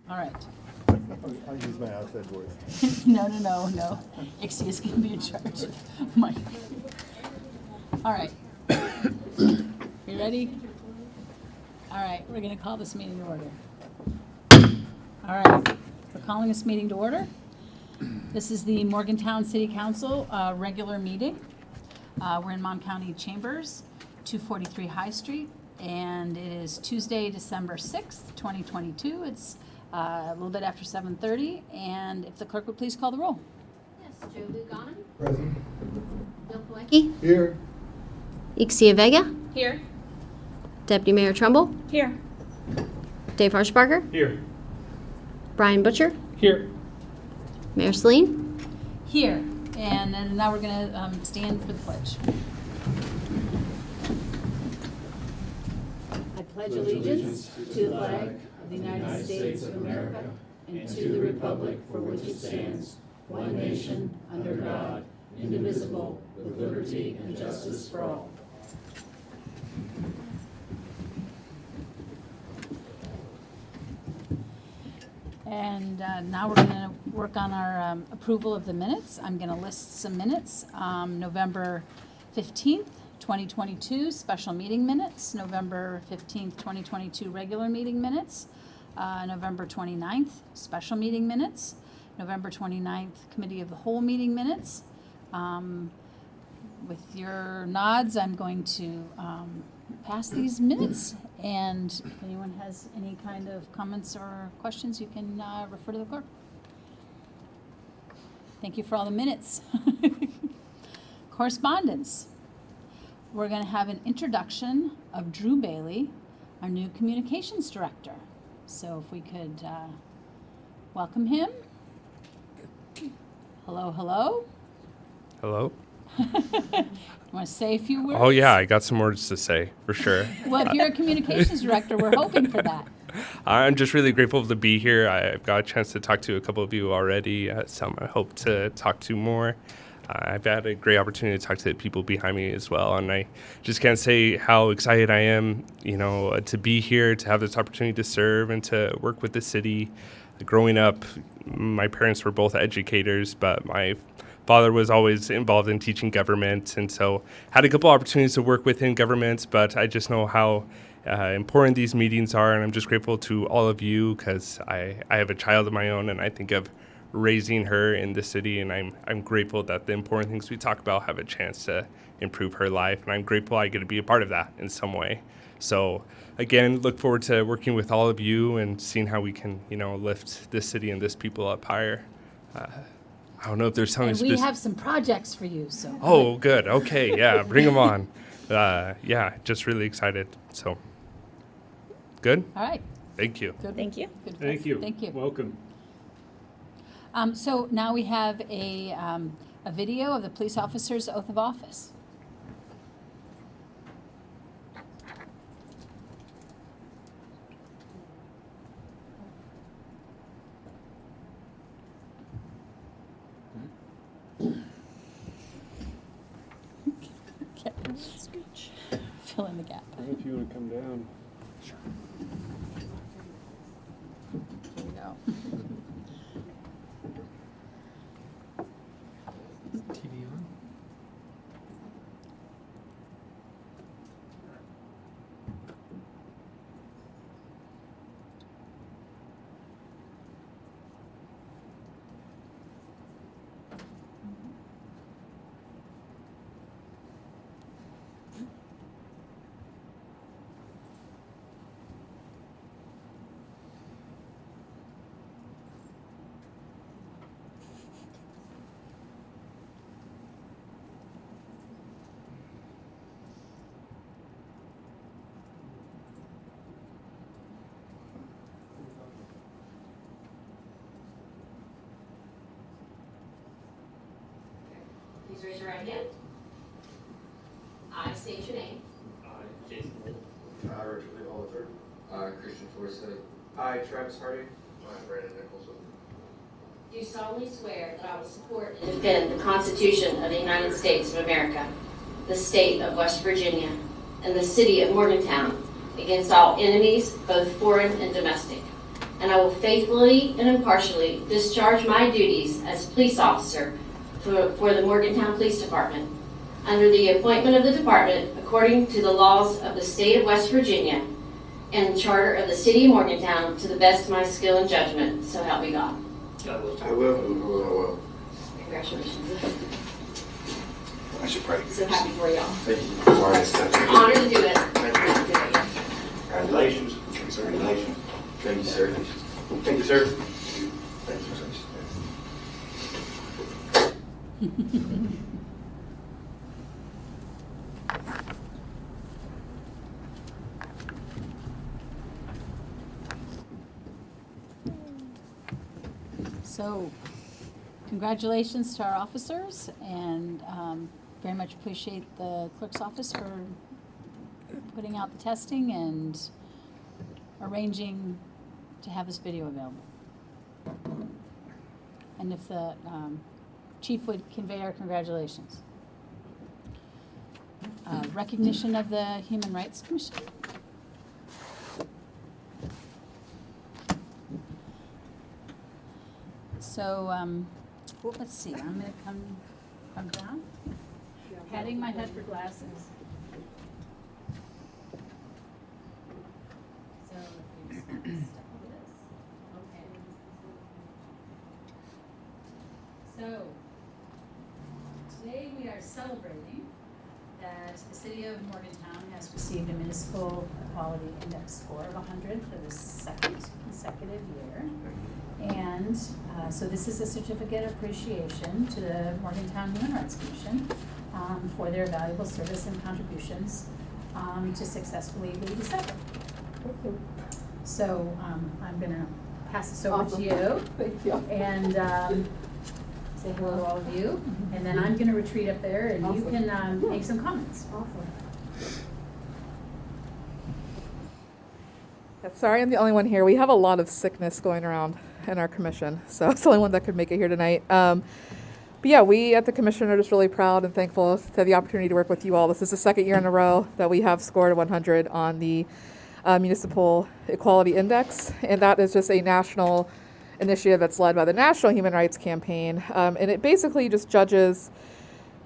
All right. I'll use my outside voice. No. Ixie is going to be in charge of Mike. All right. You ready? All right, we're going to call this meeting to order. All right, we're calling this meeting to order. This is the Morgantown City Council regular meeting. We're in Mon County Chambers, 243 High Street, and it is Tuesday, December 6th, 2022. It's a little bit after 7:30, and if the clerk would please call the roll. Yes, Joe Buchanan. Present. Bill Pawecki. Here. Ixia Vega. Here. Deputy Mayor Trumbull. Here. Dave Harshbarger. Here. Brian Butcher. Here. Mayor Celine. Here, and then now we're going to stand for the pledge. I pledge allegiance to the flag of the United States of America and to the republic for which it stands, one nation, under God, indivisible, with liberty and justice for all. And now we're going to work on our approval of the minutes. I'm going to list some minutes. November 15th, 2022, special meeting minutes. November 15th, 2022, regular meeting minutes. November 29th, special meeting minutes. November 29th, committee of the whole meeting minutes. With your nods, I'm going to pass these minutes. And if anyone has any kind of comments or questions, you can refer to the clerk. Thank you for all the minutes. Correspondence. We're going to have an introduction of Drew Bailey, our new communications director. So if we could welcome him. Hello, hello. Hello. Want to say a few words? Oh yeah, I got some words to say for sure. Well, if you're a communications director, we're hoping for that. I'm just really grateful to be here. I've got a chance to talk to a couple of you already. Some I hope to talk to more. I've had a great opportunity to talk to the people behind me as well, and I just can't say how excited I am, to be here, to have this opportunity to serve and to work with the city. Growing up, my parents were both educators, but my father was always involved in teaching government, and so had a couple opportunities to work within government, but I just know how important these meetings are, and I'm just grateful to all of you because I have a child of my own, and I think of raising her in the city, and I'm grateful that the important things we talk about have a chance to improve her life, and I'm grateful I get to be a part of that in some way. So again, look forward to working with all of you and seeing how we can, lift this city and this people up higher. I don't know if there's something And we have some projects for you, so. Oh, good. Okay, yeah, bring them on. Just really excited. So, good. All right. Thank you. Good. Thank you. Good. Thank you. Thank you. Welcome. So now we have a video of the police officer's oath of office. Fill in the gap. If you want to come down. Here we go. TV on? Please raise your right hand. I state your name. I, Jason Holt. I, Richard Lee Hollister. I, Christian Forsythe. I, Travis Hardy. I, Brandon Nicholson. Do solemnly swear that I will support and defend the Constitution of the United States of America, the state of West Virginia, and the city of Morgantown against all enemies, both foreign and domestic, and I will faithfully and impartially discharge my duties as police officer for the Morgantown Police Department under the appointment of the department according to the laws of the state of West Virginia and the charter of the city of Morgantown to the best of my skill and judgment. So help me God. I will. Congratulations. I should pray. So happy for y'all. Thank you. Thank you. Honored to do it. Thank you. Congratulations. Congratulations. Thank you, sir. Thank you, sir. Thank you, sir. So, congratulations to our officers, and very much appreciate the clerk's office for putting out the testing and arranging to have this video available. And if the chief would convey our congratulations. Recognition of the Human Rights Commission. So, let's see, I'm gonna come down, patting my head for glasses. So, if you just want to step over this. Okay. So, today we are celebrating that the city of Morgantown has received a municipal equality index score of 100 for the second consecutive year. And so this is a certificate of appreciation to the Morgantown Human Rights Commission for their valuable service and contributions to successfully lead the sector. So I'm going to pass this over to you. Thank you. And say hello to all of you. And then I'm going to retreat up there and you can make some comments. Sorry, I'm the only one here. We have a lot of sickness going around in our commission, so it's the only one that could make it here tonight. But yeah, we at the commission are just really proud and thankful to have the opportunity to work with you all. This is the second year in a row that we have scored a 100 on the Municipal Equality Index, and that is just a national initiative that's led by the National Human Rights Campaign, and it basically just judges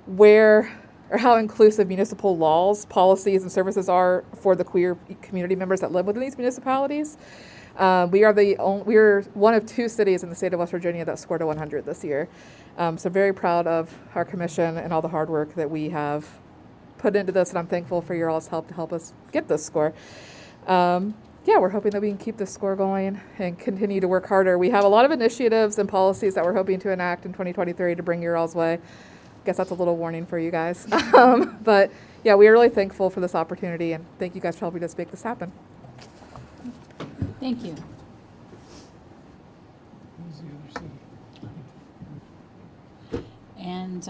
where or how inclusive municipal laws, policies, and services are for the queer community members that live within these municipalities. We're one of two cities in the state of West Virginia that scored a 100 this year. So very proud of our commission and all the hard work that we have put into this, and I'm thankful for your all's help to help us get this score. Yeah, we're hoping that we can keep this score going and continue to work harder. We have a lot of initiatives and policies that we're hoping to enact in 2023 to bring your all's way. Guess that's a little warning for you guys. But yeah, we are really thankful for this opportunity, and thank you guys for helping us make this happen. Thank you. And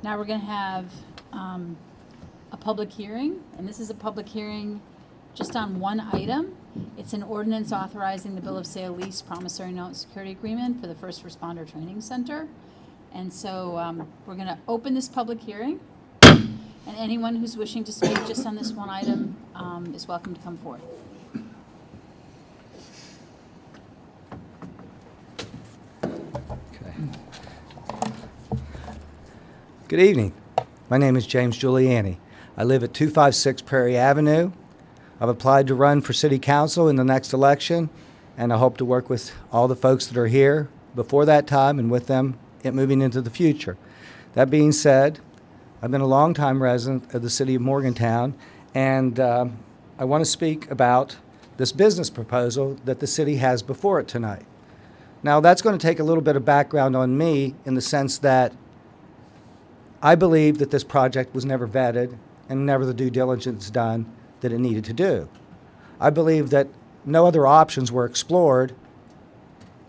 now we're going to have a public hearing, and this is a public hearing just on one item. It's an ordinance authorizing the bill of sale lease promissory note security agreement for the First Responder Training Center. And so we're going to open this public hearing, and anyone who's wishing to speak just on this one item is welcome to come forward. Good evening. My name is James Giuliani. I live at 256 Prairie Avenue. I've applied to run for City Council in the next election, and I hope to work with all the folks that are here before that time and with them moving into the future. That being said, I've been a longtime resident of the city of Morgantown, and I want to speak about this business proposal that the city has before it tonight. Now, that's going to take a little bit of background on me in the sense that I believe that this project was never vetted and never the due diligence done that it needed to do. I believe that no other options were explored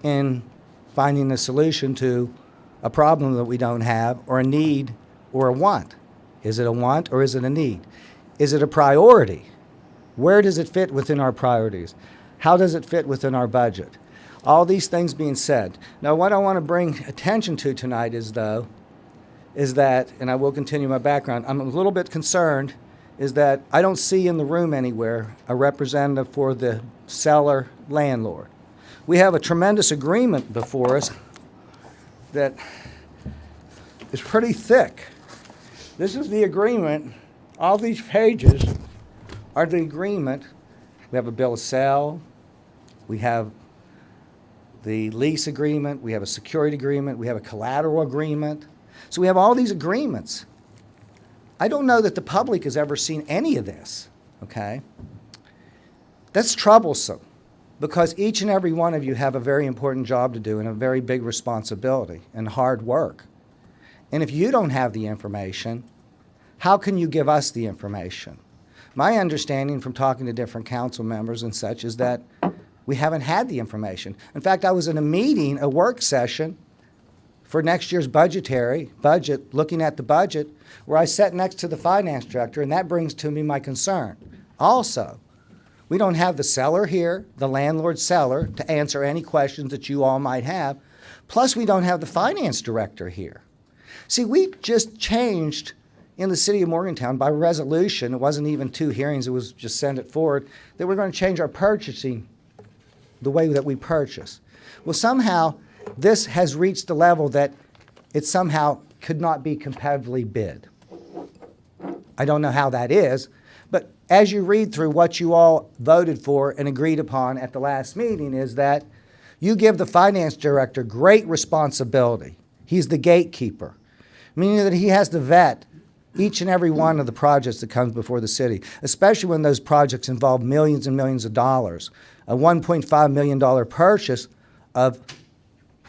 in finding a solution to a problem that we don't have, or a need, or a want. Is it a want or is it a need? Is it a priority? Where does it fit within our priorities? How does it fit within our budget? All these things being said. Now, what I want to bring attention to tonight is that, and I will continue my background, I'm a little bit concerned, is that I don't see in the room anywhere a representative for the seller landlord. We have a tremendous agreement before us that is pretty thick. This is the agreement. All these pages are the agreement. We have a bill of sale. We have the lease agreement. We have a security agreement. We have a collateral agreement. So we have all these agreements. I don't know that the public has ever seen any of this, okay? That's troublesome because each and every one of you have a very important job to do and a very big responsibility and hard work. And if you don't have the information, how can you give us the information? My understanding from talking to different council members and such is that we haven't had the information. In fact, I was in a meeting, a work session for next year's budget, looking at the budget, where I sat next to the finance director, and that brings to me my concern. Also, we don't have the seller here, the landlord seller, to answer any questions that you all might have. Plus, we don't have the finance director here. See, we just changed in the city of Morgantown by resolution. It wasn't even 2 hearings, it was just send it forward, that we're going to change our purchasing, the way that we purchase. Well, somehow, this has reached the level that it somehow could not be competitively bid. I don't know how that is, but as you read through what you all voted for and agreed upon at the last meeting is that you give the finance director great responsibility. He's the gatekeeper, meaning that he has to vet each and every one of the projects that comes before the city, especially when those projects involve millions and millions of dollars. A $1.5 million purchase of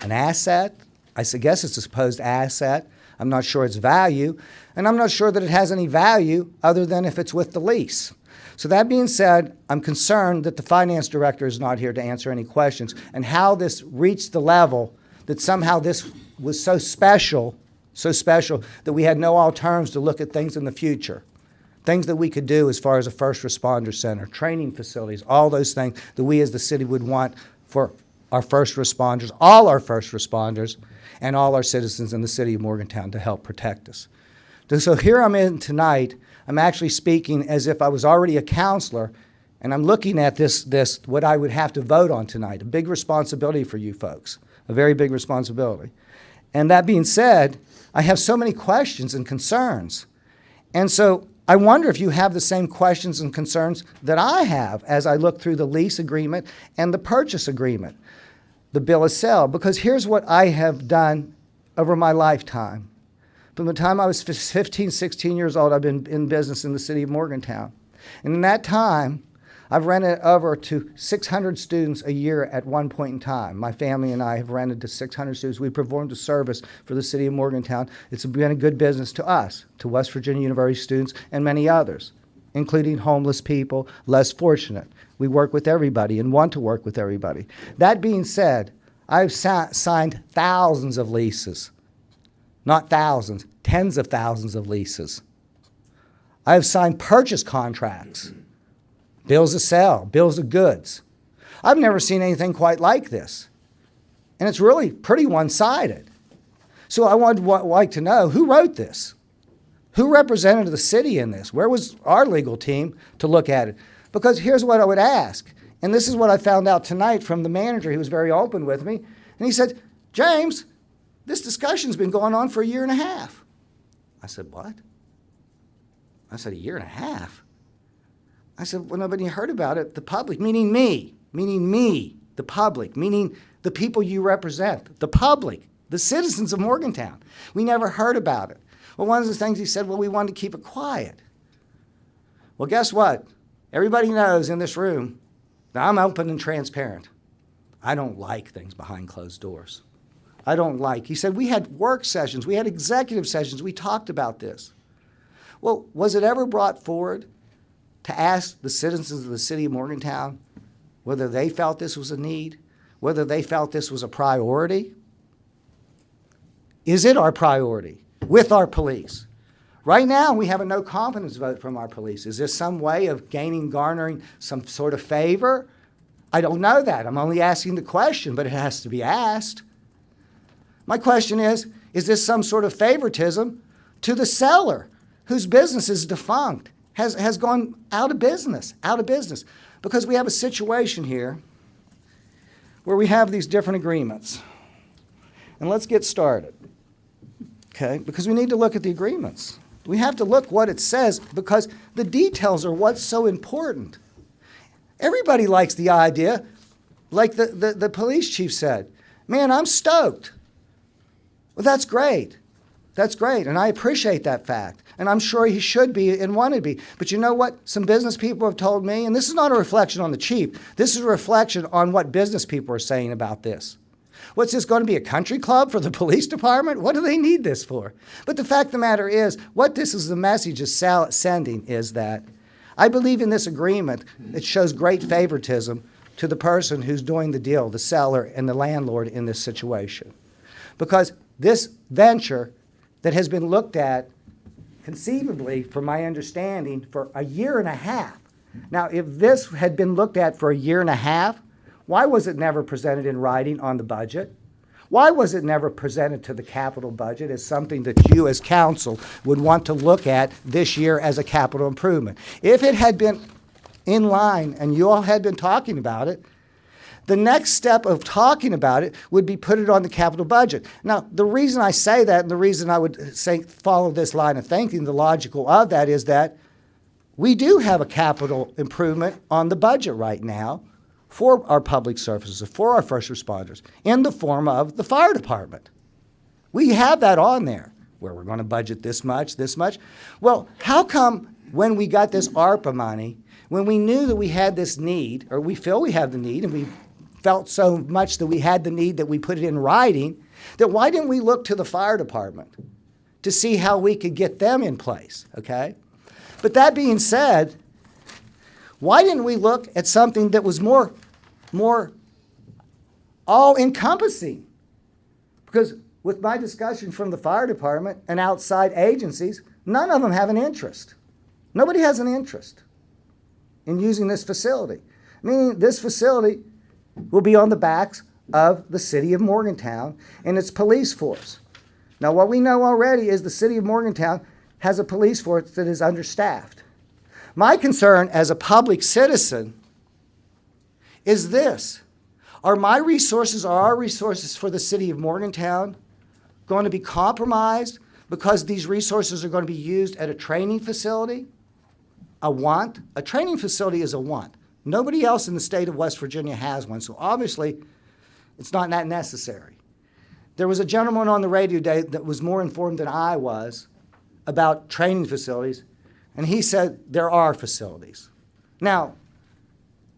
an asset, I guess it's a supposed asset. I'm not sure its value, and I'm not sure that it has any value other than if it's with the lease. So that being said, I'm concerned that the finance director is not here to answer any questions and how this reached the level that somehow this was so special that we had no alternatives to look at things in the future. Things that we could do as far as a first responder center, training facilities, all those things that we as the city would want for our first responders, all our first responders, and all our citizens in the city of Morgantown to help protect us. So here I'm in tonight. I'm actually speaking as if I was already a counselor, and I'm looking at this what I would have to vote on tonight, a big responsibility for you folks, a very big responsibility. And that being said, I have so many questions and concerns. And so I wonder if you have the same questions and concerns that I have as I look through the lease agreement and the purchase agreement, the bill of sale, because here's what I have done over my lifetime. From the time I was 15, 16 years old, I've been in business in the city of Morgantown. And in that time, I've rented over to 600 students a year at one point in time. My family and I have rented to 600 students. We performed a service for the city of Morgantown. It's been a good business to us, to West Virginia University students, and many others, including homeless people, less fortunate. We work with everybody and want to work with everybody. That being said, I've signed thousands of leases. Not thousands, tens of thousands of leases. I have signed purchase contracts, bills of sale, bills of goods. I've never seen anything quite like this. And it's really pretty one-sided. So I would like to know, who wrote this? Who represented the city in this? Where was our legal team to look at it? Because here's what I would ask, and this is what I found out tonight from the manager. He was very open with me. And he said, James, this discussion's been going on for 1.5 years. I said, what? I said, 1.5 years? I said, well, nobody heard about it. The public, meaning me, the public, meaning the people you represent, the public, the citizens of Morgantown. We never heard about it. Well, one of the things he said, well, we wanted to keep it quiet. Well, guess what? Everybody knows in this room that I'm open and transparent. I don't like things behind closed doors. I don't like. He said, we had work sessions, we had executive sessions, we talked about this. Well, was it ever brought forward to ask the citizens of the city of Morgantown whether they felt this was a need, whether they felt this was a priority? Is it our priority with our police? Right now, we have a no confidence vote from our police. Is this some way of garnering some sort of favor? I don't know that. I'm only asking the question, but it has to be asked. My question is this some sort of favoritism to the seller whose business is defunct, has gone out of business? Because we have a situation here where we have these different agreements. And let's get started, okay? Because we need to look at the agreements. We have to look what it says because the details are what's so important. Everybody likes the idea, like the police chief said, man, I'm stoked. Well, that's great. That's great, and I appreciate that fact. And I'm sure he should be and want to be. But you know what? Some business people have told me, and this is not a reflection on the chief, this is a reflection on what business people are saying about this. What's this going to be, a country club for the police department? What do they need this for? But the fact of the matter is, what this is the message is sending is that I believe in this agreement, it shows great favoritism to the person who's doing the deal, the seller and the landlord in this situation. Because this venture that has been looked at conceivably, from my understanding, for a year and a half. Now, if this had been looked at for a year and a half, why was it never presented in writing on the budget? Why was it never presented to the capital budget as something that you as council would want to look at this year as a capital improvement? If it had been in line and you all had been talking about it, the next step of talking about it would be put it on the capital budget. Now, the reason I say that and the reason I would say follow this line of thinking, the logical of that is that we do have a capital improvement on the budget right now for our public services, for our first responders, in the form of the fire department. We have that on there, where we're going to budget this much, this much. Well, how come when we got this ARPA money, when we knew that we had this need, or we feel we have the need, and we felt so much that we had the need that we put it in writing, that why didn't we look to the fire department to see how we could get them in place, okay? But that being said, why didn't we look at something that was more all-encompassing? Because with my discussion from the fire department and outside agencies, none of them have an interest. Nobody has an interest in using this facility. Meaning this facility will be on the backs of the city of Morgantown and its police force. Now, what we know already is the city of Morgantown has a police force that is understaffed. My concern as a public citizen is this. Are our resources for the city of Morgantown going to be compromised because these resources are going to be used at a training facility? A want? A training facility is a want. Nobody else in the state of West Virginia has one, so obviously it's not that necessary. There was a gentleman on the radio today that was more informed than I was about training facilities, and he said there are facilities. Now,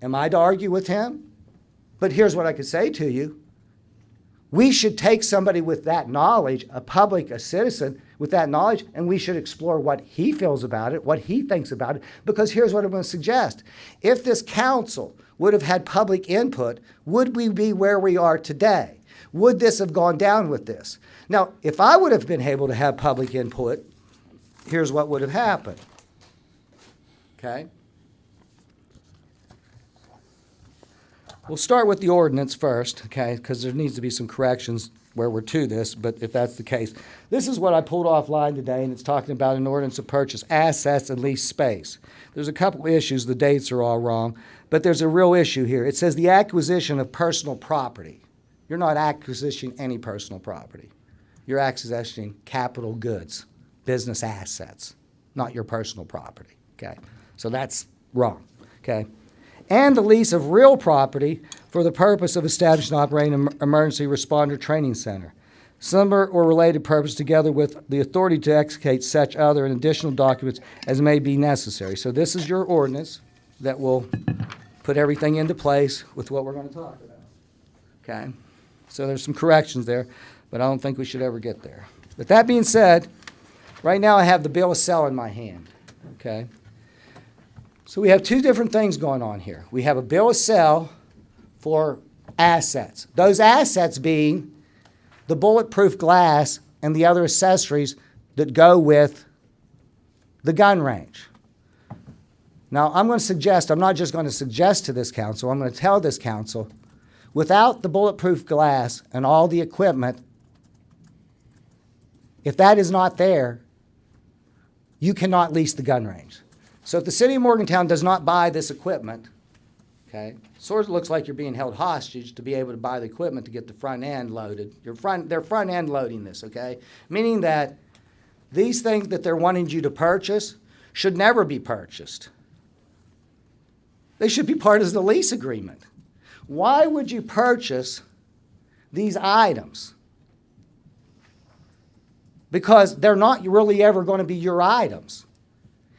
am I to argue with him? But here's what I could say to you. We should take somebody with that knowledge, a citizen with that knowledge, and we should explore what he feels about it, what he thinks about it, because here's what I'm going to suggest. If this council would have had public input, would we be where we are today? Would this have gone down with this? Now, if I would have been able to have public input, here's what would have happened. Okay? We'll start with the ordinance first, okay, because there needs to be some corrections where we're to this, but if that's the case. This is what I pulled offline today, and it's talking about an ordinance to purchase assets and lease space. There's a couple issues. The dates are all wrong, but there's a real issue here. It says the acquisition of personal property. You're not acquisitioning any personal property. You're acquisitioning capital goods, business assets, not your personal property, okay? So that's wrong, okay? And the lease of real property for the purpose of establishing and operating an emergency responder training center. Similar or related purpose together with the authority to execute such other and additional documents as may be necessary. So this is your ordinance that will put everything into place with what we're going to talk about. Okay? So there's some corrections there, but I don't think we should ever get there. But that being said, right now I have the bill of sale in my hand. Okay? So we have two different things going on here. We have a bill of sale for assets. Those assets being the bulletproof glass and the other accessories that go with the gun range. Now, I'm going to suggest, I'm not just going to suggest to this council, I'm going to tell this council, without the bulletproof glass and all the equipment, if that is not there, you cannot lease the gun range. So if the city of Morgantown does not buy this equipment, okay? Sort of looks like you're being held hostage to be able to buy the equipment to get the front end loaded. They're front end loading this, okay? Meaning that these things that they're wanting you to purchase should never be purchased. They should be part of the lease agreement. Why would you purchase these items? Because they're not really ever going to be your items.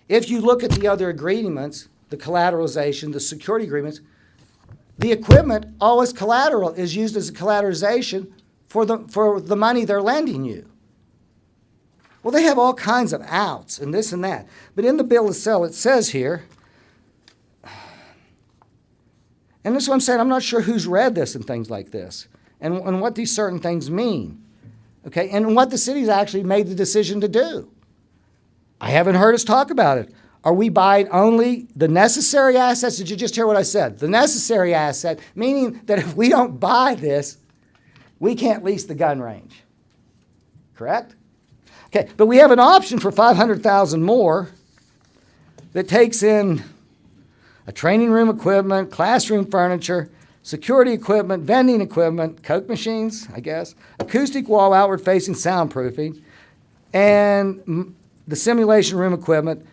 If you look at the other agreements, the collateralization, the security agreements, the equipment always collateral is used as a collateralization for the money they're lending you. Well, they have all kinds of outs and this and that. But in the bill of sale, it says here, and this is what I'm saying, I'm not sure who's read this and things like this, and what these certain things mean, okay, and what the city's actually made the decision to do. I haven't heard us talk about it. Are we buying only the necessary assets? Did you just hear what I said? The necessary asset, meaning that if we don't buy this, we can't lease the gun range. Correct? Okay, but we have an option for $500,000 more that takes in a training room equipment, classroom furniture, security equipment, vending equipment, Coke machines, I guess, acoustic wall outward-facing soundproofing, and the simulation room equipment.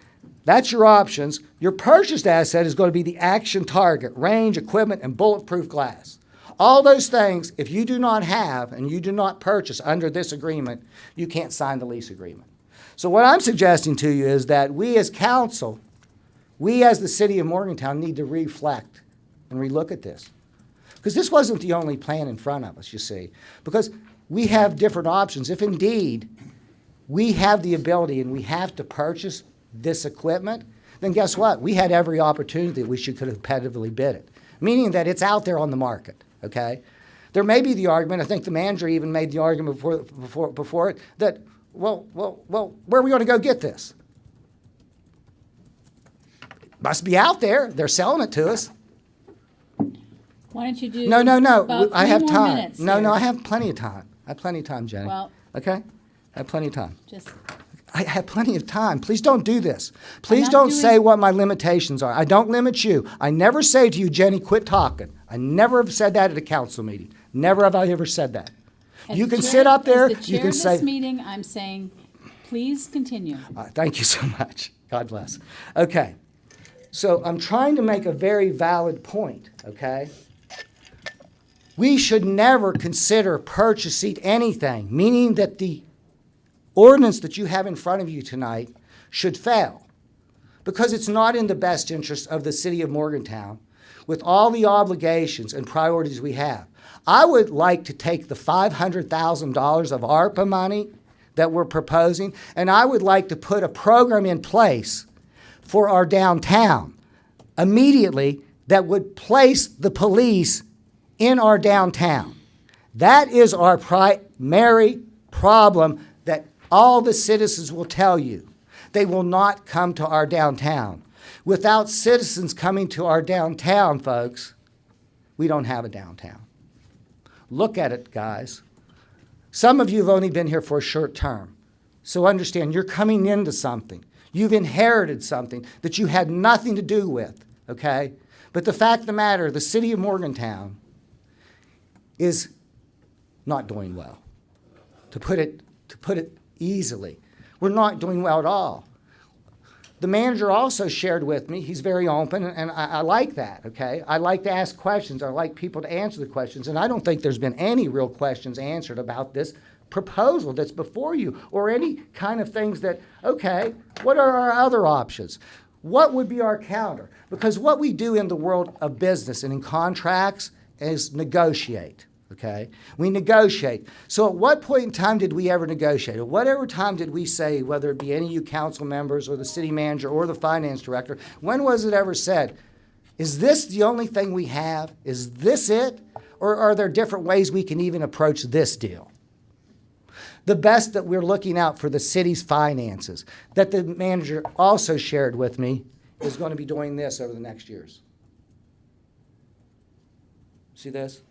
That's your options. Your purchased asset is going to be the action target, range, equipment, and bulletproof glass. All those things, if you do not have and you do not purchase under this agreement, you can't sign the lease agreement. So what I'm suggesting to you is that we as council, we as the city of Morgantown need to reflect and relook at this. Because this wasn't the only plan in front of us, you see. Because we have different options. If indeed we have the ability and we have to purchase this equipment, then guess what? We had every opportunity that we could have competitively bid it, meaning that it's out there on the market, okay? There may be the argument, I think the manager even made the argument before it, that, well, where are we going to go get this? Must be out there. They're selling it to us. Why don't you do? No. about I 3 have more time. minutes No, here? I have plenty of time. I have plenty of time, Jenny. Well- Okay? I have plenty of time. Just, I have plenty of time. Please don't do this. Please not don't doing- say what my limitations are. I don't limit you. I never say to you, Jenny, quit talking. I never have said that at a council meeting. Never have I ever said that. as You the can chair- sit up there. As the You chair can of say. this meeting, I'm saying, please continue. Thank you so much. God bless. Okay. So I'm trying to make a very valid point, okay? We should never consider purchasing anything, meaning that the ordinance that you have in front of you tonight should fail, because it's not in the best interest of the city of Morgantown with all the obligations and priorities we have. I would like to take the $500,000 of ARPA money that we're proposing, and I would like to put a program in place for our downtown immediately that would place the police in our downtown. That is our primary problem that all the citizens will tell you. They will not come to our downtown. Without citizens coming to our downtown, folks, we don't have a downtown. Look at it, guys. Some of you have only been here for a short term. So understand, you're coming into something. You've inherited something that you had nothing to do with, okay? But the fact of the matter, the city of Morgantown is not doing well. To put it easily, we're not doing well at all. The manager also shared with me, he's very open, and I like that, okay? I like to ask questions. I like people to answer the questions, and I don't think there's been any real questions answered about this proposal that's before you, or any kind of things that, okay, what are our other options? What would be our counter? Because what we do in the world of business and in contracts is negotiate. Okay? We negotiate. So at what point in time did we ever negotiate? At whatever time did we say, whether it be any of you council members or the city manager or the finance director, when was it ever said, is this the only thing we have? Is this it? Or are there different ways we can even approach this deal? The best that we're looking out for the city's finances, that the manager also shared with me, is going to be doing this over the next years. See this?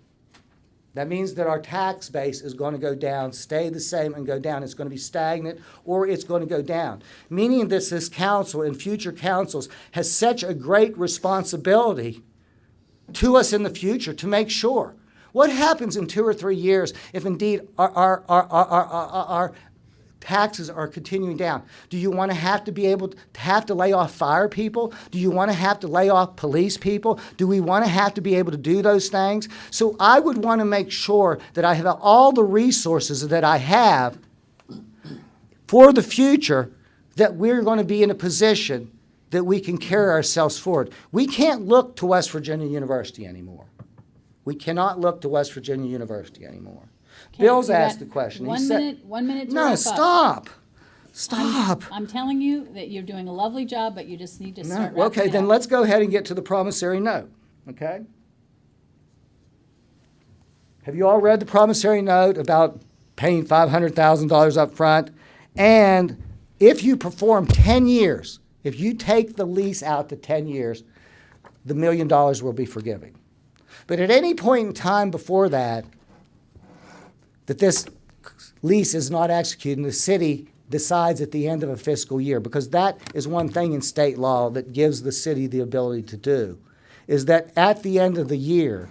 That means that our tax base is going to go down, stay the same, and go down. It's going to be stagnant, or it's going to go down. Meaning that this council and future councils has such a great responsibility to us in the future to make sure. What happens in 2 or 3 years if indeed our taxes are continuing down? Do you want to have to be able to have to lay off fire people? Do you want to have to lay off police people? Do we want to have to be able to do those things? So I would want to make sure that I have all the resources that I have for the future, that we're going to be in a position that we can carry ourselves forward. We can't look to West Virginia University anymore. We cannot look to West Virginia University anymore. Okay, Bill's you got asked the question. He 1 said- minute, 1 minute to No, wrap up. stop. Stop. I'm telling you that you're doing a lovely job, but you just need to No. start Okay, wrapping it then up. let's go ahead and get to the promissory note, okay? Have you all read the promissory note about paying $500,000 up front? And if you perform 10 years, if you take the lease out to 10 years, the $1 million will be forgiven. But at any point in time before that this lease is not executed and the city decides at the end of a fiscal year, because that is one thing in state law that gives the city the ability to do, is that at the end of the year,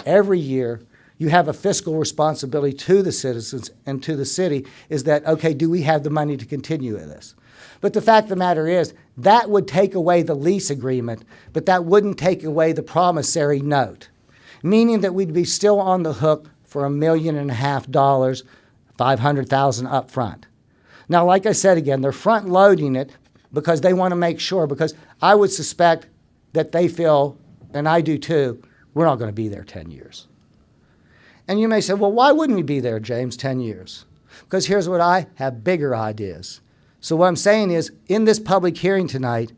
every year, you have a fiscal responsibility to the citizens and to the city, is that, okay, do we have the money to continue this? But the fact of the matter is, that would take away the lease agreement, but that wouldn't take away the promissory note, meaning that we'd be still on the hook for $1.5 million, $500,000 up front. Now, like I said again, they're front loading it because they want to make sure, because I would suspect that they feel, and I do too, we're not going to be there 10 years. And you may say, well, why wouldn't we be there, James, 10 years? Because here's what I have bigger ideas. So what I'm saying is, in this public hearing tonight,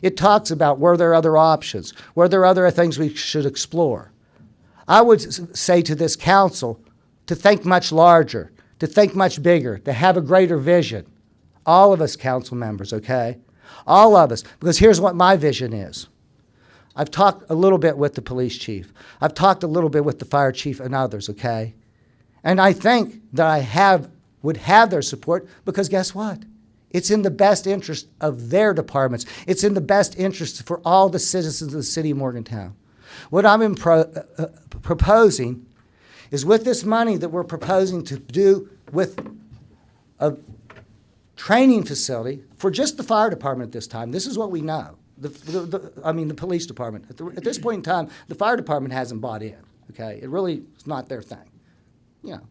it talks about were there other options, were there other things we should explore. I would say to this council to think much larger, to think much bigger, to have a greater vision. All of us council members, okay? All of us, because here's what my vision is. I've talked a little bit with the police chief. I've talked a little bit with the fire chief and others, okay? And I think that I would have their support, because guess what? It's in the best interest of their departments. It's in the best interest for all the citizens of the city of Morgantown. What I'm proposing is, with this money that we're proposing to do with a training facility for just the fire department this time, this is what we know. The police department. At this point in time, the fire department hasn't bought in, okay? It really is not their thing, you know.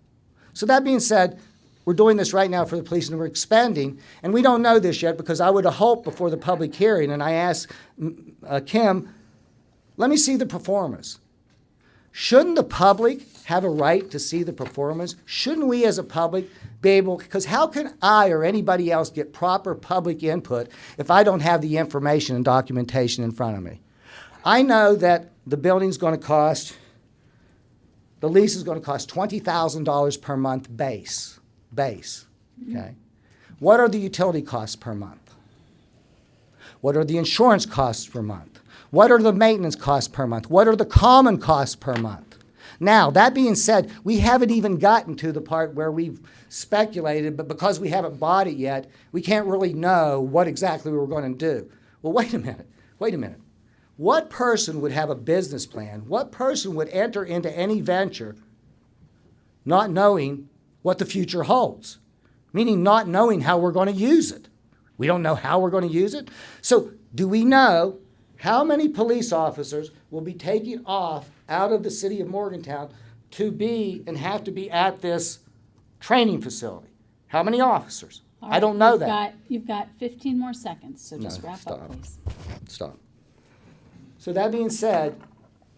So that being said, we're doing this right now for the police, and we're expanding, and we don't know this yet, because I would have hoped before the public hearing, and I asked Kim, let me see the performance. Shouldn't the public have a right to see the performance? Shouldn't we as a public be able, because how can I or anybody else get proper public input if I don't have the information and documentation in front of me? I know that the building's going to cost, the lease is going to cost $20,000 per month base, okay? What are the utility costs per month? What are the insurance costs per month? What are the maintenance costs per month? What are the common costs per month? Now, that being said, we haven't even gotten to the part where we've speculated, but because we haven't bought it yet, we can't really know what exactly we're going to do. Well, wait a minute. What person would have a business plan? What person would enter into any venture not knowing what the future holds? Meaning not knowing how we're going to use it. We don't know how we're going to use it. So do we know how many police officers will be taking off out of the city of Morgantown to be and have to be at this training facility? How many officers? All I right, don't know that. You've got 15 more seconds, so just No, wrap stop. up, please. Stop. So that being said,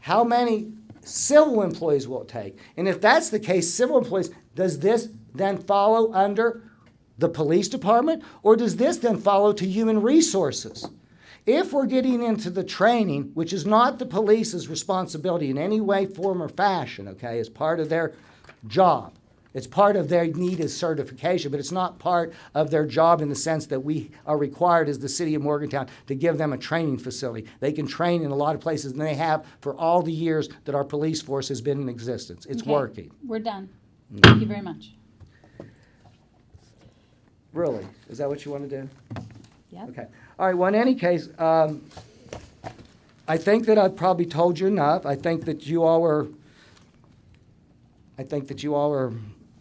how many civil employees will it take? And if that's the case, civil employees, does this then follow under the police department, or does this then follow to human resources? If we're getting into the training, which is not the police's responsibility in any way, form, or fashion, okay, it's part of their job. It's part of their needed certification, but it's not part of their job in the sense that we are required as the city of Morgantown to give them a training facility. They can train in a lot of places, and they have for all the years that our police force has been in existence. It's Okay, working. We're done. Thank you very much. Really? Is that what you want to do? Yep. Okay. All right, well, in any case, I think that I've probably told you enough. I think that you all are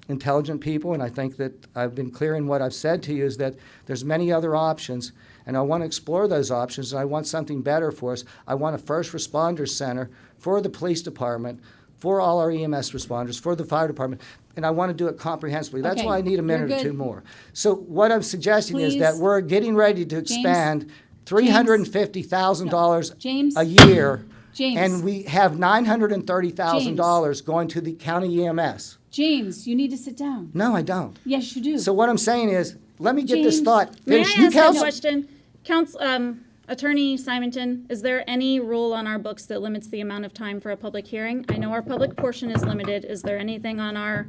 intelligent people, and I think that I've been clear in what I've said to you is that there's many other options, and I want to explore those options, and I want something better for us. I want a first responder center for the police department, for all our EMS responders, for the fire department, and I want to do it comprehensively. That's Okay, why I need a minute you're or two good. more. So what I'm suggesting is that Please. we're getting ready to expand $350,000 James. a year, James. and we have $930,000 going to the county EMS. James, you need to sit down. No, I don't. Yes, you do. So what I'm saying is, let me get this James, thought May I finished. You ask a counsel. question? Attorney Simonton, is there any rule on our books that limits the amount of time for a public hearing? I know our public portion is limited. Is there anything on our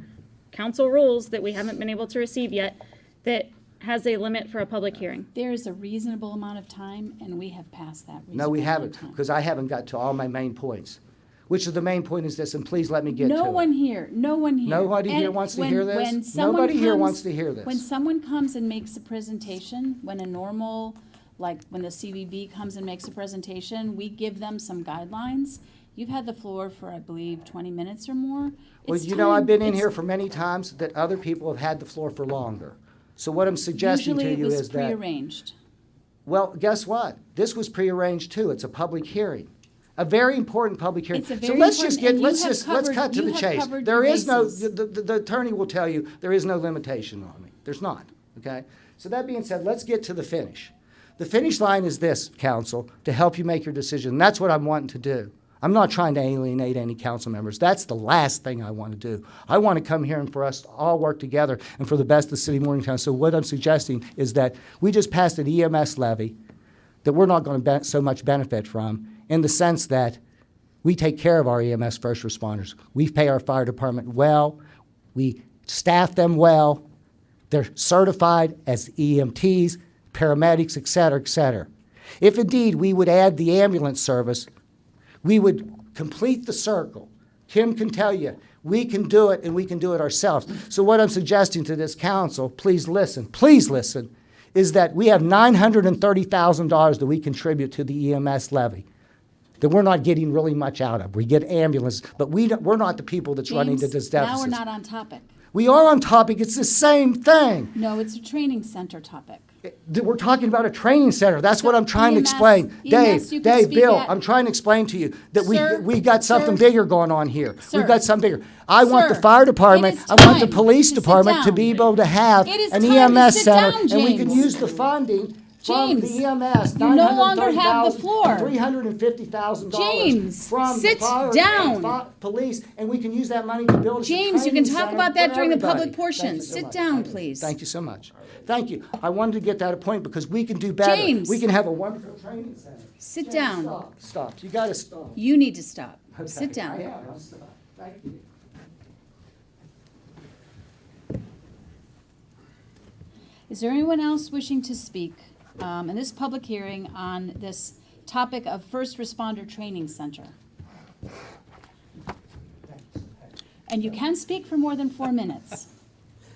council rules that we haven't been able to receive yet that has a limit for a public hearing? There is a reasonable amount of time, and we have passed that reasonable No, we amount of haven't, time. because I haven't got to all my main points. Which of the main point is this, and please let me get to it. No one here. Nobody here And wants to when- hear this? when someone Nobody here comes- wants to hear this. When someone comes and makes a presentation, when a normal, like when the CVB comes and makes a presentation, we give them some guidelines. You've had the floor for, I believe, 20 minutes or more. Well, It's you know, I've time- been in it's- here for many times that other people have had the floor for longer. So what I'm suggesting to Usually you it was is that, prearranged. well, guess what? This was prearranged too. It's a public hearing. A very important public hearing. It's a So very let's just important- get, and you have let's cut covered- to you the have chase. covered There your is no, bases. the attorney will tell you, there is no limitation on me. There's not, okay? So that being said, let's get to the finish. The finish line is this, council, to help you make your decision. And that's what I'm wanting to do. I'm not trying to alienate any council members. That's the last thing I want to do. I want to come here and for us to all work together and for the best of the city of Morgantown. So what I'm suggesting is that we just passed an EMS levy that we're not going to so much benefit from, in the sense that we take care of our EMS first responders. We pay our fire department well. We staff them well. They're certified as EMTs, paramedics, et cetera, et cetera. If indeed we would add the ambulance service, we would complete the circle. Kim can tell you, we can do it, and we can do it ourselves. So what I'm suggesting to this council, please listen, is that we have $930,000 that we contribute to the EMS levy that we're not getting really much out of. We get ambulance, but we're not the people that's running to this James, now deficit. we're not on topic. We are on topic. It's the same thing. No, it's a training center topic. We're talking about a training center. That's what I'm trying to EMS explain. EMS, you can Dave, speak Bill, at- I'm trying to explain to you that Sir, we got something sir, bigger going on here. sir, We've got something bigger. I want the sir, fire department, it is I want the time police to sit department to down. be able to have It is an time to EMS sit center, down, and we can James. use the funding from James, the EMS, you no longer have the floor. $350,000 James, from the sit fire down. and police, and we can use that money to build a James, you can training talk center about that for during the everybody. public portion. Thank you so Sit much. down, Thank you. please. Thank you so much. Thank you. I wanted to get that a point because we can do better. James. We can have a wonderful training center. Sit James, down. Stop. You got to stop. You need to stop. Okay, Sit down. I am. I'll stop. Thank you. Is there anyone else wishing to speak in this public hearing on this topic of First Responder Training Center? And you can speak for more than 4 minutes,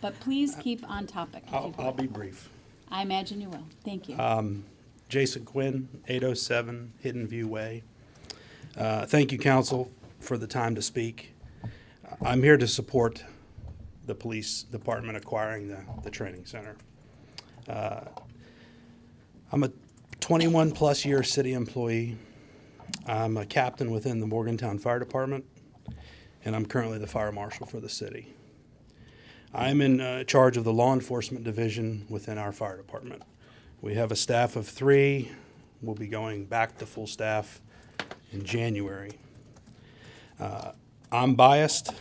but please keep on topic. if you I'll would. be brief. I imagine you will. Thank you. Jason Quinn, 807 Hidden View Way. Thank you, council, for the time to speak. I'm here to support the police department acquiring the training center. I'm a 21-plus year city employee. I'm a captain within the Morgantown Fire Department, and I'm currently the fire marshal for the city. I'm in charge of the law enforcement division within our fire department. We have a staff of 3. We'll be going back to full staff in January. I'm biased,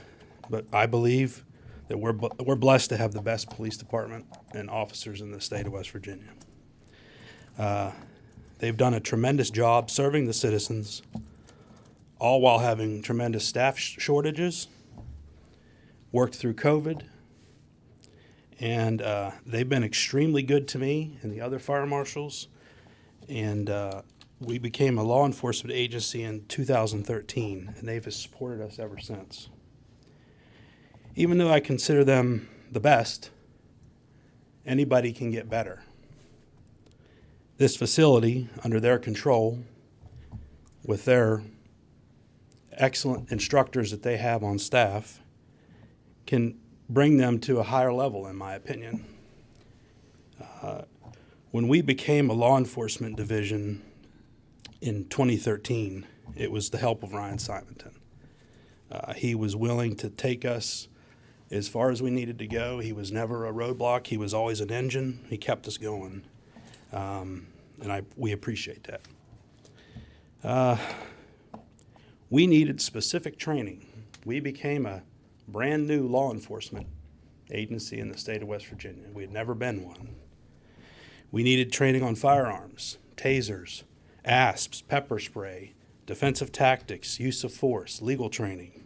but I believe that we're blessed to have the best police department and officers in the state of West Virginia. They've done a tremendous job serving the citizens, all while having tremendous staff shortages, worked through COVID, and they've been extremely good to me and the other fire marshals. And we became a law enforcement agency in 2013, and they've supported us ever since. Even though I consider them the best, anybody can get better. This facility, under their control, with their excellent instructors that they have on staff, can bring them to a higher level, in my opinion. When we became a law enforcement division in 2013, it was the help of Ryan Simonton. He was willing to take us as far as we needed to go. He was never a roadblock. He was always an engine. He kept us going, and we appreciate that. We needed specific training. We became a brand new law enforcement agency in the state of West Virginia. We had never been one. We needed training on firearms, tasers, ASPs, pepper spray, defensive tactics, use of force, legal training.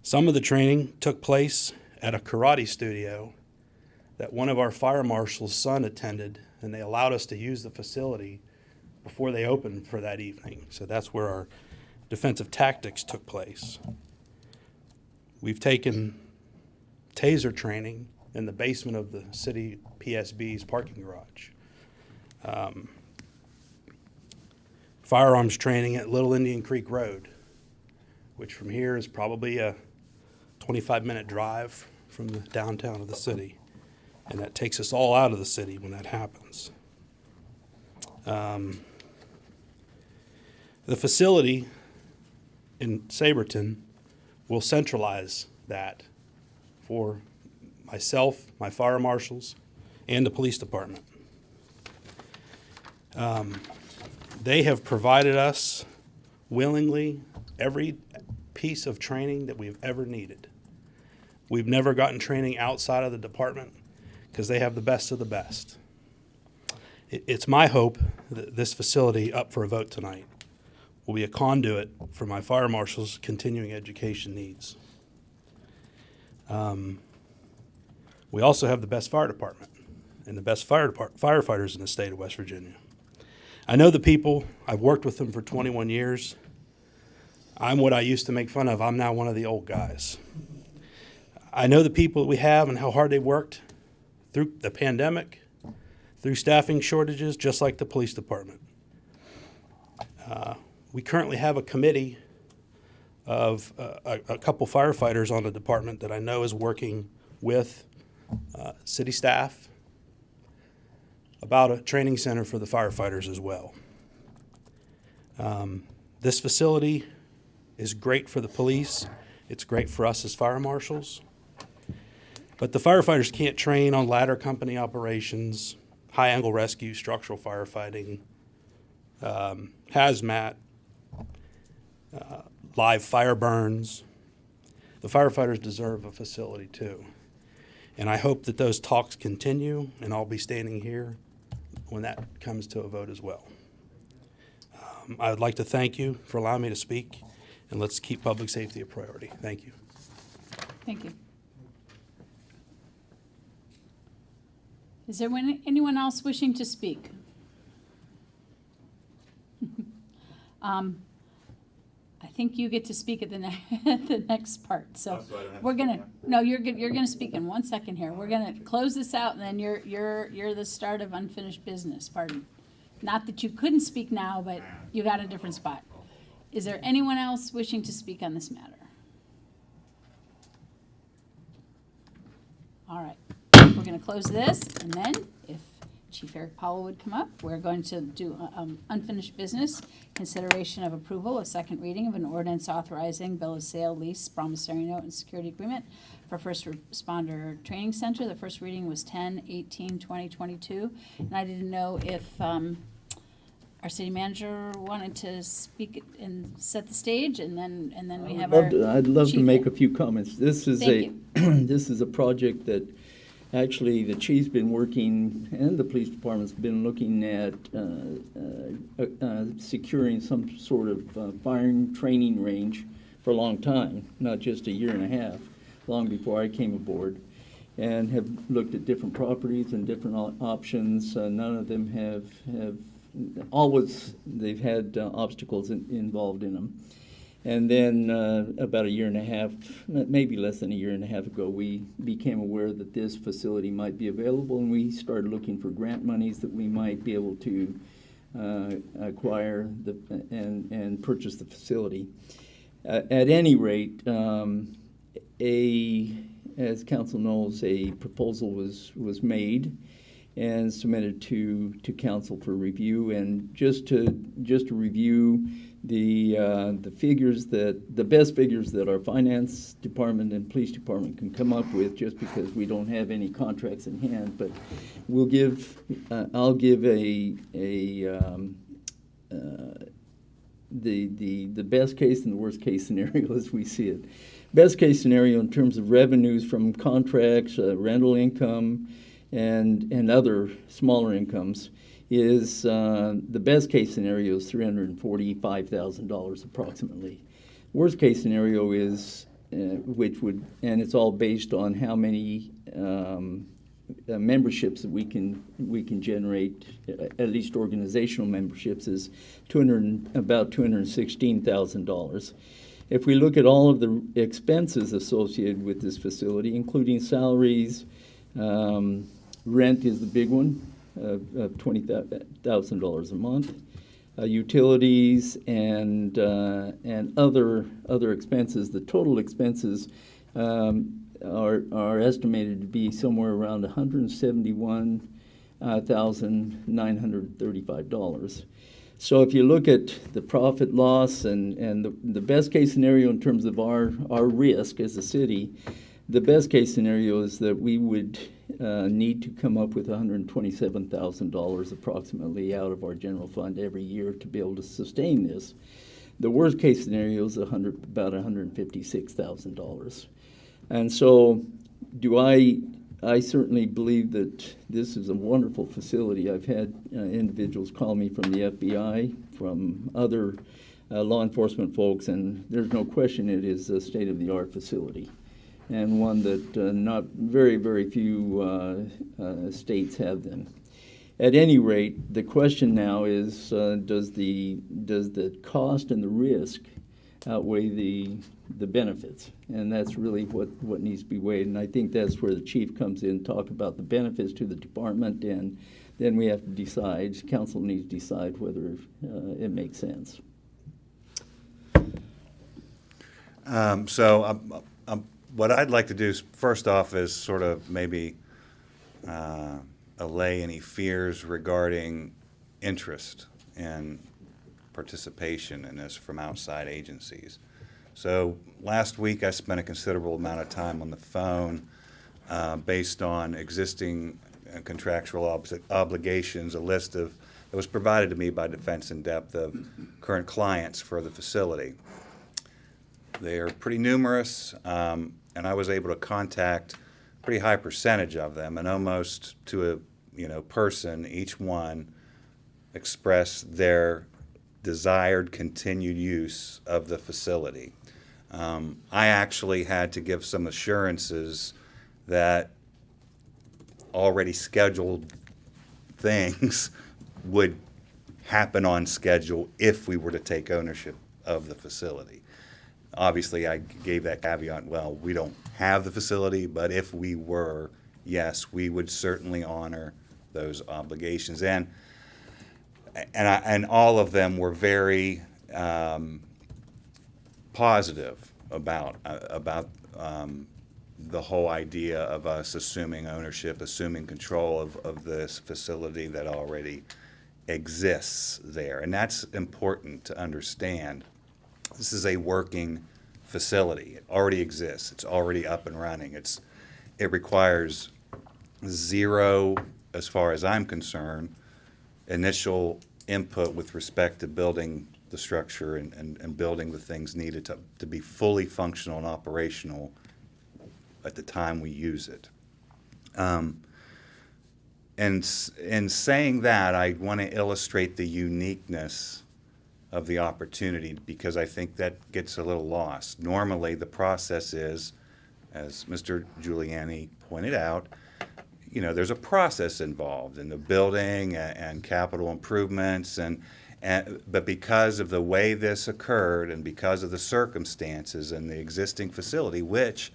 Some of the training took place at a karate studio that one of our fire marshal's son attended, and they allowed us to use the facility before they opened for that evening. So that's where our defensive tactics took place. We've taken taser training in the basement of the city PSB's parking garage. Firearms training at Little Indian Creek Road, which from here is probably a 25-minute drive from the downtown of the city. And that takes us all out of the city when that happens. The facility in Saberton will centralize that for myself, my fire marshals, and the police department. They have provided us willingly every piece of training that we've ever needed. We've never gotten training outside of the department because they have the best of the best. It's my hope that this facility up for a vote tonight will be a conduit for my fire marshals' continuing education needs. We also have the best fire department and the best firefighters in the state of West Virginia. I know the people. I've worked with them for 21 years. I'm what I used to make fun of. I'm now one of the old guys. I know the people that we have and how hard they worked through the pandemic, through staffing shortages, just like the police department. We currently have a committee of a couple firefighters on the department that I know is working with city staff about a training center for the firefighters as well. This facility is great for the police. It's great for us as fire marshals. But the firefighters can't train on ladder company operations, high-angle rescue, structural firefighting, hazmat, live fire burns. The firefighters deserve a facility too. And I hope that those talks continue, and I'll be standing here when that comes to a vote as well. I would like to thank you for allowing me to speak, and let's keep public safety a priority. Thank you. Thank you. Is there anyone else wishing to speak? I think you get to speak at the next part. So we're gonna you're gonna speak in 1 second here. We're gonna close this out, and then you're the start of unfinished business. Pardon. Not that you couldn't speak now, but you got a different spot. Is there anyone else wishing to speak on this matter? All right. We're going to close this, and then if Chief Eric Powell would come up, we're going to do unfinished business, consideration of approval of second reading of an ordinance authorizing bill of sale, lease, promissory note, and security agreement for First Responder Training Center. The first reading was 10/18/2022, and I didn't know if our city manager wanted to speak and set the stage, and then we have I'd love to chief make here. a few comments. This is this is a project that actually the chief's been working, and the police department's been looking at securing some sort of firing training range for a long time, not just a year and a half, long before I came aboard, and have looked at different properties and different options. None of them have always, they've had obstacles involved in them. And then about a year and a half, maybe less than a year and a half ago, we became aware that this facility might be available, and we started looking for grant monies that we might be able to acquire and purchase the facility. At any rate, as council knows, a proposal was made and submitted to council for review. And just to review the figures the best figures that our finance department and police department can come up with, just because we don't have any contracts in hand. But I'll give the best case and the worst case scenario as we see it. Best case scenario in terms of revenues from contracts, rental income, and other smaller incomes is the best case scenario is $345,000 approximately. Worst case scenario is and it's all based on how many memberships that we can generate, at least organizational memberships, is about $216,000. If we look at all of the expenses associated with this facility, including salaries, rent is the big one of $20,000 a month, utilities and other expenses. The total expenses are estimated to be somewhere around $171,935. So if you look at the profit loss and the best case scenario in terms of our risk as a city, the best case scenario is that we would need to come up with $127,000 approximately out of our general fund every year to be able to sustain this. The worst case scenario is about $156,000. And so I certainly believe that this is a wonderful facility. I've had individuals call me from the FBI, from other law enforcement folks, and there's no question it is a state-of-the-art facility, and one that not very, very few states have them. At any rate, the question now is, does the cost and the risk outweigh the benefits? And that's really what needs to be weighed. And I think that's where the chief comes in, talk about the benefits to the department, and then we have to decide, council needs to decide whether it makes sense. What I'd like to do is, first off, is sort of maybe allay any fears regarding interest and participation in this from outside agencies. So last week I spent a considerable amount of time on the phone based on existing contractual obligations, a list that was provided to me by Defense in Depth of current clients for the facility. They are pretty numerous, and I was able to contact a pretty high percentage of them, and almost to a person, each one expressed their desired continued use of the facility. I actually had to give some assurances that already scheduled things would happen on schedule if we were to take ownership of the facility. Obviously, I gave that caveat, well, we don't have the facility, but if we were, yes, we would certainly honor those obligations. And all of them were very positive about the whole idea of us assuming ownership, assuming control of this facility that already exists there. And that's important to understand. This is a working facility. It already exists. It's already up and running. It requires zero, as far as I'm concerned, initial input with respect to building the structure and building the things needed to be fully functional and operational at the time we use it. And in saying that, I want to illustrate the uniqueness of the opportunity, because I think that gets a little lost. Normally, the process is, as Mr. Giuliani pointed out, there's a process involved in the building and capital improvements, but because of the way this occurred and because of the circumstances and the existing facility, which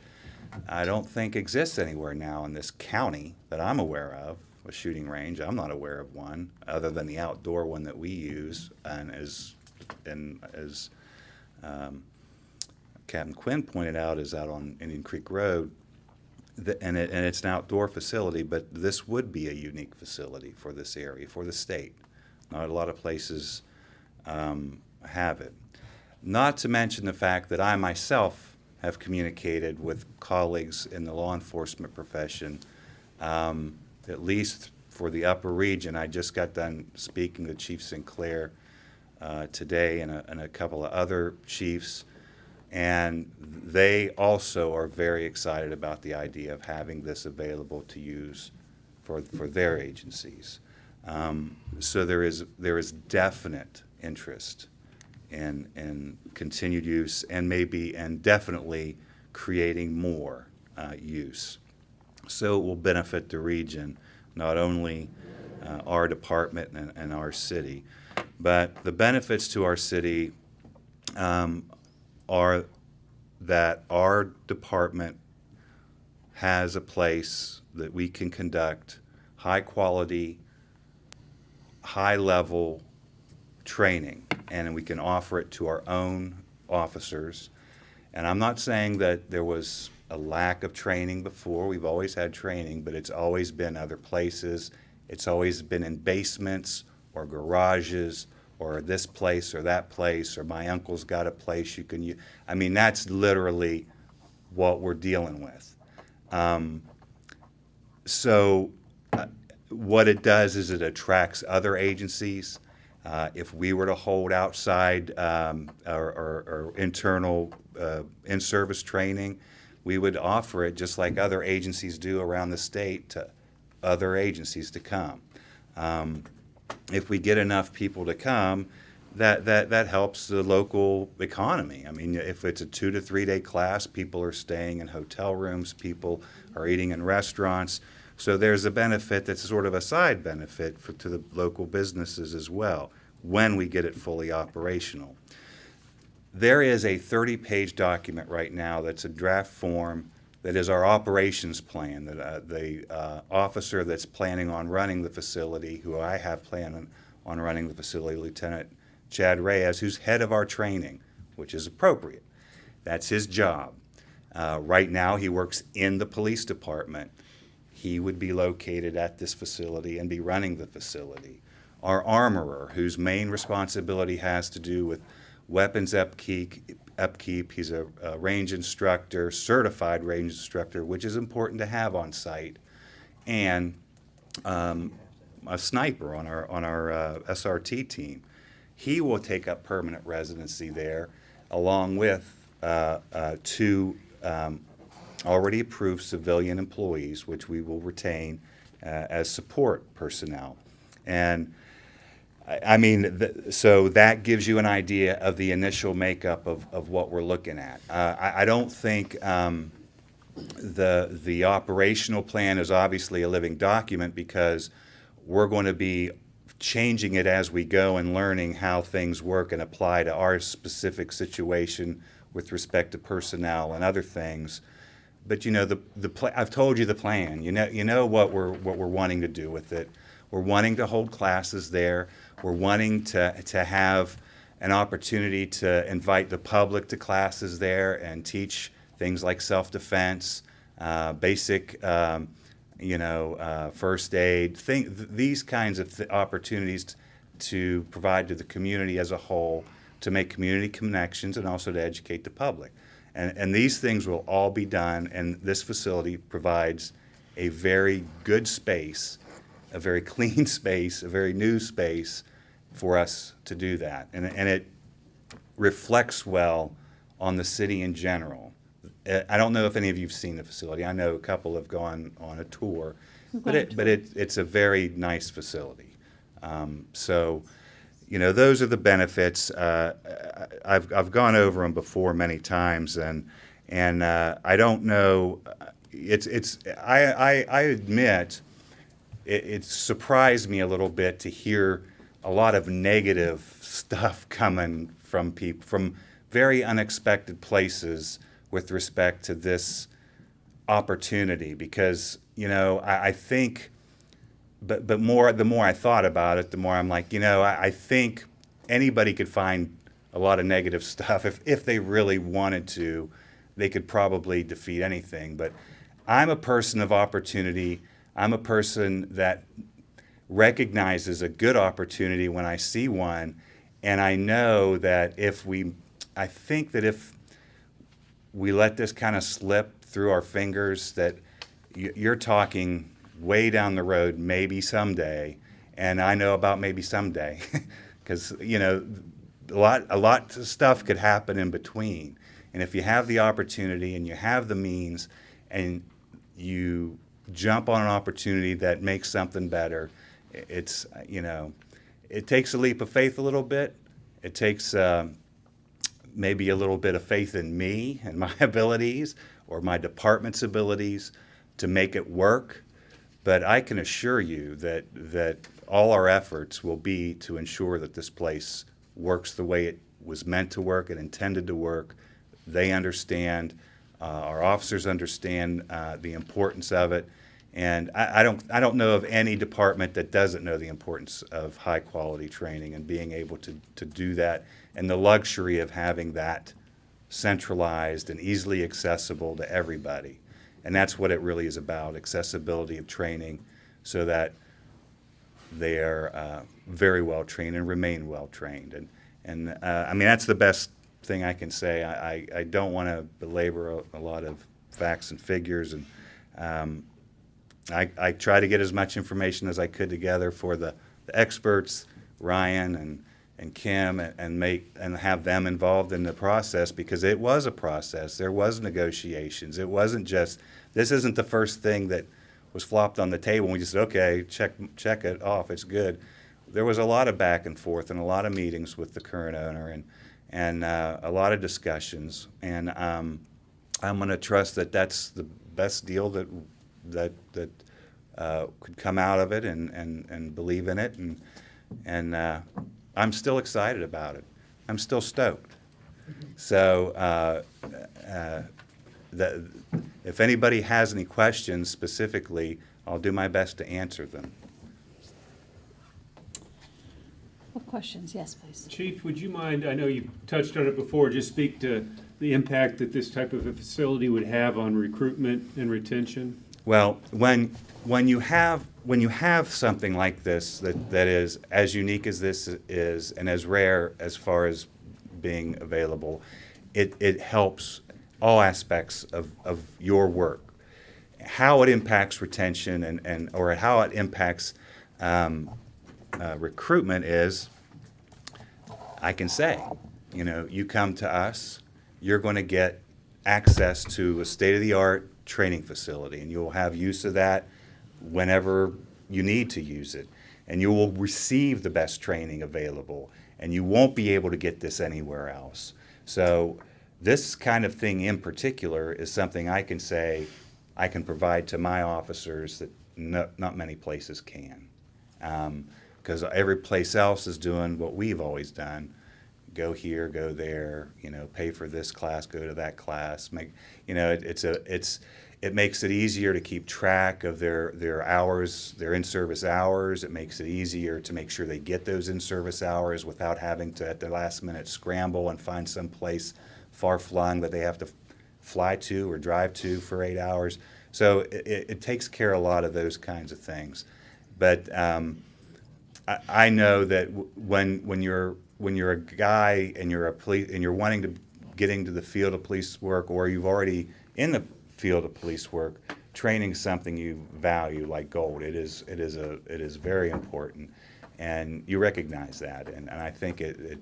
I don't think exists anywhere now in this county that I'm aware of, a shooting range. I'm not aware of one, other than the outdoor one that we use, and as Captain Quinn pointed out, is out on Indian Creek Road, and it's an outdoor facility, but this would be a unique facility for this area, for the state. Not a lot of places have it. Not to mention the fact that I myself have communicated with colleagues in the law enforcement profession, at least for the upper region. I just got done speaking to Chief Sinclair today and a couple of other chiefs, and they also are very excited about the idea of having this available to use for their agencies. So there is definite interest in continued use, and definitely creating more use. So it will benefit the region, not only our department and our city, but the benefits to our city are that our department has a place that we can conduct high quality, high level training, and we can offer it to our own officers. And I'm not saying that there was a lack of training before. We've always had training, but it's always been other places. It's always been in basements or garages or this place or that place, or my uncle's got a place you can use. I mean, that's literally what we're dealing with. What it does is it attracts other agencies. If we were to hold outside or internal in-service training, we would offer it just like other agencies do around the state to other agencies to come. If we get enough people to come, that helps the local economy. I mean, if it's a 2 to 3 day class, people are staying in hotel rooms, people are eating in restaurants. So there's a benefit that's sort of a side benefit to the local businesses as well when we get it fully operational. There is a 30-page document right now that's a draft form that is our operations plan, that the officer that's planning on running the facility, who I have planned on running the facility, Lieutenant Chad Reyes, who's head of our training, which is appropriate. That's his job. Right now he works in the police department. He would be located at this facility and be running the facility. Our armorer, whose main responsibility has to do with weapons upkeep. He's a range instructor, certified range instructor, which is important to have on site, and a sniper on our SRT team. He will take up permanent residency there, along with 2 already approved civilian employees, which we will retain as support personnel. And I mean, so that gives you an idea of the initial makeup of what we're looking at. I don't think the operational plan is obviously a living document, because we're going to be changing it as we go and learning how things work and apply to our specific situation with respect to personnel and other things. But you know, I've told you the plan. You know what we're wanting to do with it. We're wanting to hold classes there. We're wanting to have an opportunity to invite the public to classes there and teach things like self-defense, basic, first aid, these kinds of opportunities to provide to the community as a whole, to make community connections and also to educate the public. And these things will all be done, and this facility provides a very good space, a very clean space, a very new space for us to do that. And it reflects well on the city in general. I don't know if any of you have seen the facility. I know a couple have gone on a tour, but it's a very nice facility. So, you know, those are the benefits. I've gone over them before many times, and I don't know. I admit it surprised me a little bit to hear a lot of negative stuff coming from people from very unexpected places with respect to this opportunity, because, you know, I think but the more I thought about it, the more I'm like, I think anybody could find a lot of negative stuff. If they really wanted to, they could probably defeat anything. But I'm a person of opportunity. I'm a person that recognizes a good opportunity when I see one. And I know that I think that if we let this kind of slip through our fingers, that you're talking way down the road, maybe someday. And I know about maybe someday, because, a lot of stuff could happen in between. And if you have the opportunity and you have the means and you jump on an opportunity that makes something better, it takes a leap of faith a little bit. It takes maybe a little bit of faith in me and my abilities or my department's abilities to make it work. But I can assure you that all our efforts will be to ensure that this place works the way it was meant to work and intended to work. They understand, our officers understand the importance of it, and I don't know of any department that doesn't know the importance of high quality training and being able to do that, and the luxury of having that centralized and easily accessible to everybody. And that's what it really is about, accessibility of training, so that they are very well trained and remain well trained. And I mean, that's the best thing I can say. I don't want to belabor a lot of facts and figures, and I try to get as much information as I could together for the experts, Ryan and Kim, and have them involved in the process, because it was a process. There was negotiations. It wasn't just, this isn't the first thing that was flopped on the table and we just said, okay, check it off, it's good. There was a lot of back and forth and a lot of meetings with the current owner and a lot of discussions. And I'm going to trust that that's the best deal that could come out of it, and believe in it. And I'm still excited about it. I'm still stoked. So if anybody has any questions specifically, I'll do my best to answer them. What questions? Yes, please. Chief, would you mind, I know you've touched on it before, just speak to the impact that this type of a facility would have on recruitment and retention? Well, when you have something like this that is as unique as this is and as rare as far as being available, it helps all aspects of your work. How it impacts retention or how it impacts recruitment is, I can say, you come to us, you're going to get access to a state-of-the-art training facility, and you'll have use of that whenever you need to use it, and you will receive the best training available, and you won't be able to get this anywhere else. So this kind of thing in particular is something I can say I can provide to my officers that not many places can, because every place else is doing what we've always done: go here, go there, pay for this class, go to that class. It makes it easier to keep track of their hours, their in-service hours. It makes it easier to make sure they get those in-service hours without having to, at the last minute, scramble and find some place far-flung that they have to fly to or drive to for 8 hours. So it takes care of a lot of those kinds of things. But I know that when you're a guy and you're a police and you're wanting to get into the field of police work, or you've already in the field of police work, training is something you value like gold. It is very important, and you recognize that, and I think and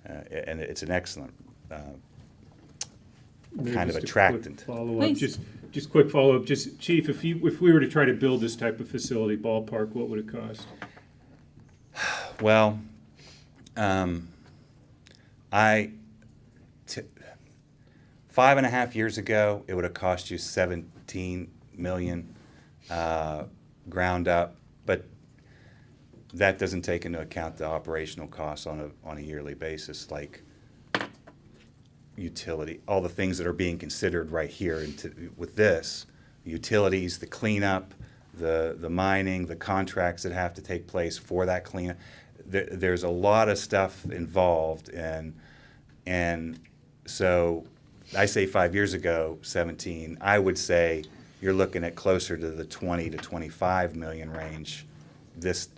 it's an excellent kind of attractant. Just quick follow-up. Just Chief, if we were to try to build this type of facility, ballpark, what would it cost? Well, 5.5 years ago, it would have cost you $17 million ground up, but that doesn't take into account the operational costs on a yearly basis, like utility, all the things that are being considered right here with this, utilities, the cleanup, the mining, the contracts that have to take place for that cleanup. There's a lot of stuff involved, and so I say 5 years ago, 17, I would say you're looking at closer to the 20 to 25 million range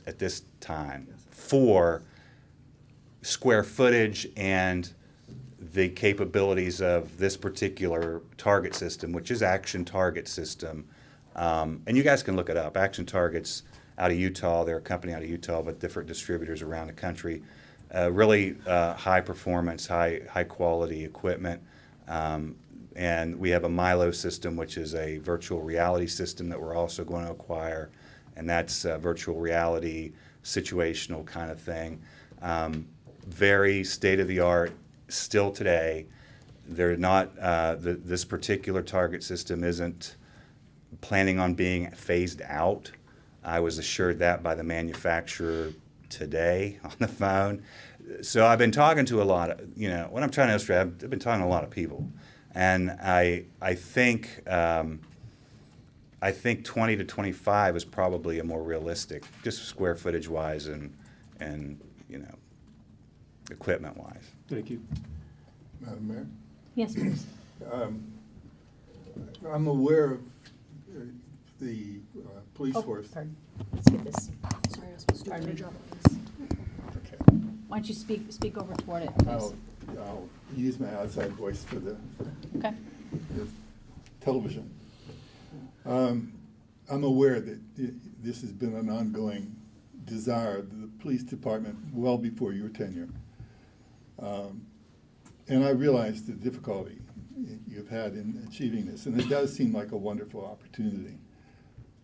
at this time for square footage and the capabilities of this particular target system, which is Action Target System. And you guys can look it up. Action Target's out of Utah. They're a company out of Utah, but different distributors around the country. Really high performance, high quality equipment. And we have a Milo system, which is a virtual reality system that we're also going to acquire. And that's virtual reality, situational kind of thing. Very state-of-the-art still today. They're not, this particular target system isn't planning on being phased out. I was assured that by the manufacturer today on the phone. So I've been talking to a lot of, what I'm trying to illustrate, I've been talking to a lot of people. And I think 20 to 25 is probably a more realistic, just square footage wise and equipment wise. Thank you. Madam Mayor, Yes, please. I'm aware of the police Oh, force. pardon. Let's get this. Sorry, I was supposed to do Pardon my me. job. Okay. Why don't you speak over toward it, I'll please? use my outside voice for the Okay. television. I'm aware that this has been an ongoing desire of the police department well before your tenure. And I realize the difficulty you've had in achieving this, and it does seem like a wonderful opportunity.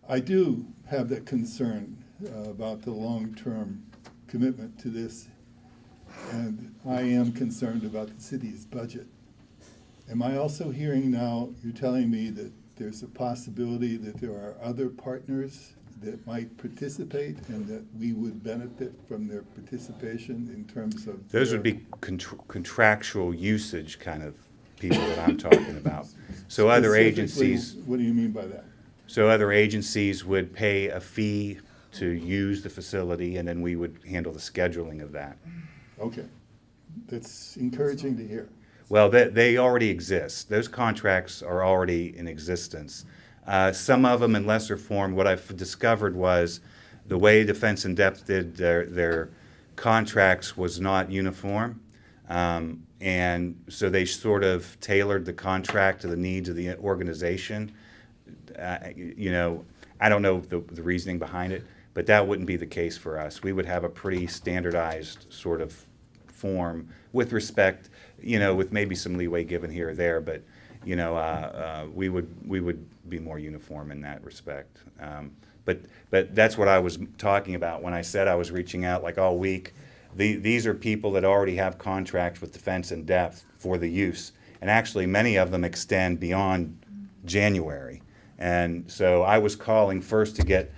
I do have that concern about the long-term commitment to this, and I am concerned about the city's budget. Am I also hearing now, you're telling me that there's a possibility that there are other partners that might participate and that we would benefit from their participation in terms of Those would be contractual usage kind of people that I'm talking about. So other Specifically, agencies. What do you mean by that? So other agencies would pay a fee to use the facility, and then we would handle the scheduling of that. Okay, that's encouraging to hear. Well, they already exist. Those contracts are already in existence. Some of them in lesser form. What I've discovered was the way Defense in Depth did their contracts was not uniform. And so they sort of tailored the contract to the needs of the organization. I don't know the reasoning behind it, but that wouldn't be the case for us. We would have a pretty standardized sort of form with respect, with maybe some leeway given here or there, but we would be more uniform in that respect. But that's what I was talking about when I said I was reaching out like all week. These are people that already have contracts with Defense in Depth for the use, and actually many of them extend beyond January. And so I was calling first to get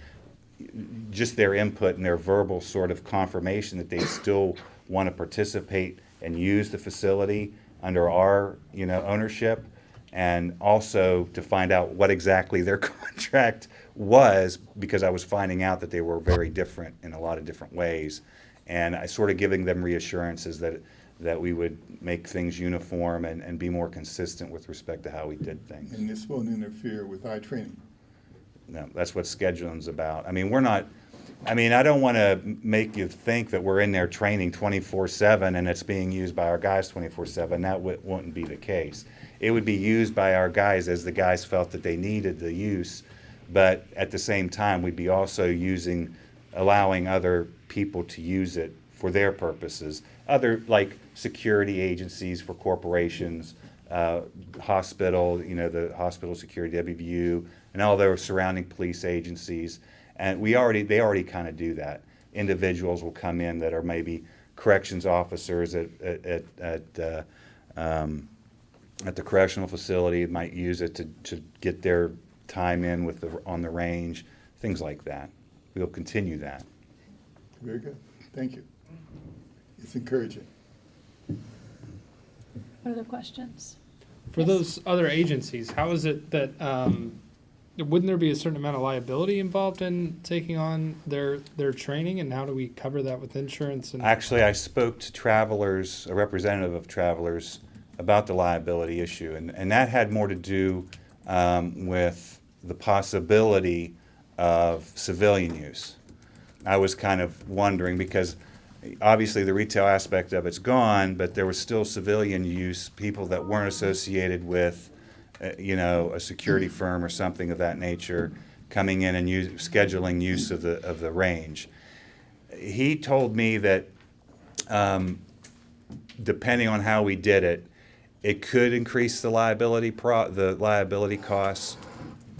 just their input and their verbal sort of confirmation that they still want to participate and use the facility under our ownership, and also to find out what exactly their contract was, because I was finding out that they were very different in a lot of different ways. And I sort of giving them reassurances that we would make things uniform and be more consistent with respect to how we did things. And this won't interfere with our training. No, that's what scheduling's about. I don't want to make you think that we're in there training 24/7 and it's being used by our guys 24/7. That wouldn't be the case. It would be used by our guys as the guys felt that they needed the use, but at the same time, we'd be also allowing other people to use it for their purposes. Other, like security agencies for corporations, hospital, the hospital security, WVU, and all those surrounding police agencies. And they already kind of do that. Individuals will come in that are maybe corrections officers at the correctional facility, might use it to get their time in on the range, things like that. We'll continue that. Very good, thank you. It's encouraging. What other questions? For Yes. those other agencies, how is it that wouldn't there be a certain amount of liability involved in taking on their training, and how do we cover that with insurance? And Actually, I spoke to Travelers, a representative of Travelers, about the liability issue, and that had more to do with the possibility of civilian use. I was kind of wondering, because obviously the retail aspect of it's gone, but there was still civilian use, people that weren't associated with a security firm or something of that nature coming in and scheduling use of the range. He told me that depending on how we did it, it could increase the liability costs.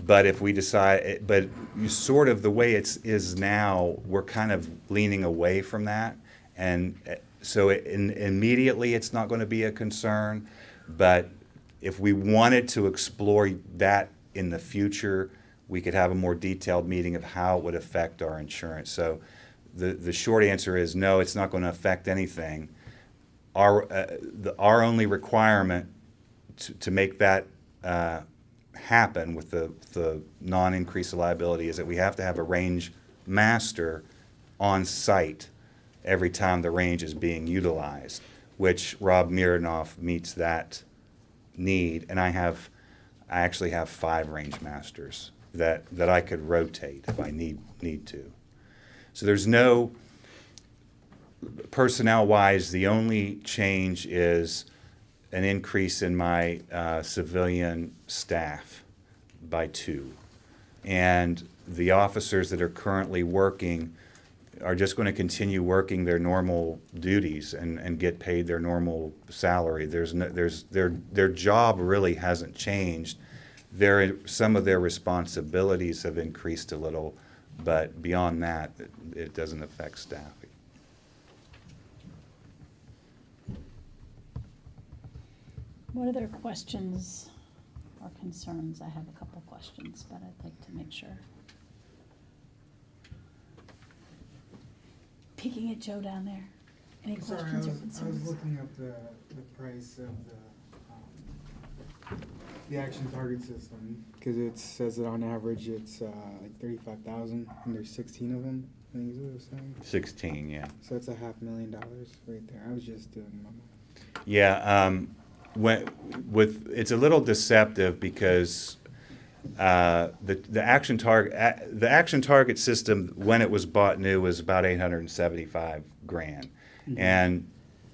But if we decide, but sort of the way it is now, we're kind of leaning away from that, and so immediately it's not going to be a concern. But if we wanted to explore that in the future, we could have a more detailed meeting of how it would affect our insurance. So the short answer is no, it's not going to affect anything. Our only requirement to make that happen with the non-increase of liability is that we have to have a range master on site every time the range is being utilized, which Rob Miranoff meets that need. And I actually have 5 range masters that I could rotate if I need to. So there's no, personnel-wise, the only change is an increase in my civilian staff by 2. And the officers that are currently working are just going to continue working their normal duties and get paid their normal salary. Their job really hasn't changed. Some of their responsibilities have increased a little, but beyond that, it doesn't affect staffing. What other questions or concerns? I have a couple questions, but I'd like to make sure. Peeking at Joe down there. Any Sorry, questions or I was concerns? looking up the price of the action target system, because it says that on average it's like 35,000, and there's 16 of them, I think is what it was saying. 16, yeah. So that's $500,000 right there. I was just doing my math. Yeah, it's a little deceptive because the action target system, when it was bought new, was about $875,000, mm-hmm.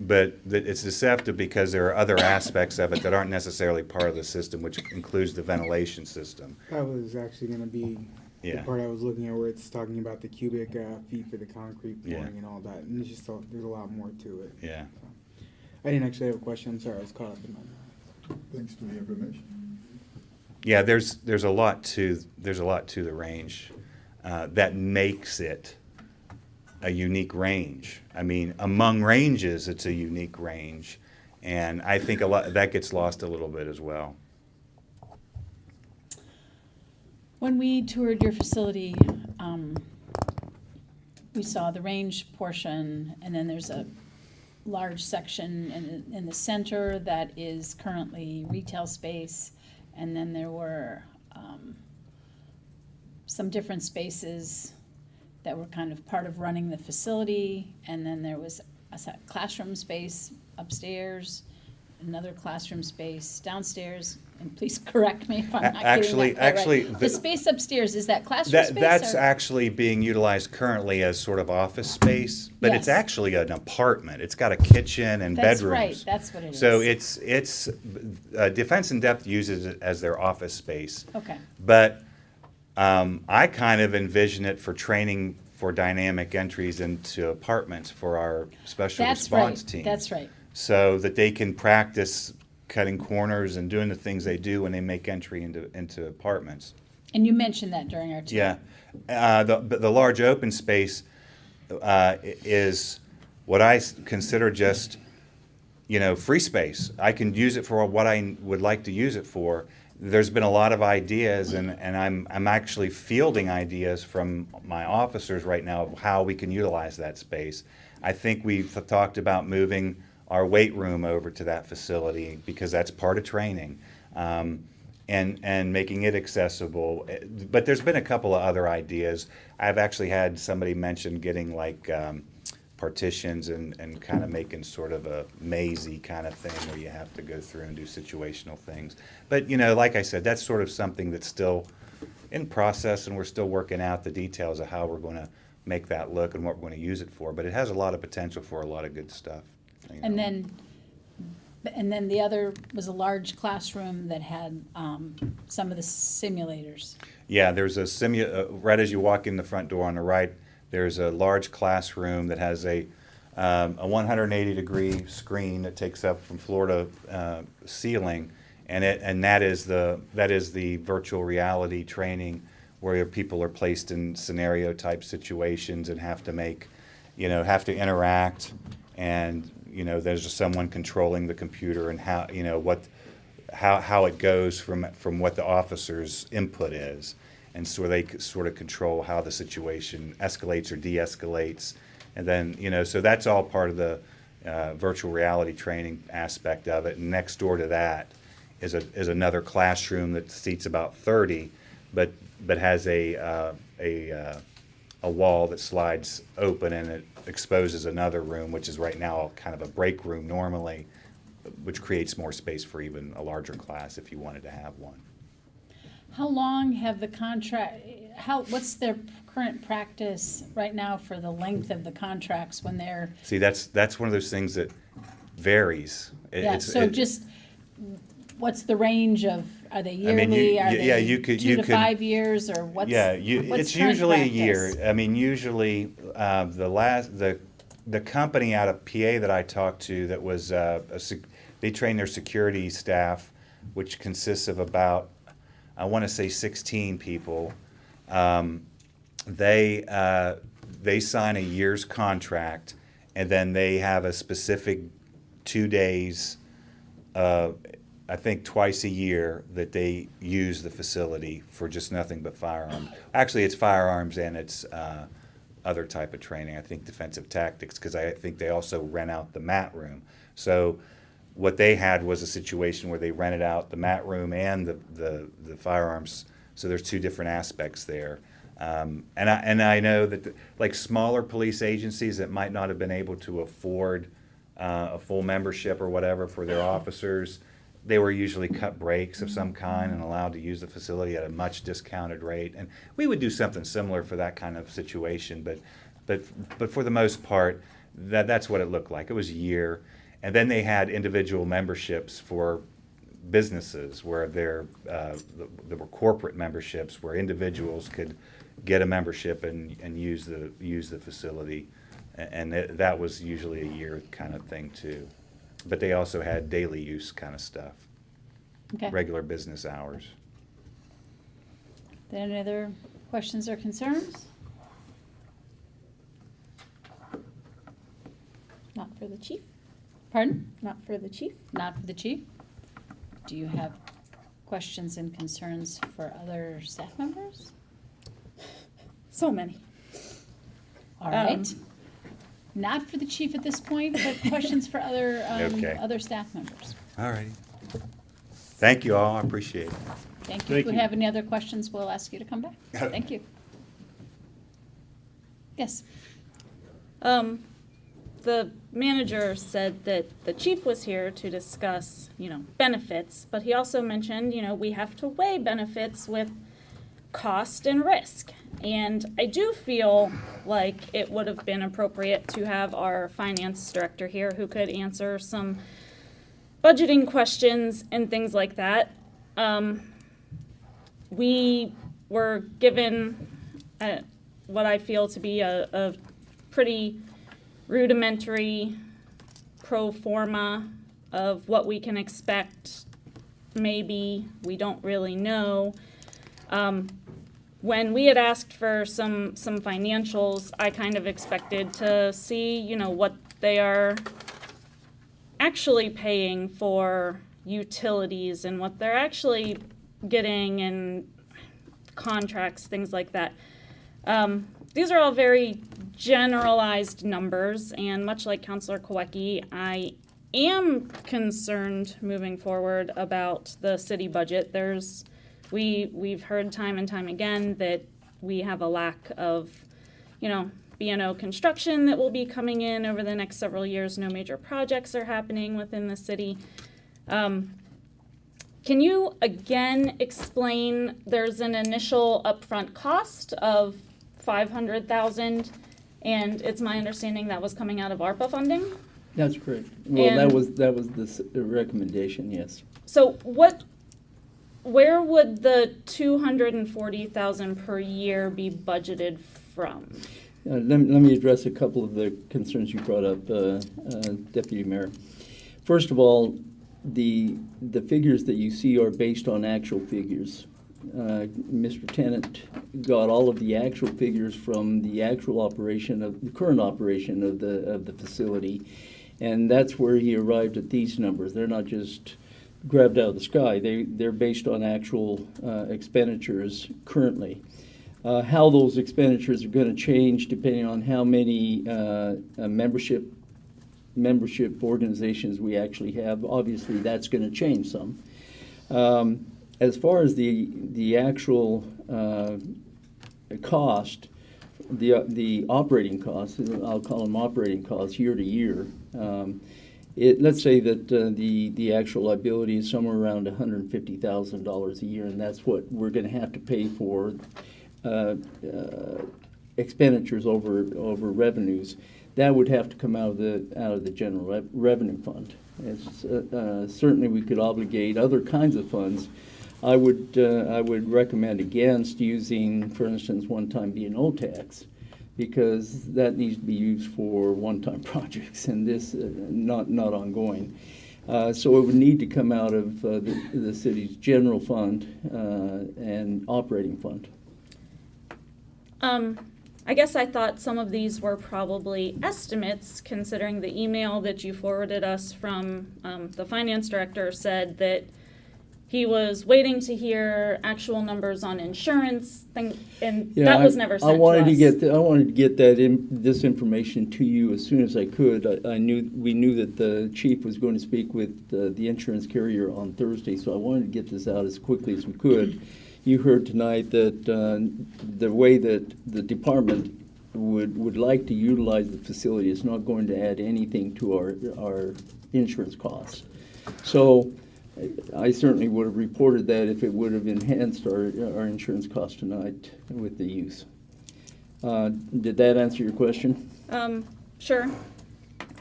But it's deceptive because there are other aspects of it that aren't necessarily part of the system, which includes the ventilation system. That was actually going to be the part I was looking at, where it's talking about the cubic feet for the concrete pouring and all that, and it's just there's a lot more to it. Yeah. So, I didn't actually have a question. I'm sorry, I was caught up in my math. Thanks for the information. Yeah, there's a lot to the range that makes it a unique range. I mean, among ranges, it's a unique range, and I think a lot that gets lost a little bit as well. When we toured your facility, we saw the range portion, and then there's a large section in the center that is currently retail space, and then there were some different spaces that were kind of part of running the facility, and then there was a classroom space upstairs, another classroom space downstairs, and please correct me if I'm not getting that right. The space upstairs, is that classroom space? That's actually being utilized currently as sort of office space, but it's actually an apartment. It's got a kitchen and bedrooms. That's right, that's what it is. So it's Defense in Depth uses it as their office space. Okay. But I kind of envision it for training for dynamic entries into apartments for our special response team. That's right. So that they can practice cutting corners and doing the things they do when they make entry into apartments. And you mentioned that during our tour. Yeah. The large open space is what I consider just, free space. I can use it for what I would like to use it for. There's been a lot of ideas, and I'm actually fielding ideas from my officers right now of how we can utilize that space. I think we've talked about moving our weight room over to that facility because that's part of training. and making it accessible. But there's been a couple of other ideas. I've actually had somebody mention getting like partitions and kind of making sort of a mazy kind of thing where you have to go through and do situational things. But, you know, like I said, that's sort of something that's still in process, and we're still working out the details of how we're going to make that look and what we're going to use it for. But it has a lot of potential for a lot of good stuff. You know. And then the other was a large classroom that had some of the simulators. Yeah, there's a right as you walk in the front door on the right, there's a large classroom that has a 180-degree screen that takes up from floor to ceiling, and that is the virtual reality training where people are placed in scenario type situations and have to interact, and there's someone controlling the computer and how it goes from what the officer's input is, and so they sort of control how the situation escalates or de-escalates, and then so that's all part of the virtual reality training aspect of it. And next door to that is another classroom that seats about 30, but has a wall that slides open, and it exposes another room, which is right now kind of a break room normally, which creates more space for even a larger class if you wanted to have one. How long have the contract, what's their current practice right now for the length of the contracts when they're? See, that's one of those things that varies. What's the range of, are they yearly, are they you could 2 to 5 years, or what's? It's current usually practice? a year. I mean, usually the company out of PA that I talked to that was they train their security staff, which consists of about, I want to say 16 people. They sign a year's contract, and then they have a specific 2 days, I think twice a year, that they use the facility for just nothing but firearms. Actually, it's firearms and it's other type of training. I think defensive tactics, because I think they also rent out the mat room. So what they had was a situation where they rented out the mat room and the firearms. So there's two different aspects there. And I know that like smaller police agencies that might not have been able to afford a full membership or whatever for their officers, they were usually cut breaks of some kind and allowed to use the facility at a much discounted rate. And we would do something similar for that kind of situation, but for the most part, that's what it looked like. It was a year. And then they had individual memberships for businesses where there were corporate memberships where individuals could get a membership and use the facility. And that was usually a year kind of thing too. But they also had daily use kind of stuff, Okay. regular business hours. Any other questions or concerns? Not for the chief? Pardon? Not for the chief? Not for the chief? Do you have questions and concerns for other staff members? So many. All right. Not for the chief at this point, but questions for other Okay. other staff members. All righty. Thank you all. I appreciate it. Thank you. Thank If we you. have any other questions, we'll ask you to come back. Thank you. Yes. The manager said that the chief was here to discuss, benefits, but he also mentioned, we have to weigh benefits with cost and risk. And I do feel like it would have been appropriate to have our finance director here who could answer some budgeting questions and things like that. We were given what I feel to be a pretty rudimentary pro forma of what we can expect. Maybe we don't really know. When we had asked for some financials, I kind of expected to see, what they are actually paying for utilities and what they're actually getting in contracts, things like that. These are all very generalized numbers, and much like Councilor Kowecki, I am concerned moving forward about the city budget. We've heard time and time again that we have a lack of, B&O construction that will be coming in over the next several years. No major projects are happening within the city. Can you again explain, there's an initial upfront cost of $500,000, and it's my understanding that was coming out of ARPA funding? That's correct. Well, that And- was the recommendation, yes. So where would the $240,000 per year be budgeted from? Let me address a couple of the concerns you brought up, Deputy Mayor. First of all, the figures that you see are based on actual figures. Mr. Tennant got all of the actual figures from the actual operation of the current operation of the facility, and that's where he arrived at these numbers. They're not just grabbed out of the sky. They're based on actual expenditures currently. How those expenditures are going to change depending on how many membership organizations we actually have, obviously that's going to change some. As far as the actual cost, the operating costs, I'll call them operating costs year to year, let's say that the actual liability is somewhere around $150,000 a year, and that's what we're going to have to pay for expenditures over revenues. That would have to come out of the general revenue fund. Certainly, we could obligate other kinds of funds. I would recommend against using, for instance, one-time B&O tax, because that needs to be used for one-time projects, and this not ongoing. So it would need to come out of the city's general fund and operating fund. I guess I thought some of these were probably estimates, considering the email that you forwarded us from the finance director said that he was waiting to hear actual numbers on insurance, and Yeah, that was never sent I wanted to us. I wanted to get this information to you as soon as I could. We knew that the chief was going to speak with the insurance carrier on Thursday, so I wanted to get this out as quickly as we could. You heard tonight that the way that the department would like to utilize the facility is not going to add anything to our insurance costs. So I certainly would have reported that if it would have enhanced our insurance costs tonight with the use. Did that answer your question? Sure.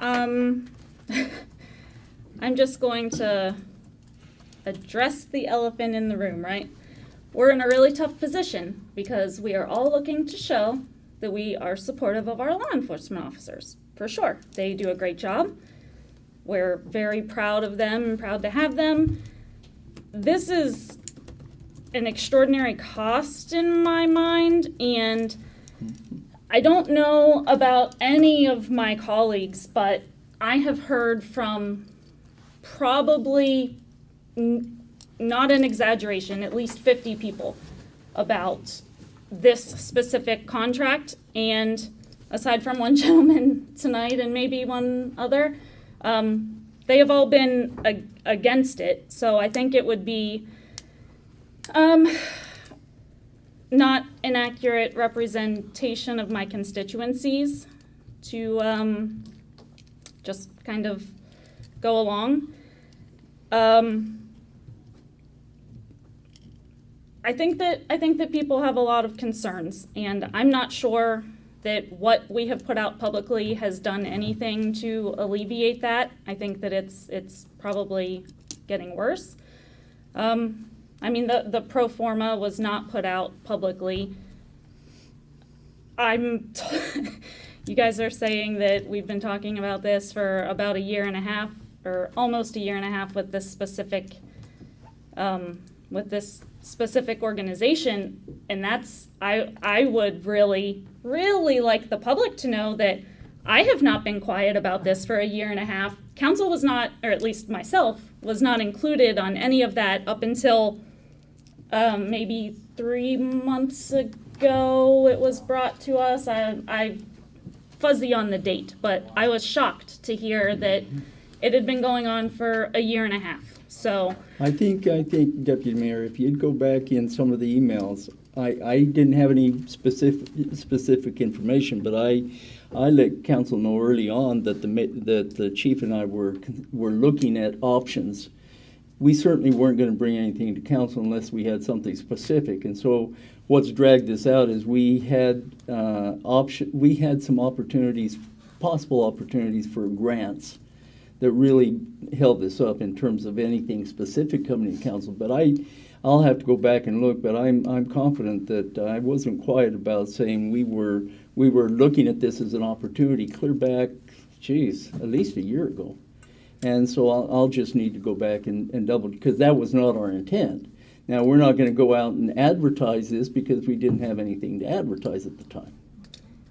I'm just going to address the elephant in the room, right? We're in a really tough position because we are all looking to show that we are supportive of our law enforcement officers, for sure. They do a great job. We're very proud of them and proud to have them. This is an extraordinary cost in my mind, and I don't know about any of my colleagues, but I have heard from probably, not an exaggeration, at least 50 people about this specific contract. And aside from one gentleman tonight and maybe one other, they have all been against it. So I think it would be not an accurate representation of my constituencies to just kind of go along. I think that people have a lot of concerns, and I'm not sure that what we have put out publicly has done anything to alleviate that. I think that it's probably getting worse. I mean, the pro forma was not put out publicly. You guys are saying that we've been talking about this for about a year and a half, or almost a year and a half, with this specific organization, and I would really like the public to know that I have not been quiet about this for a year and a half. Council was not, or at least myself, was not included on any of that up until maybe 3 months ago it was brought to us. I fuzzy on the date, but I was shocked to hear that it had been going on for a year and a half. So I think, Deputy Mayor, if you'd go back in some of the emails, I didn't have any specific information, but I let council know early on that the chief and I were looking at options. We certainly weren't going to bring anything to council unless we had something specific. And so what's dragged this out is we had some opportunities, possible opportunities for grants that really held this up in terms of anything specific coming to council. But I'll have to go back and look, but I'm confident that I wasn't quiet about saying we were looking at this as an opportunity clear back, at least a year ago. And so I'll just need to go back and double, because that was not our intent. Now, we're not going to go out and advertise this because we didn't have anything to advertise at the time.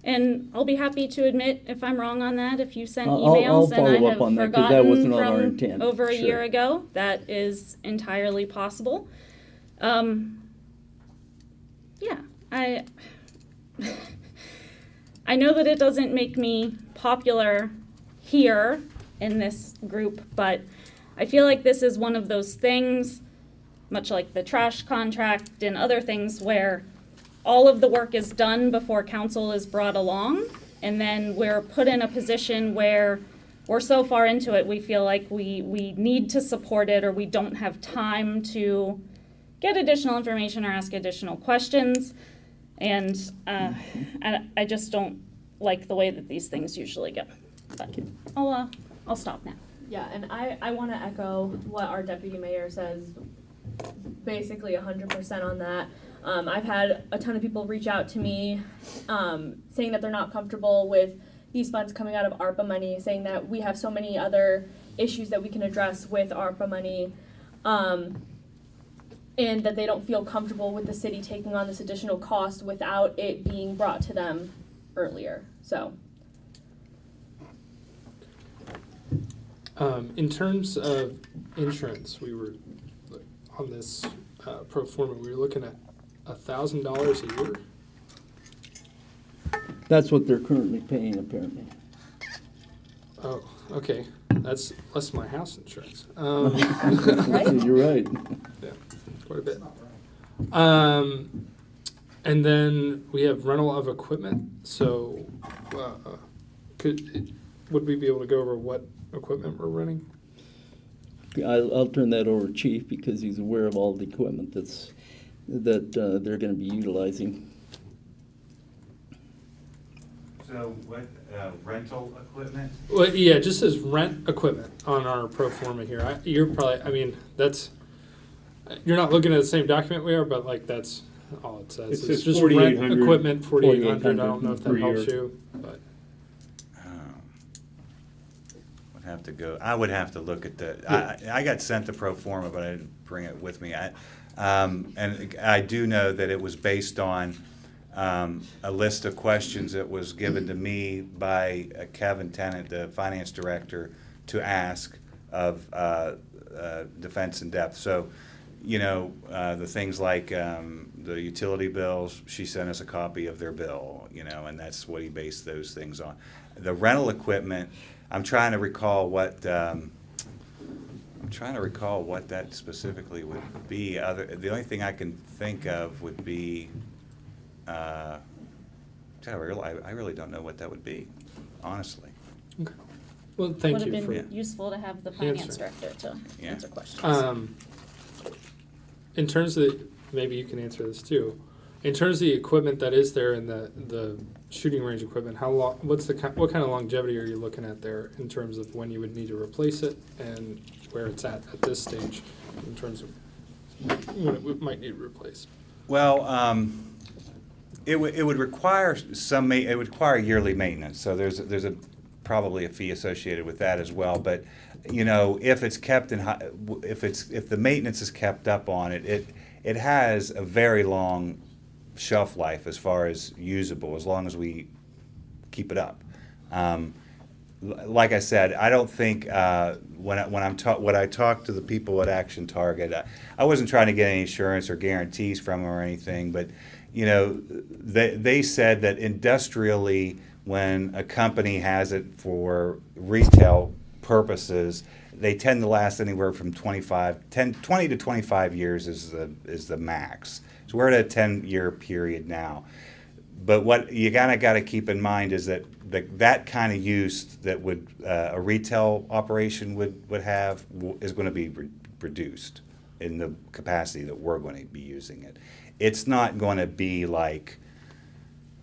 And I'll be happy to admit if I'm wrong on that. If you sent I'll emails and I follow up have on that, 'cause that was forgotten not our from intent. over a Sure. year ago, that is entirely possible. Yeah, I know that it doesn't make me popular here in this group, but I feel like this is one of those things, much like the trash contract and other things, where all of the work is done before council is brought along, and then we're put in a position where we're so far into it, we feel like we need to support it, or we don't have time to get additional information or ask additional questions. And I just don't like the way that these things usually go. But I'll stop now. Yeah, and I want to echo what our deputy mayor says, basically 100% on that. I've had a ton of people reach out to me saying that they're not comfortable with these funds coming out of ARPA money, saying that we have so many other issues that we can address with ARPA money, and that they don't feel comfortable with the city taking on this additional cost without it being brought to them earlier. So. In terms of insurance, we were on this pro forma. We were looking at $1,000 a year. That's what they're currently paying, apparently. Oh, okay. That's less than my house insurance. You're right. Yeah, quite a bit. And then we have rental of equipment. So, would we be able to go over what equipment we're renting? I'll turn that over to Chief because he's aware of all the equipment that they're going to be utilizing. So what, rental equipment? Well, yeah, it just says rent equipment on our pro forma here. You're not looking at the same document we are, but like that's all it says. It says It's just rent 4,800. equipment, 4,800. I don't know if that per helps year. you, but. I would have to look at I got sent the pro forma, but I didn't bring it with me. And I do know that it was based on a list of questions that was given to me by Kevin Tennant, the finance director, to ask of Defense in Depth. So, the things like the utility bills, she sent us a copy of their bill, and that's what he based those things on. The rental equipment, I'm trying to recall what that specifically would be. The only thing I can think of would be, I really don't know what that would be, honestly. Okay. Well, thank you. Would have for been useful to have the finance answering. director to answer questions. In terms of maybe you can answer this too. In terms of the equipment that is there in the shooting range equipment, what kind of longevity are you looking at there in terms of when you would need to replace it and where it's at this stage in terms of when it might need replaced? Well, it would require it would require yearly maintenance. So there's probably a fee associated with that as well. But if it's kept if the maintenance is kept up on it, it has a very long shelf life as far as usable, as long as we keep it up. Like I said, I don't think when I talked to the people at Action Target, I wasn't trying to get any assurance or guarantees from them or anything, but they said that industrially, when a company has it for retail purposes, they tend to last anywhere from 20 to 25 years is the max. So we're at a 10-year period now. But what you got to keep in mind is that that kind of use that would a retail operation would have is going to be reduced in the capacity that we're going to be using it. It's not going to be like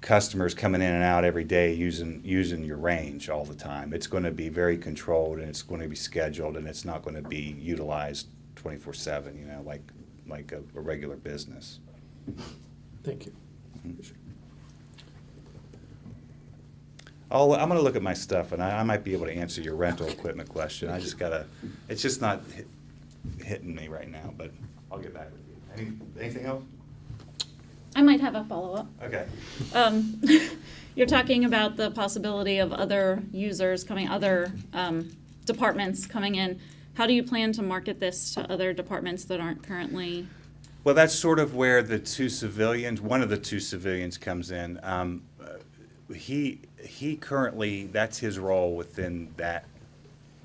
customers coming in and out every day using your range all the time. It's going to be very controlled, and it's going to be scheduled, and it's not going to be utilized 24/7. You know, like a regular business. Thank you. Mm-hmm. I'm going to look at my stuff, and I might be able to answer your rental equipment question. I just gotta. It's just not hitting me right now, but I'll get back with you. Anything else? I might have a follow-up. Okay. You're talking about the possibility of other users coming, other departments coming in. How do you plan to market this to other departments that aren't currently? Well, that's sort of where one of the two civilians comes in. He currently, that's his role within that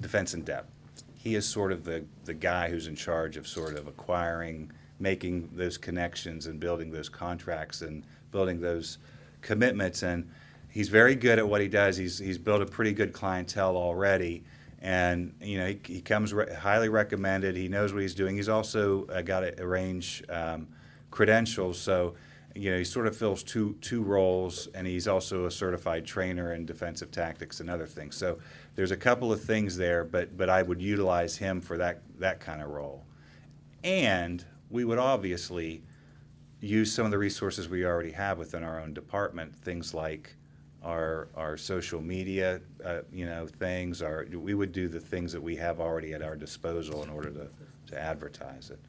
defense in depth. He is sort of the guy who's in charge of sort of acquiring, making those connections and building those contracts and building those commitments. And he's very good at what he does. He's built a pretty good clientele already. And, you know, he comes highly recommended. He knows what he's doing. He's also got to arrange credentials. So, you know, he sort of fills two roles, and he's also a certified trainer in defensive tactics and other things. So there's a couple of things there, but I would utilize him for that kind of role. And we would obviously use some of the resources we already have within our own department, things like our social media, things. We would do the things that we have already at our disposal in order to advertise it.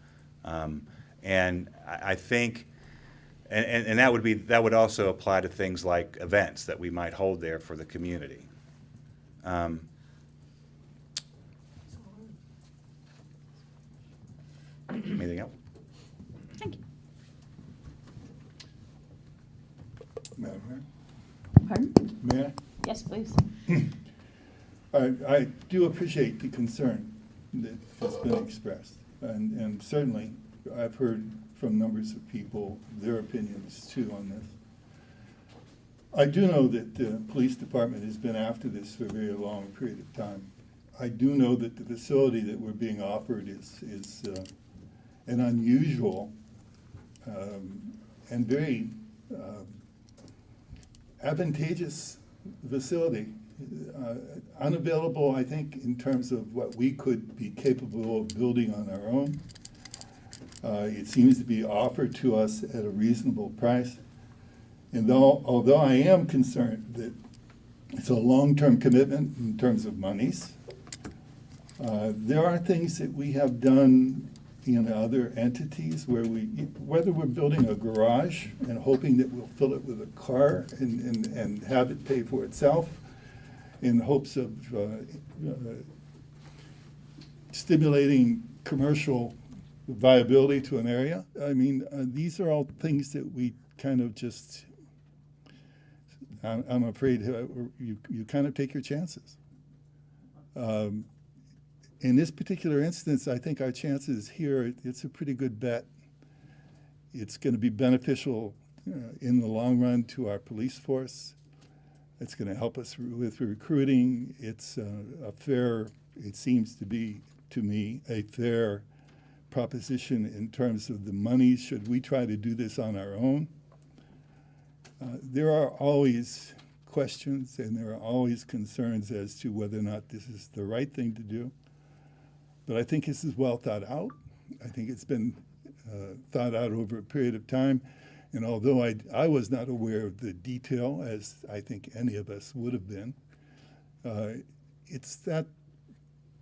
And I think, and that would also apply to things like events that we might hold there for the community. Anything else? Thank you. Madam Mayor? Pardon? Mayor? Yes, please. I do appreciate the concern that has been expressed, and certainly I've heard from numbers of people their opinions too on this. I do know that the police department has been after this for a very long period of time. I do know that the facility that we're being offered is an unusual and very advantageous facility. Unavailable, I think, in terms of what we could be capable of building on our own. It seems to be offered to us at a reasonable price. And although I am concerned that it's a long-term commitment in terms of monies, there are things that we have done in other entities where whether we're building a garage and hoping that we'll fill it with a car and have it pay for itself in hopes of stimulating commercial viability to an area. I mean, these are all things that we kind of just, I'm afraid you kind of take your chances. In this particular instance, I think our chances here, it's a pretty good bet. It's going to be beneficial in the long run to our police force. It's going to help us with recruiting. It's it seems to be, to me, a fair proposition in terms of the money should we try to do this on our own. There are always questions and there are always concerns as to whether or not this is the right thing to do. But I think this is well thought out. I think it's been thought out over a period of time. And although I was not aware of the detail, as I think any of us would have been, it's that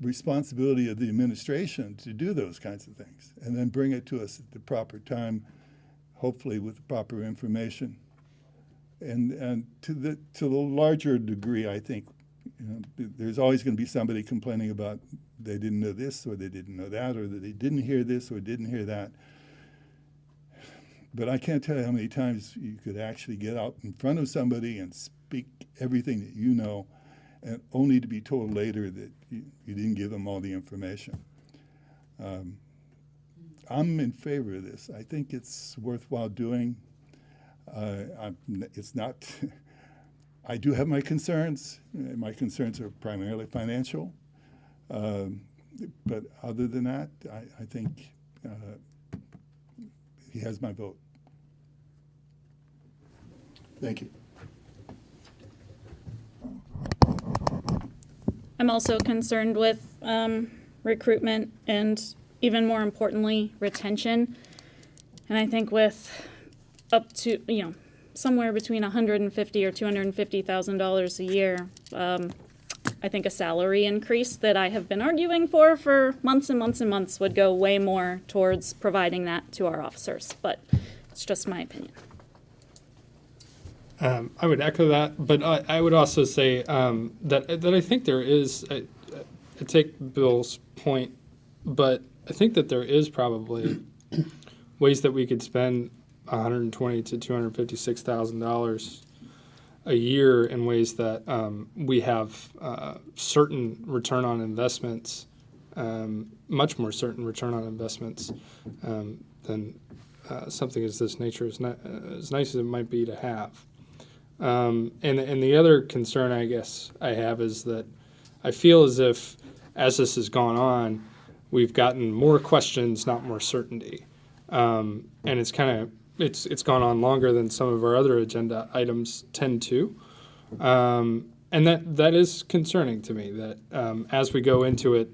responsibility of the administration to do those kinds of things and then bring it to us at the proper time, hopefully with the proper information. And to the larger degree, I think, there's always going to be somebody complaining about they didn't know this or they didn't know that or that they didn't hear this or didn't hear that. But I can't tell you how many times you could actually get out in front of somebody and speak everything that you know and only to be told later that you didn't give them all the information. I'm in favor of this. I think it's worthwhile doing. It's not, I do have my concerns. My concerns are primarily financial. But other than that, I think he has my vote. Thank you. I'm also concerned with recruitment and, even more importantly, retention. And I think with up to, somewhere between $150,000 or $250,000 a year, I think a salary increase that I have been arguing for months and months and months would go way more towards providing that to our officers. But it's just my opinion. I would echo that, but I would also say that I think there is, I take Bill's point, but I think that there is probably ways that we could spend $120,000 to $256,000 a year in ways that we have certain return on investments, much more certain return on investments than something as this nature, as nice as it might be to have. And the other concern I guess I have is that I feel as if as this has gone on, we've gotten more questions, not more certainty. And it's kind of, it's gone on longer than some of our other agenda items tend to. And that is concerning to me, that as we go into it,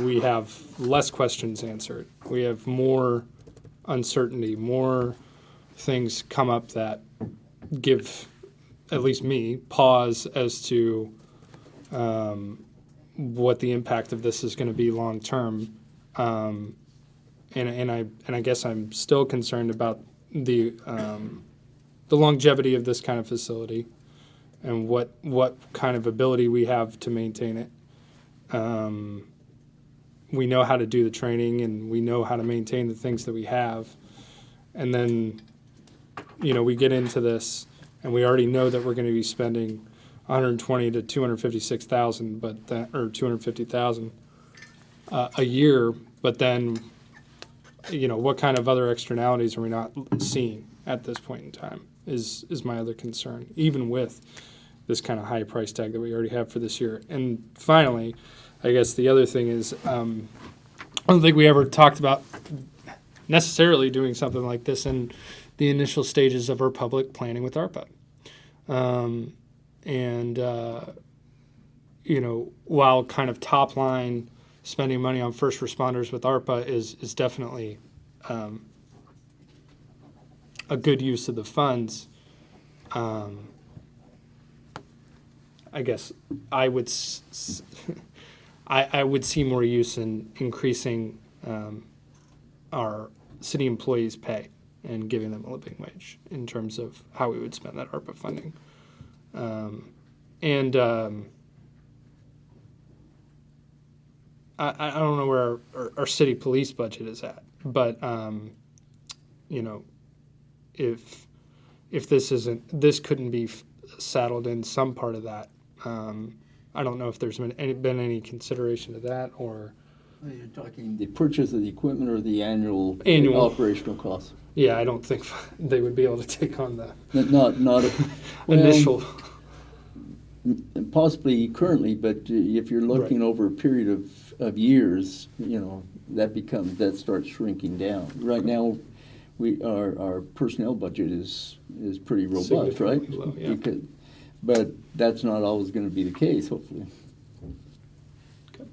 we have less questions answered. We have more uncertainty, more things come up that give, at least me, pause as to what the impact of this is going to be long term. And I guess I'm still concerned about the longevity of this kind of facility and what kind of ability we have to maintain it. We know how to do the training and we know how to maintain the things that we have. And then, we get into this and we already know that we're going to be spending $120,000 to $256,000, or $250,000 a year. But then, what kind of other externalities are we not seeing at this point in time is my other concern, even with this kind of high price tag that we already have for this year. And finally, I guess the other thing is, I don't think we ever talked about necessarily doing something like this in the initial stages of our public planning with ARPA. While kind of top line spending money on first responders with ARPA is definitely a good use of the funds, I guess I would I would see more use in increasing our city employees' pay and giving them a living wage in terms of how we would spend that ARPA funding. I don't know where our city police budget is at, but if this couldn't be saddled in some part of that, I don't know if there's been any consideration of that, or. You're talking the purchase of the equipment or the annual operational costs? Yeah, I don't think they would be able to take on the not initial. Possibly currently, but if you're looking over a period of years, that starts shrinking down. Right now, our personnel budget is pretty robust, right? Low, yeah. But that's not always going to be the case, hopefully. Okay.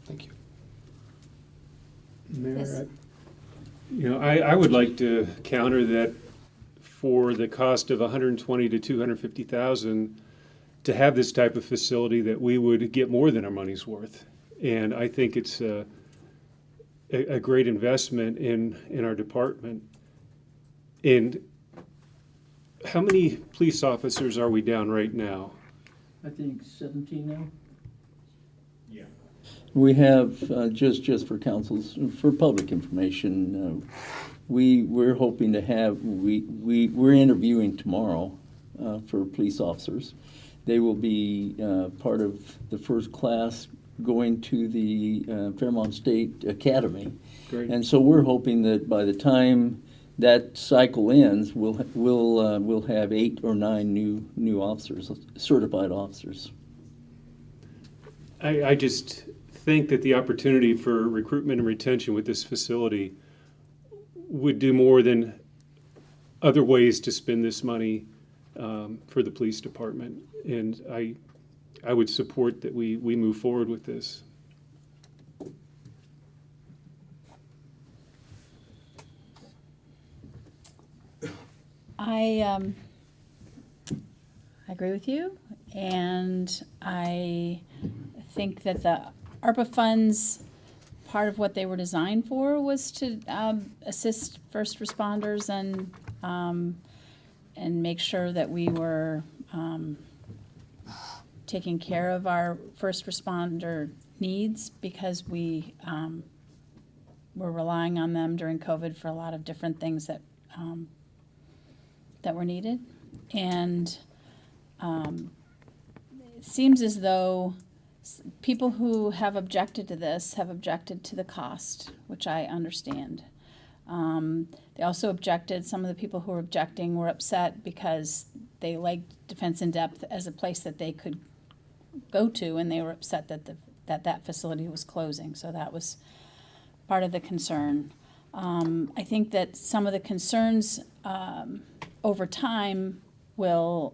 Thank you. Mayor, I would like to counter that for the cost of $120,000 to $250,000 to have this type of facility, that we would get more than our money's worth. And I think it's a great investment in our department. And how many police officers are we down right now? I think 17 now. Yeah. We have, just for councils, for public information, we're hoping to have, we're interviewing tomorrow for police officers. They will be part of the first class going to the Fairmont State Academy. Great. And so we're hoping that by the time that cycle ends, we'll have 8 or 9 new officers, certified officers. I just think that the opportunity for recruitment and retention with this facility would do more than other ways to spend this money for the police department. And I would support that we move forward with this. I agree with you, and I think that the ARPA funds, part of what they were designed for was to assist first responders and make sure that we were taking care of our first responder needs, because we were relying on them during COVID for a lot of different things that were needed. And it seems as though people who have objected to this have objected to the cost, which I understand. They also objected, some of the people who were objecting were upset because they liked Defense in Depth as a place that they could go to, and they were upset that that facility was closing. So that was part of the concern. I think that some of the concerns over time will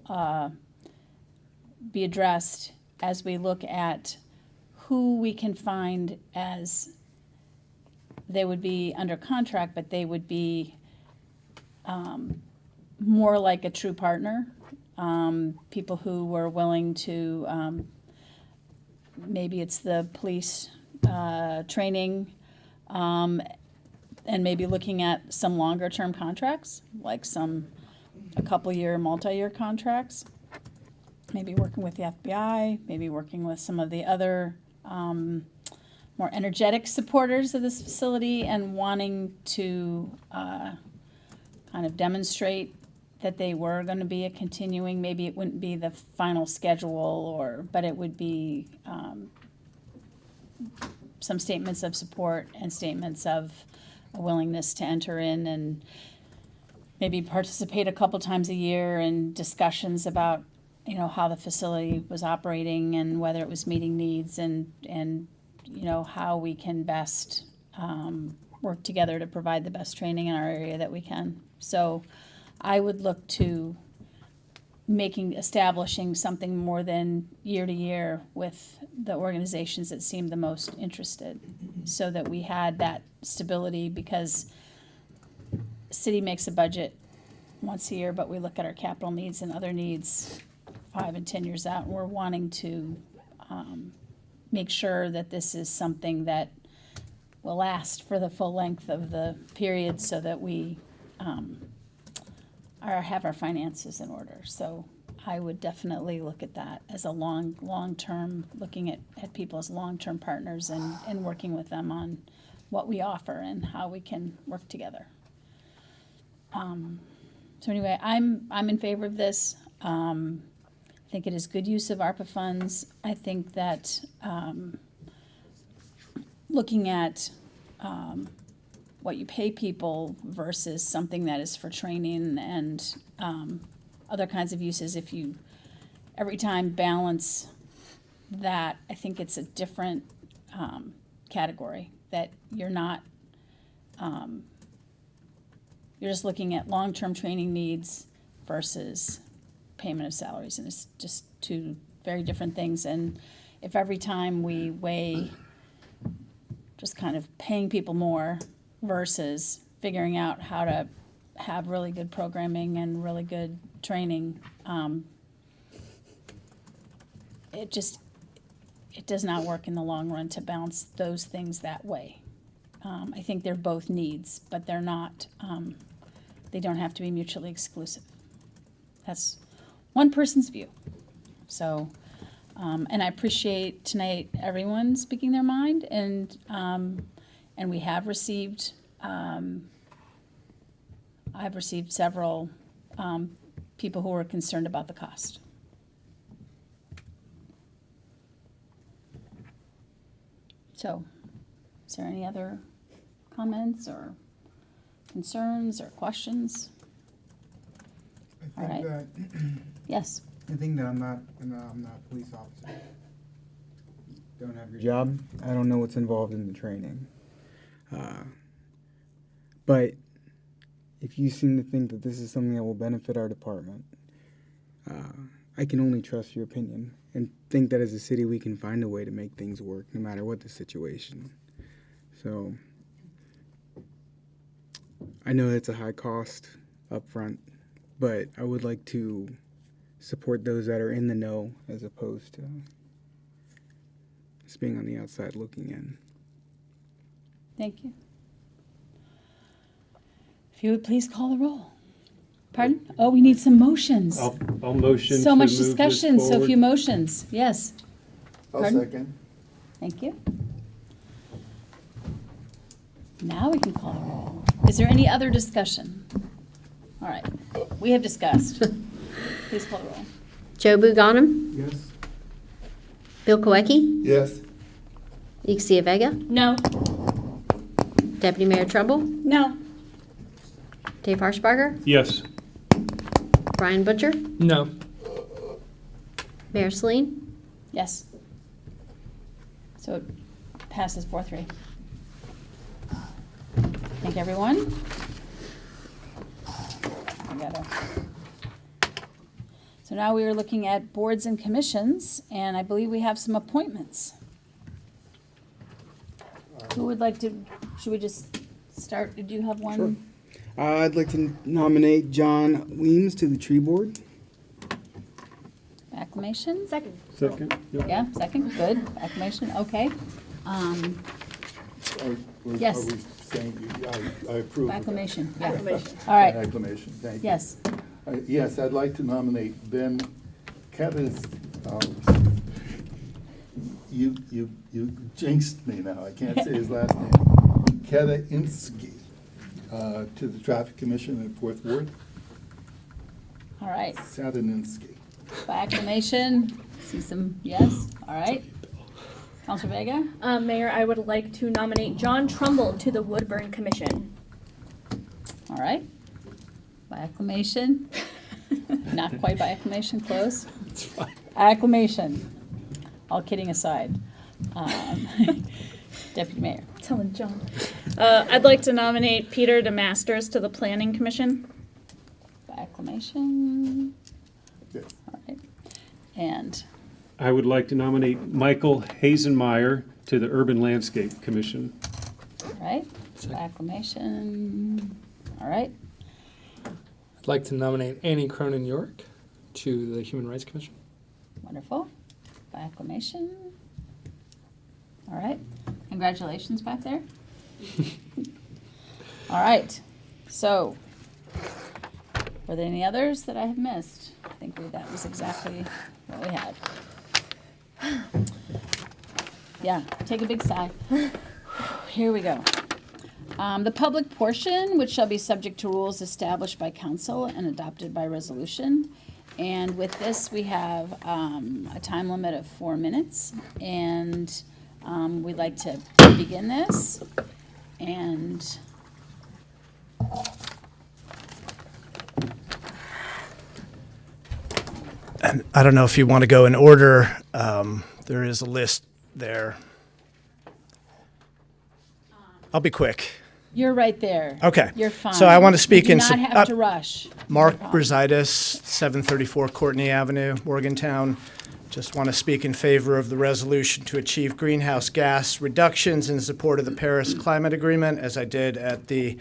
be addressed as we look at who we can find as they would be under contract, but they would be more like a true partner. People who were willing to, maybe it's the police training, and maybe looking at some longer term contracts, like a couple year, multi-year contracts, maybe working with the FBI, maybe working with some of the other more energetic supporters of this facility, and wanting to kind of demonstrate that they were going to be a continuing, maybe it wouldn't be the final schedule, but it would be some statements of support and statements of a willingness to enter in and maybe participate a couple times a year in discussions about, how the facility was operating and whether it was meeting needs, and how we can best work together to provide the best training in our area that we can. So I would look to establishing something more than year to year with the organizations that seemed the most interested, so that we had that stability, because the city makes a budget once a year, but we look at our capital needs and other needs 5 and 10 years out, and we're wanting to make sure that this is something that will last for the full length of the period, so that we have our finances in order. So I would definitely look at that as a long-term, looking at people as long-term partners, and working with them on what we offer and how we can work together. So anyway, I'm in favor of this. I think it is good use of ARPA funds. I think that looking at what you pay people versus something that is for training and other kinds of uses, if you every time balance that, I think it's a different category, that you're not, you're just looking at long-term training needs versus payment of salaries, and it's just two very different things. And if every time we weigh just kind of paying people more versus figuring out how to have really good programming and really good training, it does not work in the long run to balance those things that way. I think they're both needs, but they're not, they don't have to be mutually exclusive. That's one person's view. So, and I appreciate tonight everyone speaking their mind, and we have received, I've received several people who are concerned about the cost. So, is there any other comments or concerns or questions? I All think right. that Yes. I think that I'm not a police officer. Don't have your job. I don't know what's involved in the training. But if you seem to think that this is something that will benefit our department, I can only trust your opinion and think that as a city we can find a way to make things work no matter what the situation. So I know it's a high cost up front, but I would like to support those that are in the know as opposed to just being on the outside looking in. Thank you. If you would please call the roll. Pardon? Oh, we need some motions. I'll motion So to much move this discussion, so forward. few motions. Yes. I'll Pardon? second. Thank you. Now we can call the roll. Is there any other discussion? All right, we have discussed. Please call the roll. Joe Buganim, Yes. Bill Koecki, Yes. Ixia Vega, No. Deputy Mayor Trumbull, No. Dave Harshbarger, Yes. Brian Butcher, No. Mayor Celine. Yes. So it passes 4-3. Thank everyone. So now we are looking at boards and commissions, and I believe we have some appointments. Who would like to, should we just start? Did you have one? Sure. I'd like to nominate John Weems to the tree board. Acclamation? Second. Second? Yep. Yeah, second, good. Acclamation, okay. Yes. Are we saying, I approve of that? Acclamation, yeah. Acclamation. All right, Acclamation, thank you. yes. Yes, I'd like to nominate Ben Kettis. You jinxed me now, I can't say his last name. Ketainski, to the Traffic Commission in Fourth Ward. All right, Satininski. by acclamation, see some, yes, all right. Counselor Vega? Mayor, I would like to nominate John Trumbull to the Woodburn Commission. All right. By acclamation. Not quite by acclamation, close. It's fine. Acclamation. All kidding aside. Deputy Mayor. Telling John. I'd like to nominate Peter DeMasters to the Planning Commission. By acclamation. Yes. All right. And I would like to nominate Michael Hazenmeyer to the Urban Landscape Commission. all right. By acclamation. All right. I'd like to nominate Annie Cronin York to the Human Rights Commission. Wonderful. By acclamation. All right. Congratulations back there. All right. So, were there any others that I have missed? I think that was exactly what we had. Yeah, take a big sigh. Here we go. The public portion, which shall be subject to rules established by council and adopted by resolution. And with this, we have a time limit of 4 minutes. And we'd like to begin this. And I don't know if you want to go in order. There is a list there. I'll be quick. you're right there. Okay. You're fine. So I want to speak you in do not have to rush. Mark No problem. Brasitis, 734 Courtney Avenue, Morgantown. Just want to speak in favor of the resolution to achieve greenhouse gas reductions in support of the Paris Climate Agreement, as I did at the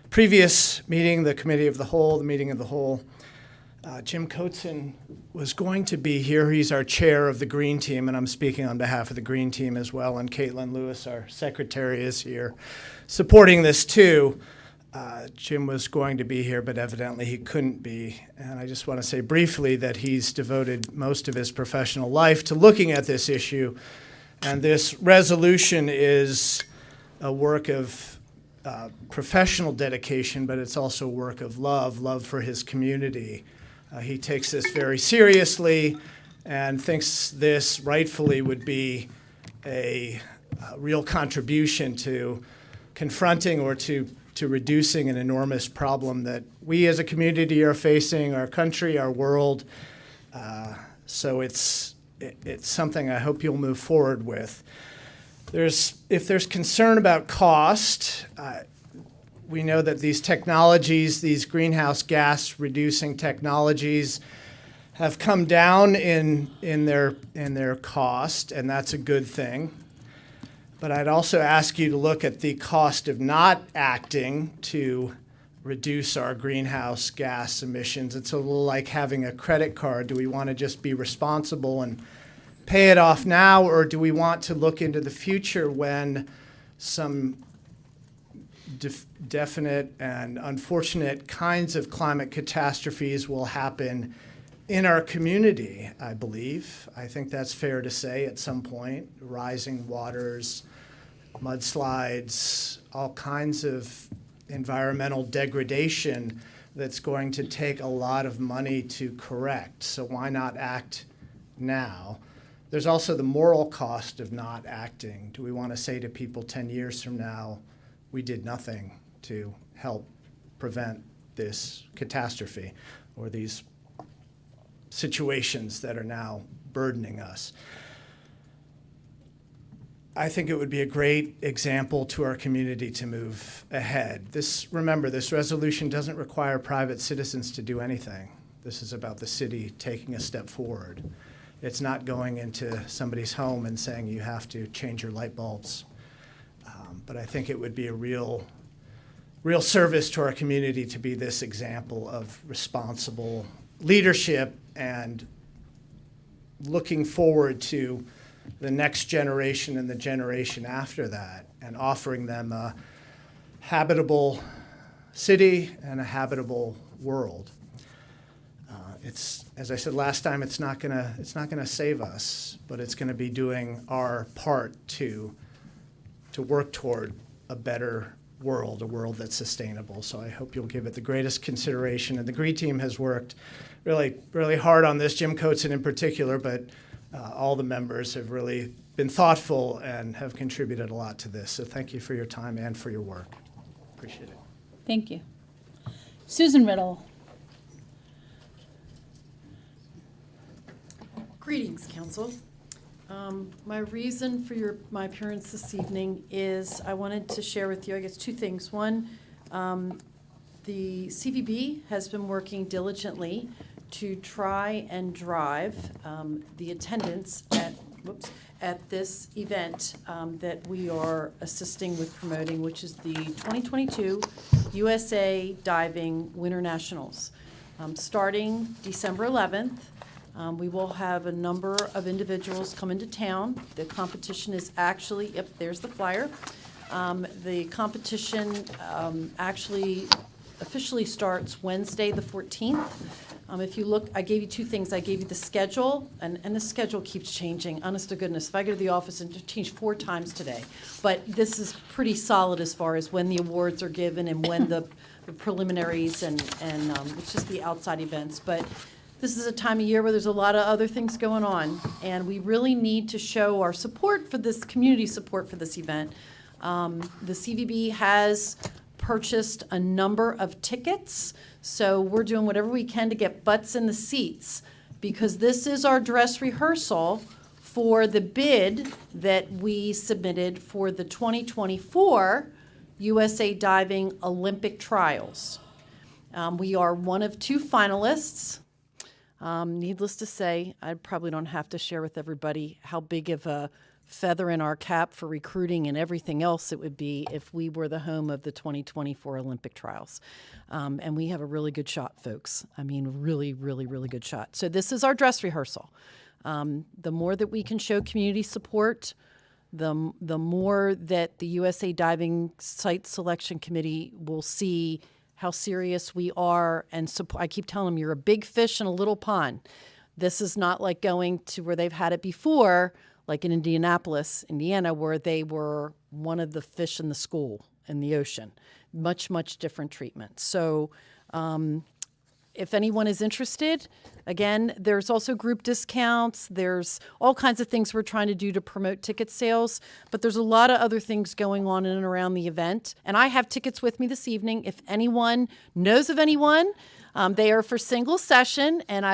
previous meeting, the Committee of the Whole, the Meeting of the Whole. Jim Coatson was going to be here. He's our chair of the Green Team, and I'm speaking on behalf of the Green Team as well. And Caitlin Lewis, our secretary, is here supporting this too. Jim was going to be here, but evidently he couldn't be. And I just want to say briefly that he's devoted most of his professional life to looking at this issue. And this resolution is a work of professional dedication, but it's also a work of love for his community. He takes this very seriously and thinks this rightfully would be a real contribution to confronting or to reducing an enormous problem that we as a community are facing, our country, our world. So it's something I hope you'll move forward with. If there's concern about cost, we know that these technologies, these greenhouse gas reducing technologies, have come down in their cost, and that's a good thing. But I'd also ask you to look at the cost of not acting to reduce our greenhouse gas emissions. It's a little like having a credit card. Do we want to just be responsible and pay it off now, or do we want to look into the future when some definite and unfortunate kinds of climate catastrophes will happen in our community, I believe. I think that's fair to say at some point. Rising waters, mudslides, all kinds of environmental degradation that's going to take a lot of money to correct. So why not act now? There's also the moral cost of not acting. Do we want to say to people 10 years from now, we did nothing to help prevent this catastrophe or these situations that are now burdening us? I think it would be a great example to our community to move ahead. Remember, this resolution doesn't require private citizens to do anything. This is about the city taking a step forward. It's not going into somebody's home and saying you have to change your light bulbs. But I think it would be a real service to our community to be this example of responsible leadership and looking forward to the next generation and the generation after that, and offering them a habitable city and a habitable world. It's, as I said last time, it's not gonna save us, but it's gonna be doing our part to work toward a better world, a world that's sustainable. So I hope you'll give it the greatest consideration. And the GREE team has worked really, really hard on this, Jim Coatson in particular, but all the members have really been thoughtful and have contributed a lot to this. So thank you for your time and for your work. Appreciate it. Thank you. Susan Riddle. Greetings, Council. My reason for my appearance this evening is I wanted to share with you, I guess, two things. One, the CVB has been working diligently to try and drive the attendance at this event that we are assisting with promoting, which is the 2022 USA Diving Winter Nationals. Starting December 11th, we will have a number of individuals come into town. The competition is actually, yep, there's the flyer. The competition actually officially starts Wednesday the 14th. If you look, I gave you two things. I gave you the schedule, and the schedule keeps changing. Honest to goodness, if I go to the office and it changed 4 times today. But this is pretty solid as far as when the awards are given and when the preliminaries and it's just the outside events. But this is a time of year where there's a lot of other things going on, and we really need to show our support for this, community support for this event. The CVB has purchased a number of tickets, so we're doing whatever we can to get butts in the seats, because this is our dress rehearsal for the bid that we submitted for the 2024 USA Diving Olympic Trials. We are one of 2 finalists. Needless to say, I probably don't have to share with everybody how big of a feather in our cap for recruiting and everything else it would be if we were the home of the 2024 Olympic trials. And we have a really good shot, folks. I mean, really, really, really good shot. So this is our dress rehearsal. The more that we can show community support, the more that the USA Diving Site Selection Committee will see how serious we are. And I keep telling them, you're a big fish in a little pond. This is not like going to where they've had it before, like in Indianapolis, Indiana, where they were one of the fish in the school in the ocean. Much, much different treatment. So if anyone is interested, again, there's also group discounts. There's all kinds of things we're trying to do to promote ticket sales, but there's a lot of other things going on in and around the event. And I have tickets with me this evening. If anyone knows of anyone, they are for single session, and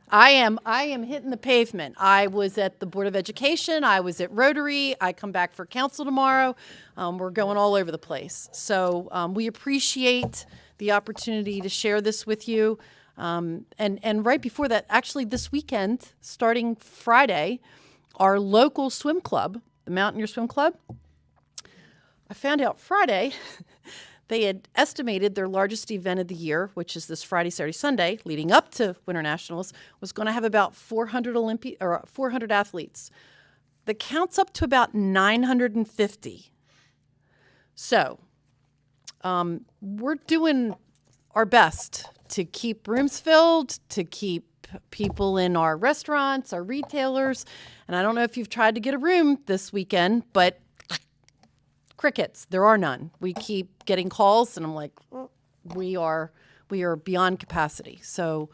I am hitting the pavement. I was at the Board of Education. I was at Rotary. I come back for council tomorrow. We're going all over the place. So we appreciate the opportunity to share this with you. And right before that, actually this weekend, starting Friday, our local swim club, the Mountaineer Swim Club, I found out Friday they had estimated their largest event of the year, which is this Friday, Saturday, Sunday, leading up to Winter Nationals, was going to have about 400 athletes. The count's up to about 950. So we're doing our best to keep rooms filled, to keep people in our restaurants, our retailers. And I don't know if you've tried to get a room this weekend, but crickets, there are none. We keep getting calls, and I'm like, we are beyond capacity. So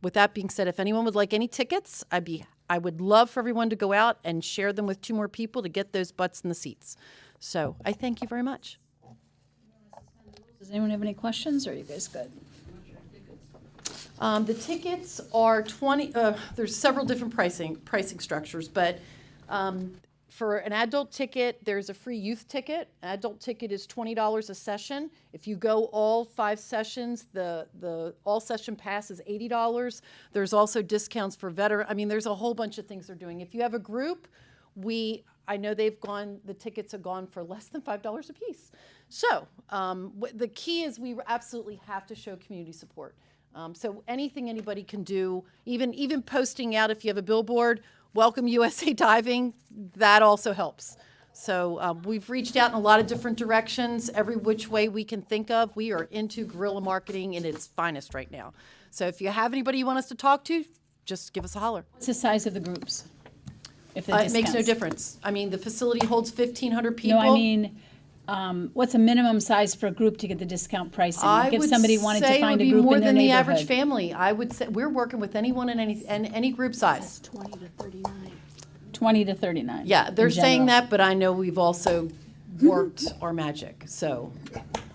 with that being said, if anyone would like any tickets, I would love for everyone to go out and share them with 2 more people to get those butts in the seats. So I thank you very much. Does anyone have any questions, or are you guys good? The tickets are 20, there's several different pricing structures, but for an adult ticket, there's a free youth ticket. An adult ticket is $20 a session. If you go all 5 sessions, the all session pass is $80. There's also discounts for veteran. I mean, there's a whole bunch of things they're doing. If you have a group, I know the tickets have gone for less than $5 a piece. So the key is we absolutely have to show community support. So anything anybody can do, even posting out if you have a billboard, welcome USA Diving, that also helps. So we've reached out in a lot of different directions, every which way we can think of. We are into guerrilla marketing in its finest right now. So if you have anybody you want us to talk to, just give us a holler. What's the size of the groups? If the It makes no discounts? difference. I mean, the facility holds 1,500 people. No, I mean, what's a minimum size for a group to get the discount pricing? Like if somebody wanted to find a group in their more than the average neighborhood. family. I would say we're working with anyone in any group size. 20 to 39. 20 to 39. Yeah, they're in saying general. that, but I know we've also worked our magic. So,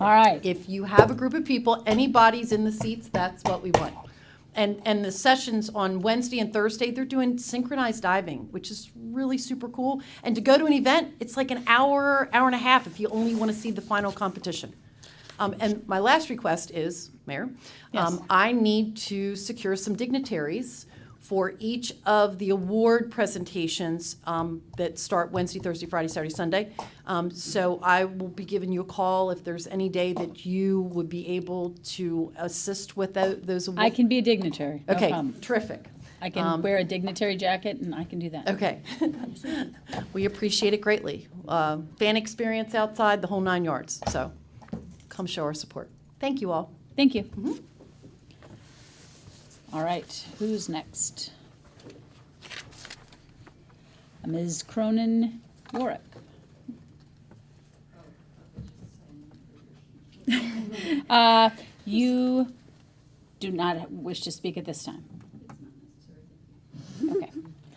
all right. If you have a group of people, anybody's in the seats, that's what we want. And the sessions on Wednesday and Thursday, they're doing synchronized diving, which is really super cool. And to go to an event, it's like an hour and a half if you only want to see the final competition. And my last request is, Mayor, Yes. I need to secure some dignitaries for each of the award presentations that start Wednesday, Thursday, Friday, Saturday, Sunday. So I will be giving you a call if there's any day that you would be able to assist with those awards. I can be a dignitary. No Okay, problem. terrific. I can wear a dignitary jacket, and I can do that. Okay. We appreciate it greatly. Fan experience outside, the whole 9 yards. So come show our support. Thank you all. Thank you. All right, who's next? Ms. Cronin Yorick. You do not wish to speak at this time.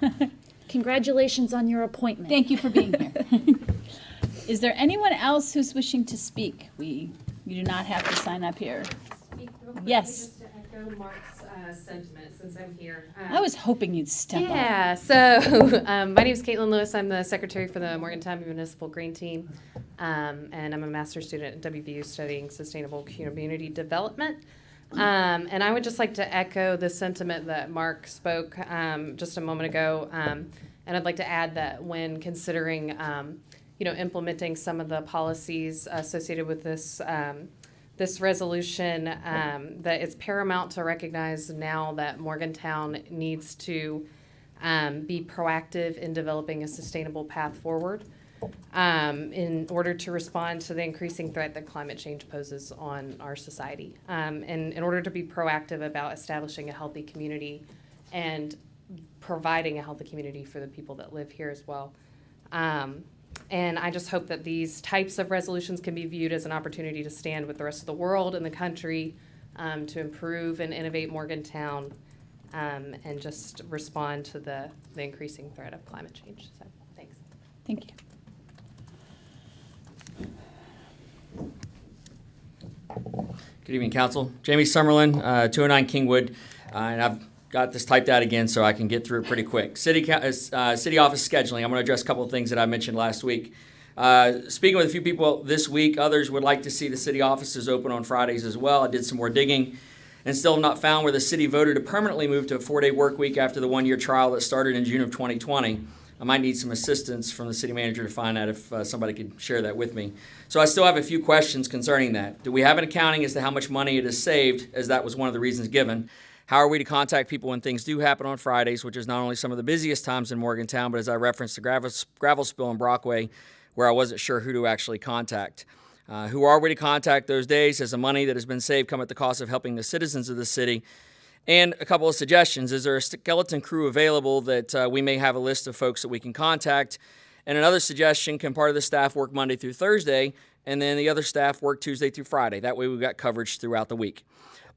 Okay. Congratulations on your appointment. Thank you for being here. Is there anyone else who's wishing to speak? You do not have to sign up here. Yes. Just to echo Mark's sentiment since I'm here. I was hoping you'd step up. Yeah, so my name is Caitlin Lewis. I'm the secretary for the Morgantown Municipal Green Team, and I'm a master's student at WVU studying sustainable community development. And I would just like to echo the sentiment that Mark spoke just a moment ago, and I'd like to add that when considering, implementing some of the policies associated with this this resolution, that it's paramount to recognize now that Morgantown needs to be proactive in developing a sustainable path forward in order to respond to the increasing threat that climate change poses on our society. And in order to be proactive about establishing a healthy community and providing a healthy community for the people that live here as well. And I just hope that these types of resolutions can be viewed as an opportunity to stand with the rest of the world and the country to improve and innovate Morgantown and just respond to the increasing threat of climate change. So, thanks. Thank you. Good evening, Council. Jamie Summerlin, 209 Kingwood, and I've got this typed out again so I can get through it pretty quick. City office scheduling. I'm going to address a couple of things that I mentioned last week. Speaking with a few people this week, others would like to see the city offices open on Fridays as well. I did some more digging and still have not found where the city voted to permanently move to a 4-day work week after the 1-year trial that started in June of 2020. I might need some assistance from the city manager to find out if somebody could share that with me. So I still have a few questions concerning that. Do we have an accounting as to how much money it is saved, as that was one of the reasons given? How are we to contact people when things do happen on Fridays, which is not only some of the busiest times in Morgantown, but as I referenced the gravel spill in Brockway, where I wasn't sure who to actually contact. Who are we to contact those days? Has the money that has been saved come at the cost of helping the citizens of the city? And a couple of suggestions. Is there a skeleton crew available that we may have a list of folks that we can contact? And another suggestion, can part of the staff work Monday through Thursday, and then the other staff work Tuesday through Friday? That way we've got coverage throughout the week.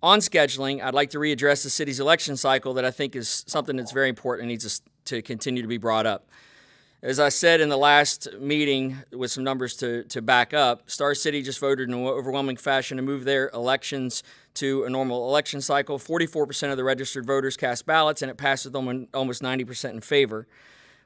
On scheduling, I'd like to readdress the city's election cycle that I think is something that's very important and needs to continue to be brought up. As I said in the last meeting with some numbers to back up, Star City just voted in an overwhelming fashion to move their elections to a normal election cycle. 44% of the registered voters cast ballots, and it passed with almost 90% in favor.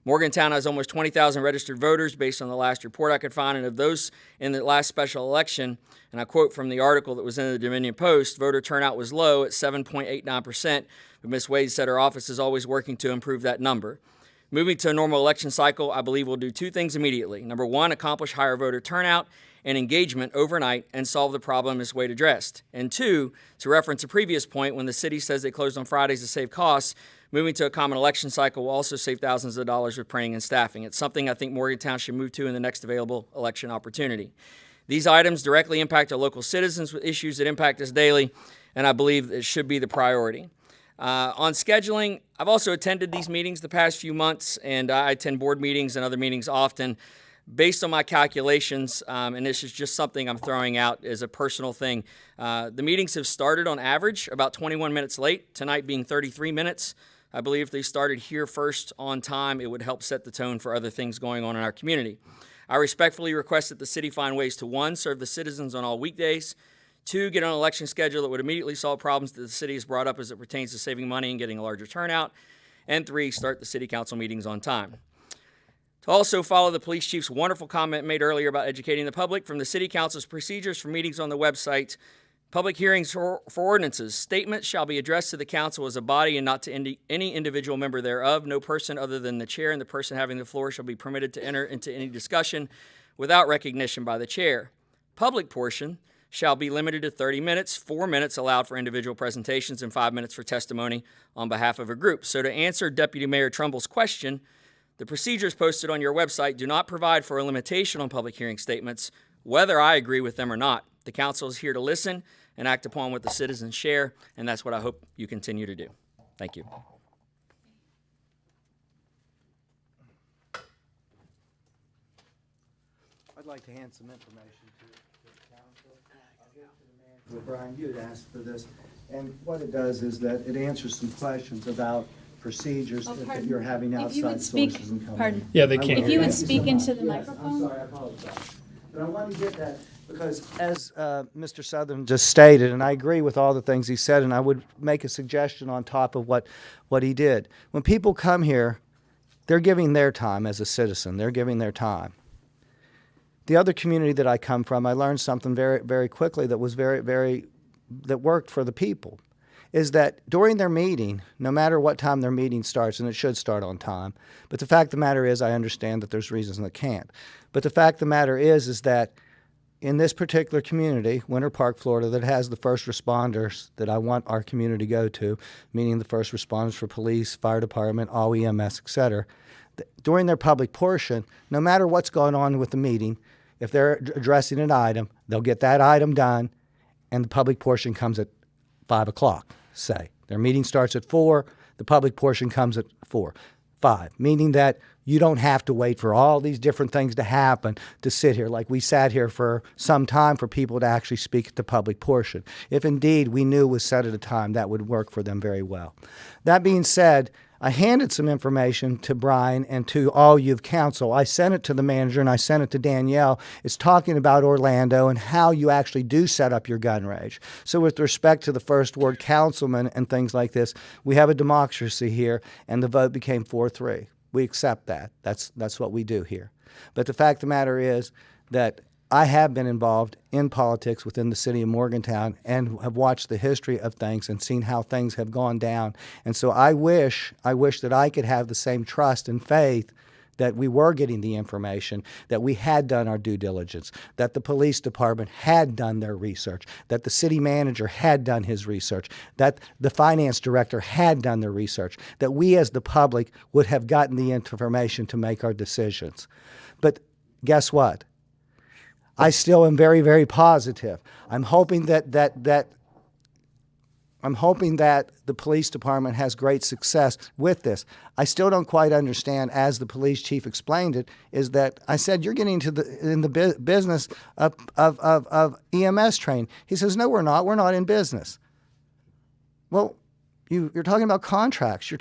Morgantown has almost 20,000 registered voters based on the last report I could find, and of those in the last special election, and I quote from the article that was in the Dominion Post, voter turnout was low at 7.89%, but Ms. Wade said her office is always working to improve that number. Moving to a normal election cycle, I believe will do two things immediately. Number one, accomplish higher voter turnout and engagement overnight and solve the problem Ms. Wade addressed. And two, to reference a previous point, when the city says they closed on Fridays to save costs, moving to a common election cycle will also save thousands of dollars with printing and staffing. It's something I think Morgantown should move to in the next available election opportunity. These items directly impact our local citizens with issues that impact us daily, and I believe it should be the priority. On scheduling, I've also attended these meetings the past few months, and I attend board meetings and other meetings often. Based on my calculations, and this is just something I'm throwing out as a personal thing, the meetings have started on average about 21 minutes late, tonight being 33 minutes. I believe if they started here first on time, it would help set the tone for other things going on in our community. I respectfully request that the city find ways to, one, serve the citizens on all weekdays, two, get on an election schedule that would immediately solve problems that the city has brought up as it pertains to saving money and getting a larger turnout, and three, start the city council meetings on time. To also follow the police chief's wonderful comment made earlier about educating the public from the city council's procedures for meetings on the website, public hearings for ordinances. Statements shall be addressed to the council as a body and not to any individual member thereof. No person other than the chair and the person having the floor shall be permitted to enter into any discussion without recognition by the chair. Public portion shall be limited to 30 minutes, 4 minutes allowed for individual presentations, and 5 minutes for testimony on behalf of a group. So to answer Deputy Mayor Trumbull's question, the procedures posted on your website do not provide for a limitation on public hearing statements, whether I agree with them or not. The council is here to listen and act upon what the citizens share, and that's what I hope you continue to do. Thank you. I'd like to hand some information to the council. I'll give it to the manager. Well, Brian, you had asked for this, and what it does is that it answers some questions about procedures that you're having outside sources and companies. Yeah, they can't. If you would speak into the Yes, microphone. I'm sorry, I apologize. But I want to get that because as Mr. Southern just stated, and I agree with all the things he said, and I would make a suggestion on top of what he did. When people come here, they're giving their time as a citizen. They're giving their time. The other community that I come from, I learned something very, very quickly that was that worked for the people, is that during their meeting, no matter what time their meeting starts, and it should start on time, but the fact of the matter is, I understand that there's reasons that can't. But the fact of the matter is that in this particular community, Winter Park, Florida, that has the first responders that I want our community to go to, meaning the first responders for police, fire department, all EMS, et cetera, during their public portion, no matter what's going on with the meeting, if they're addressing an item, they'll get that item done, and the public portion comes at 5 o'clock, say. Their meeting starts at 4, the public portion comes at 5, meaning that You don't have to wait for all these different things to happen to sit here like we sat here for some time for people to actually speak at the public portion. If indeed we knew it was set at a time, that would work for them very well. That being said, I handed some information to Brian and to all you of council. I sent it to the manager and I sent it to Danielle. It's talking about Orlando and how you actually do set up your gun range. So with respect to the first ward councilman and things like this, we have a democracy here, and the vote became 4-3. We accept that. That's what we do here. But the fact of the matter is that I have been involved in politics within the city of Morgantown and have watched the history of things and seen how things have gone down. And so I wish that I could have the same trust and faith that we were getting the information, that we had done our due diligence, that the police department had done their research, that the city manager had done his research, that the finance director had done their research, that we as the public would have gotten the information to make our decisions. But guess what? I still am very, very positive. I'm hoping that the police department has great success with this. I still don't quite understand, as the police chief explained it, is that I said, you're getting in the business of EMS training. He says, no, we're not. We're not in business. Well, you're talking about contracts.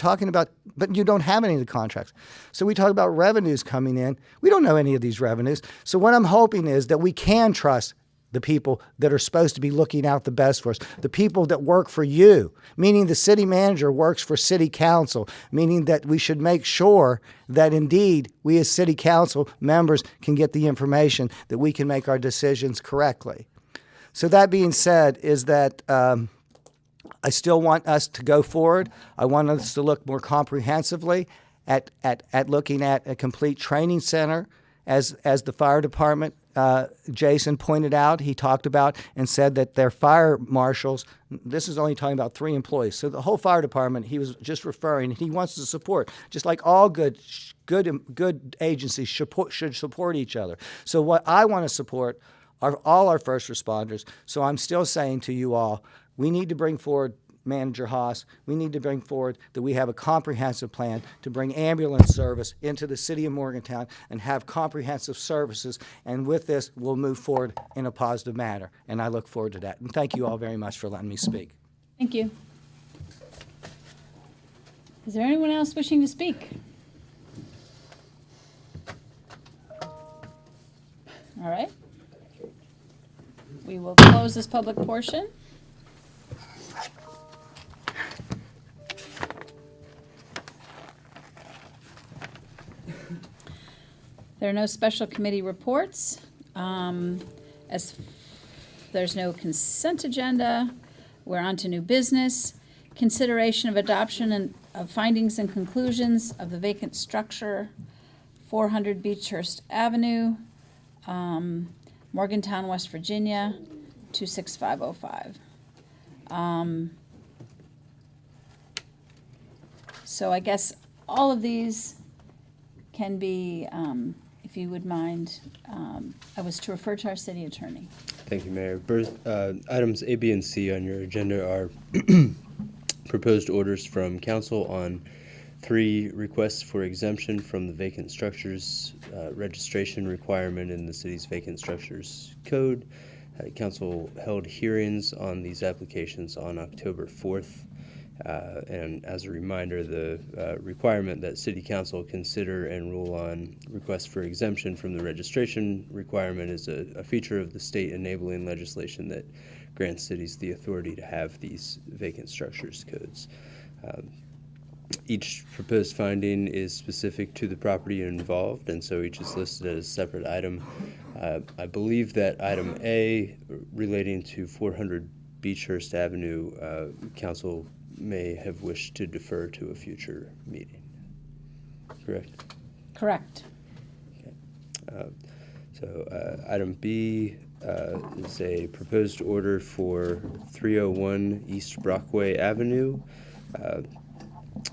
But you don't have any of the contracts. So we talk about revenues coming in. We don't know any of these revenues. So what I'm hoping is that we can trust the people that are supposed to be looking out the best for us, the people that work for you, meaning the city manager works for city council, meaning that we should make sure that indeed we as city council members can get the information that we can make our decisions correctly. So that being said is that I still want us to go forward. I want us to look more comprehensively at looking at a complete training center as the fire department, Jason pointed out. He talked about and said that their fire marshals, this is only talking about 3 employees. So the whole fire department, he was just referring, he wants to support, just like all good agencies should support each other. So what I want to support are all our first responders. So I'm still saying to you all, we need to bring forward Manager Haas. We need to bring forward that we have a comprehensive plan to bring ambulance service into the city of Morgantown and have comprehensive services. And with this, we'll move forward in a positive manner. And I look forward to that. And thank you all very much for letting me speak. Thank you. Is there anyone else wishing to speak? All right. We will close this public portion. There are no special committee reports. As there's no consent agenda, we're on to new business. Consideration of adoption and of findings and conclusions of the vacant structure, 400 Beechhurst Avenue, Morgantown, West Virginia, 26505. So I guess all of these can be, if you would mind, I was to refer to our city attorney. Thank you, Mayor. Items A, B, and C on your agenda are proposed orders from council on 3 requests for exemption from the vacant structures registration requirement in the city's vacant structures code. Council held hearings on these applications on October 4th. And as a reminder, the requirement that City Council consider and rule on requests for exemption from the registration requirement is a feature of the state enabling legislation that grants cities the authority to have these vacant structures codes. Each proposed finding is specific to the property involved, and so each is listed as a separate item. I believe that item A, relating to 400 Beechhurst Avenue, Council may have wished to defer to a future meeting. Correct? Correct. Okay. So item B is a proposed order for 301 East Brockway Avenue,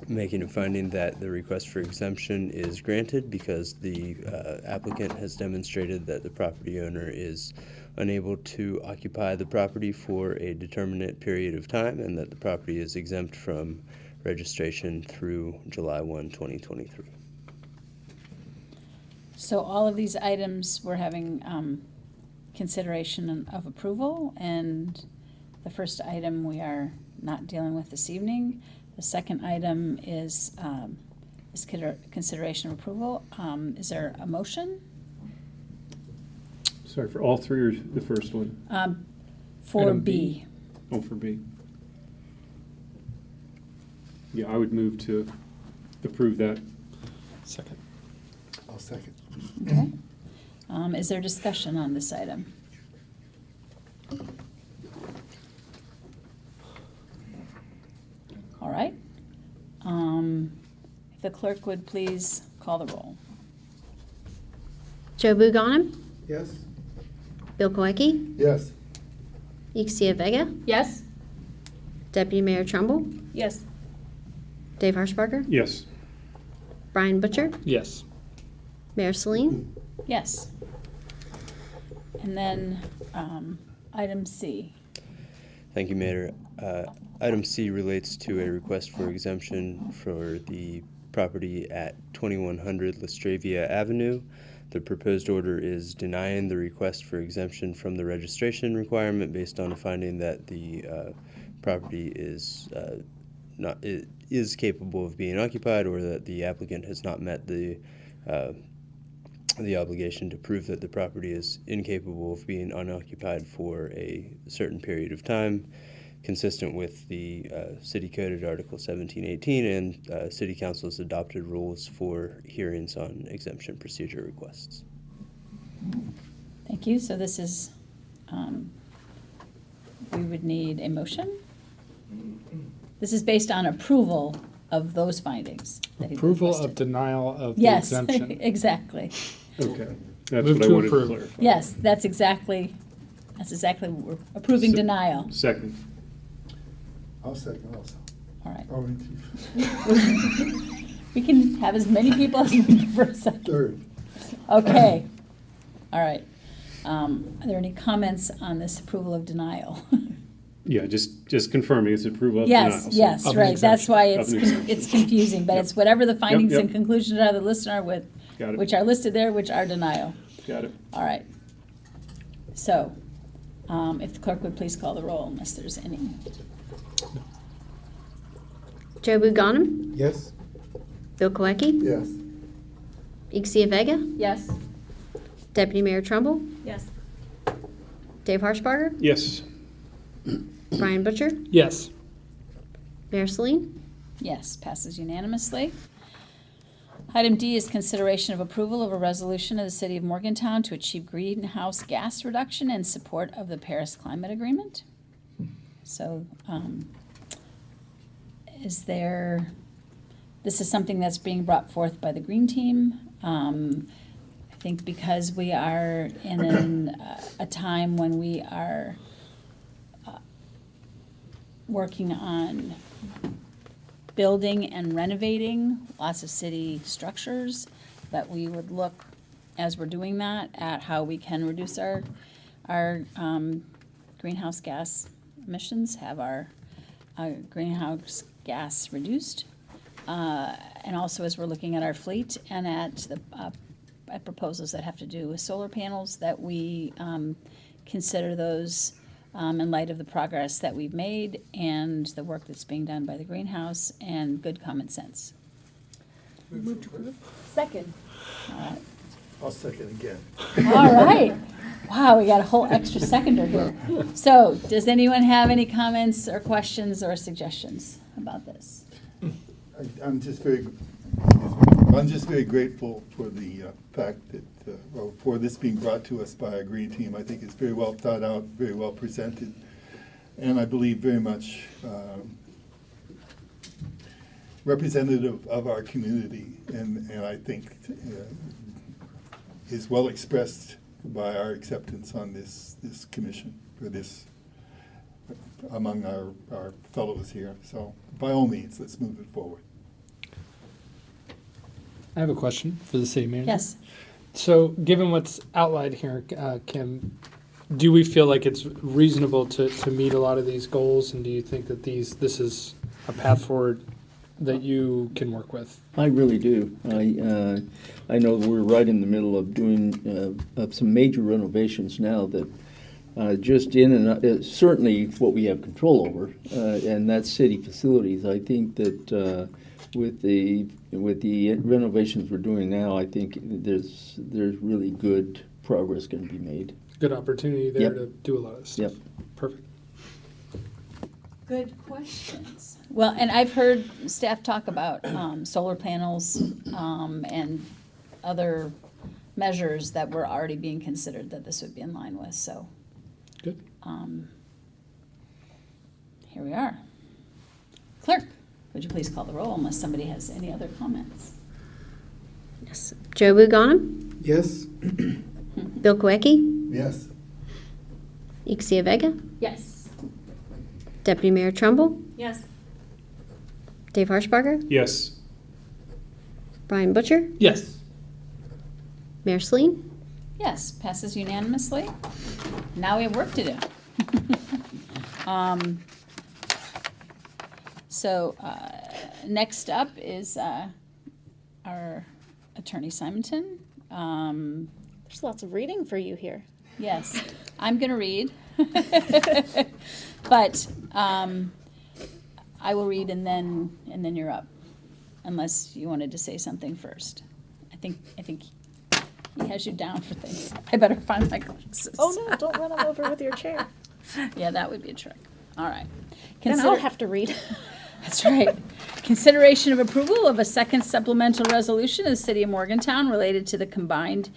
making a finding that the request for exemption is granted because the applicant has demonstrated that the property owner is unable to occupy the property for a determinate period of time and that the property is exempt from registration through July 1, 2023. So all of these items, we're having consideration of approval, and the first item we are not dealing with this evening. The second item is consideration of approval. Is there a motion? Sorry, for all three or the first one? For Item B. Oh, for B. Yeah, I would move to approve that. Second. I'll second. Okay. Is there discussion on this item? All right. If the clerk would please call the roll. Joe Buganim, Yes? Bill Koecki, Yes. Ixia Vega, Yes? Deputy Mayor Trumbull, Yes. Dave Harshbarger, Yes. Brian Butcher, Yes. Mayor Celine. Yes. And then item C. Thank you, Mayor. Item C relates to a request for exemption for the property at 2100 Lestravia Avenue. The proposed order is denying the request for exemption from the registration requirement based on a finding that the property is capable of being occupied, or that the applicant has not met the obligation to prove that the property is incapable of being unoccupied for a certain period of time, consistent with the City Code at Article 1718 and City Council's adopted rules for hearings on exemption procedure requests. Thank you. So this is, we would need a motion. This is based on approval of those findings. that he Approval requested. of denial of the Yes, exemption. exactly. Okay. That's Move what I to wanted to approve. clarify. Yes, that's exactly what we're approving Se- denial. Second. I'll second also. All right. Oh, and We can have as many people as we need for a second. third. Okay. All right. Are there any comments on this approval of denial? Yeah, just confirming it's approval of denial. Yes, so- yes, Of an right. That's exemption. why Of an exemption. it's confusing, but Yep. it's whatever the findings yep. and conclusions are that listed are with, Got it. which are listed there, which are denial. Got it. All right. So, if the clerk would please call the roll unless there's any. Joe Buganim, Yes? Bill Koecki, Yes. Ixia Vega, Yes. Deputy Mayor Trumbull, Yes. Dave Harshbarger, Yes. Brian Butcher, Yes. Mayor Celine. Yes, passes unanimously. Item D is consideration of approval of a resolution of the City of Morgantown to achieve greenhouse gas reduction in support of the Paris Climate Agreement. So, this is something that's being brought forth by the Green Team. I think because we are in a time when we are working on building and renovating lots of city structures, that we would look, as we're doing that, at how we can reduce our greenhouse gas emissions, have our greenhouse gas reduced. And also as we're looking at our fleet and at proposals that have to do with solar panels, that we consider those in light of the progress that we've made and the work that's being done by the greenhouse and good common sense. Move to approve. Second. I'll second again. All right. Wow, we got a whole extra seconder here. So, does anyone have any comments or questions or suggestions about this? I'm just very grateful for the fact that, for this being brought to us by a Green Team. I think it's very well thought out, very well presented, and I believe very much representative of our community, and I think is well expressed by our acceptance on this commission for this among our fellows here. So by all means, let's move it forward. I have a question for the city manager. Yes. So, given what's outlined here, Kim, do we feel like it's reasonable to meet a lot of these goals, and do you think that this is a path forward that you can work with? I really do. I know we're right in the middle of doing of some major renovations now that just in and certainly what we have control over, and that's city facilities. I think that with the renovations we're doing now, I think there's really good progress going to be made. Good opportunity there Yep. to do a lot of stuff. Yep. Perfect. Good questions. Well, and I've heard staff talk about solar panels and other measures that were already being considered that this would be in line with, so. Good. Here we are. Clerk, would you please call the roll unless somebody has any other comments? Yes. Joe Buganum, Yes? Bill Koecki, Yes. Ixia Vega, Yes. Deputy Mayor Trumbull, Yes. Dave Harshbarger, Yes. Brian Butcher, Yes. Mayor Sleen. Yes, passes unanimously. Now we have work to do. So next up is our Attorney Simonton. There's lots of reading for you here. Yes, I'm going to read. But I will read and then you're up, unless you wanted to say something first. I think he has you down for things. I better find my glasses. Oh no, don't run him over with your chair. Yeah, that would be a trick. All right. Then I'll have to read. That's right. Consideration of approval of a second supplemental resolution of the City of Morgantown related to the combined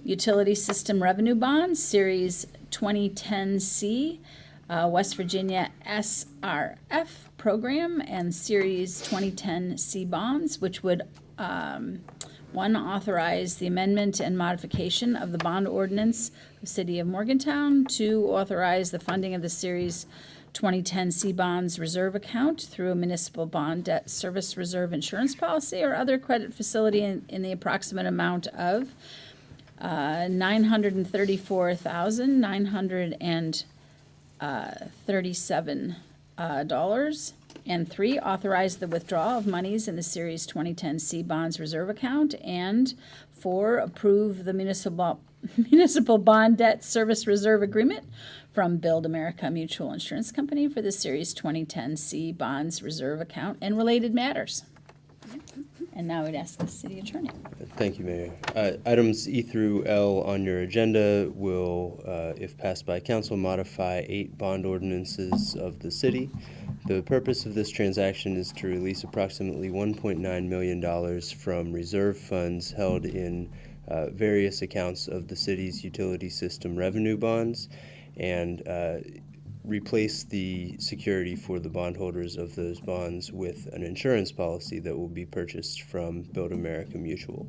utility system revenue bonds, Series 2010C, West Virginia SRF program, and Series 2010C bonds, which would one, authorize the amendment and modification of the bond ordinance of the City of Morgantown. Two, authorize the funding of the Series 2010 C bonds reserve account through a municipal bond debt service reserve insurance policy or other credit facility in the approximate amount of $934,937. And three, authorize the withdrawal of monies in the Series 2010 C bonds reserve account. And four, approve the municipal bond debt service reserve agreement from Build America Mutual Insurance Company for the Series 2010 C bonds reserve account and related matters. And now we'd ask the city attorney. Thank you, Mayor. Items E through L on your agenda will, if passed by council, modify 8 bond ordinances of the city. The purpose of this transaction is to release approximately $1.9 million from reserve funds held in various accounts of the city's utility system revenue bonds and replace the security for the bondholders of those bonds with an insurance policy that will be purchased from Build America Mutual.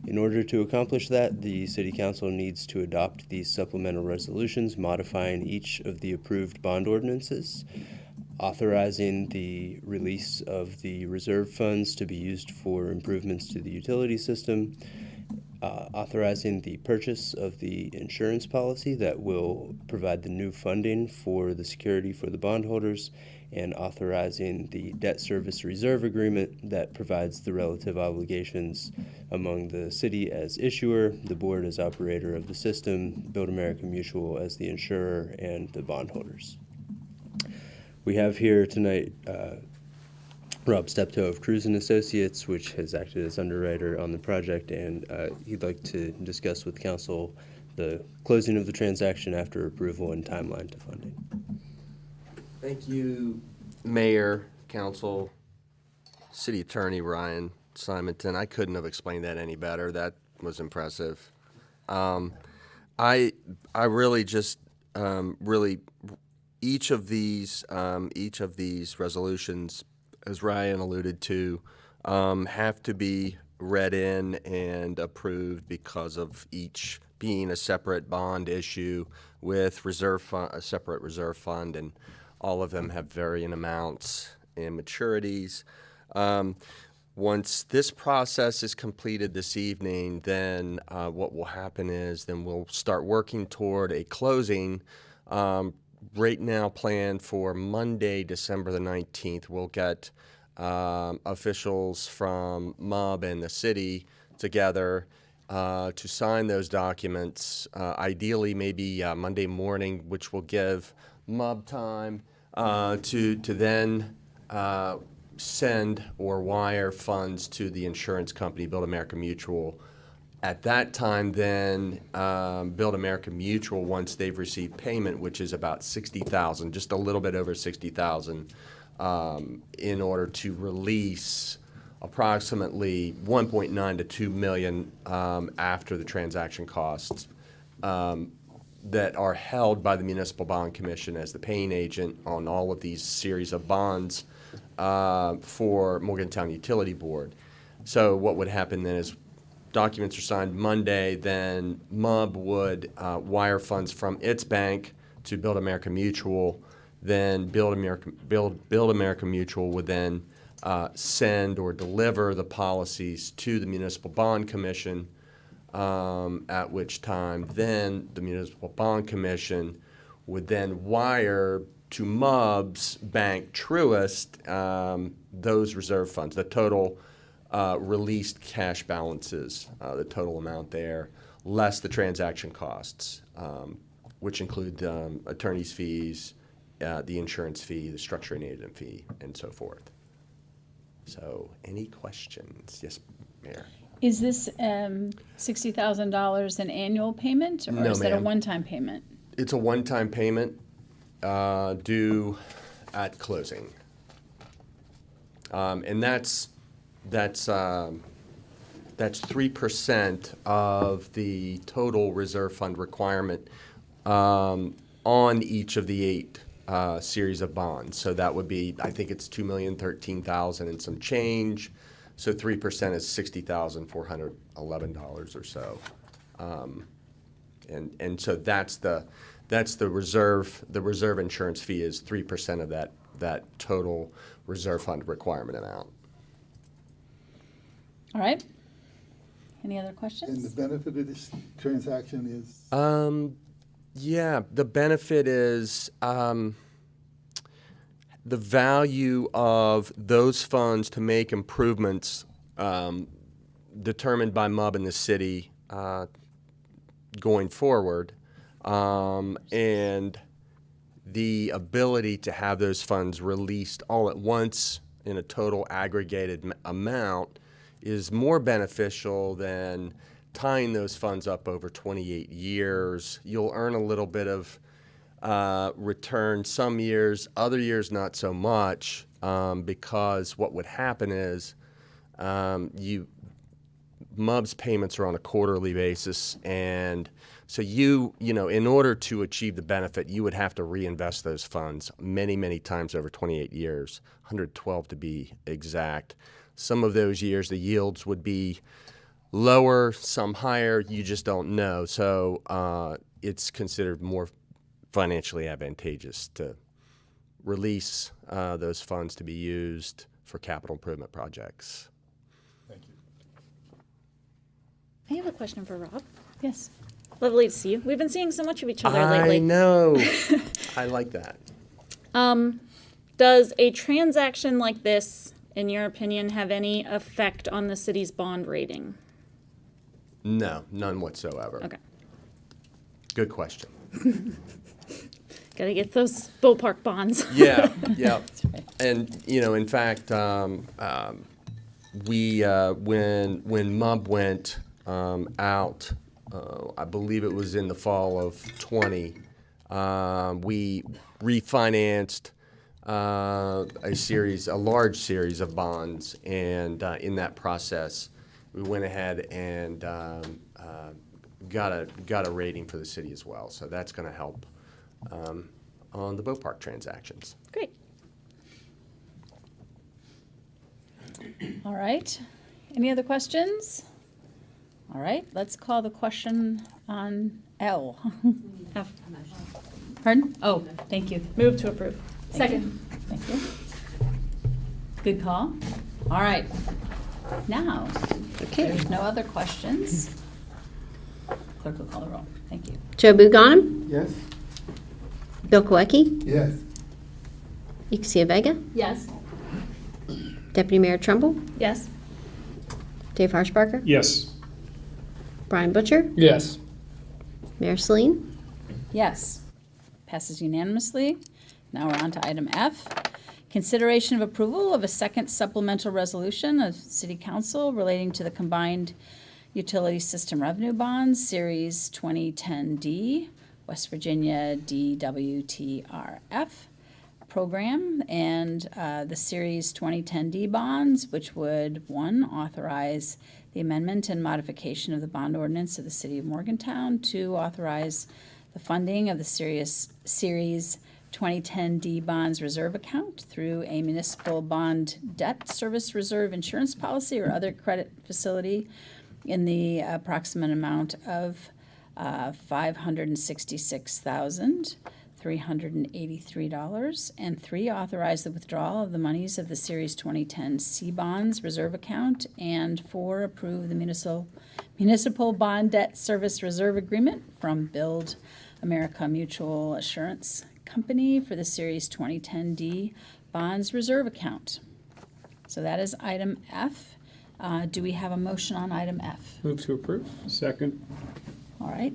In order to accomplish that, the City Council needs to adopt these supplemental resolutions modifying each of the approved bond ordinances, authorizing the release of the reserve funds to be used for improvements to the utility system, authorizing the purchase of the insurance policy that will provide the new funding for the security for the bondholders, and authorizing the debt service reserve agreement that provides the relative obligations among the city as issuer, the board as operator of the system, Build America Mutual as the insurer, and the bondholders. We have here tonight Rob Steptoe of Cruz & Associates, which has acted as underwriter on the project, and he'd like to discuss with council the closing of the transaction after approval and timeline to funding. Thank you, Mayor, Council, City Attorney Ryan Simonton. I couldn't have explained that any better. That was impressive. I really just really each of these resolutions, as Ryan alluded to, have to be read in and approved because of each being a separate bond issue with a separate reserve fund, and all of them have varying amounts and maturities. Once this process is completed this evening, then what will happen is then we'll start working toward a closing. Right now planned for Monday, December the 19th. We'll get officials from MUB and the city together to sign those documents, ideally maybe Monday morning, which will give MUB time to then send or wire funds to the insurance company, Build America Mutual. At that time, then, Build America Mutual, once they've received payment, which is about $60,000, just a little bit over $60,000, in order to release approximately 1.9 to 2 million after the transaction costs that are held by the Municipal Bond Commission as the paying agent on all of these series of bonds for Morgantown Utility Board. So what would happen then is documents are signed Monday, then MUB would wire funds from its bank to Build America Mutual. Then Build America Mutual would then send or deliver the policies to the Municipal Bond Commission, at which time then the Municipal Bond Commission would then wire to MUB's bank Truist those reserve funds, the total released cash balances, the total amount there, less the transaction costs, which include attorney's fees, the insurance fee, the structuring agent fee, and so forth. So, any questions? Yes, Mayor. Is this $60,000 an annual payment, or No, is that a ma'am. one-time payment? It's a one-time payment due at closing, and that's 3% of the total reserve fund requirement on each of the 8 series of bonds. So that would be, I think it's $2,013,000 and some change. So 3% is $60,411 or so, and so that's the reserve. The reserve insurance fee is 3% of that total reserve fund requirement amount. All right. Any other And questions? the benefit of this transaction is? Yeah, the benefit is the value of those funds to make improvements determined by MUB and the city going forward, and the ability to have those funds released all at once in a total aggregated amount is more beneficial than tying those funds up over 28 years. You'll earn a little bit of return some years, other years not so much, because what would happen is MUB's payments are on a quarterly basis, and so you know, in order to achieve the benefit, you would have to reinvest those funds many, many times over 28 years, 112 to be exact. Some of those years, the yields would be lower, some higher, you just don't know. So it's considered more financially advantageous to release those funds to be used for capital improvement projects. Thank you. I have a question for Rob. Yes. Lovely to see you. We've been seeing so much of each other lately. I know. I like that. Does a transaction like this, in your opinion, have any effect on the city's bond rating? No, none whatsoever. Okay. Good question. Gotta get those ballpark bonds. Yeah, yeah. And, you know, in fact, we, when MUB went out, I believe it was in the fall of 20, we refinanced a large series of bonds, and in that process, we went ahead and got a rating for the city as well. So that's going to help on the boat park transactions. Great. All right. Any other questions? All right, let's call the question on L. F. Pardon? Oh, thank you. Move to approve. Thank you. Thank you. Good call. All right. Now, there's no other questions. Clerk will call the roll. Thank you. Joe Buganim, Yes? Bill Koecki, Yes. Ixia Vega, Yes. Deputy Mayor Trumbull, Yes. Dave Harshbarger, Yes. Brian Butcher, Yes. Mayor Celine. Yes. Passes unanimously. Now we're on to item F. Consideration of approval of a second supplemental resolution of City Council relating to the combined utility system revenue bonds, Series 2010D, West Virginia DWTRF program, and the Series 2010D bonds, which would, one, authorize the amendment and modification of the bond ordinance of the City of Morgantown, two, authorize the funding of the Series 2010D bonds reserve account through a municipal bond debt service reserve insurance policy or other credit facility in the approximate amount of $566,383, and three, authorize the withdrawal of the monies of the Series 2010 C bonds reserve account, and four, approve the municipal bond debt service reserve agreement from Build America Mutual Assurance Company for the Series 2010D bonds reserve account. So that is item F. Do we have a motion on item F? Move to approve. Second. All right.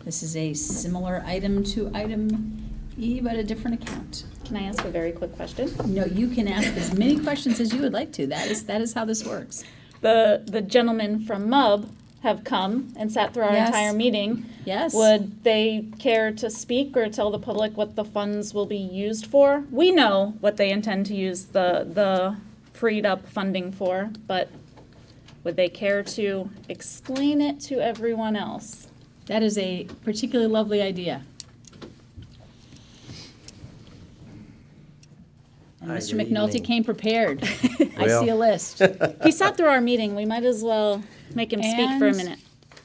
This is a similar item to item E, but a different account. Can I ask a very quick question? No, you can ask as many questions as you would like to. That is how this works. The gentlemen from MUB have come and sat through our Yes. entire meeting. Yes. Would they care to speak or tell the public what the funds will be used for? We know what they intend to use the freed up funding for, but would they care to explain it to everyone else? That is a particularly lovely idea. And Hi, Mr. good McNulty evening. came prepared. I Well- see a list. He sat through our meeting. We might as well make him speak for a And minute.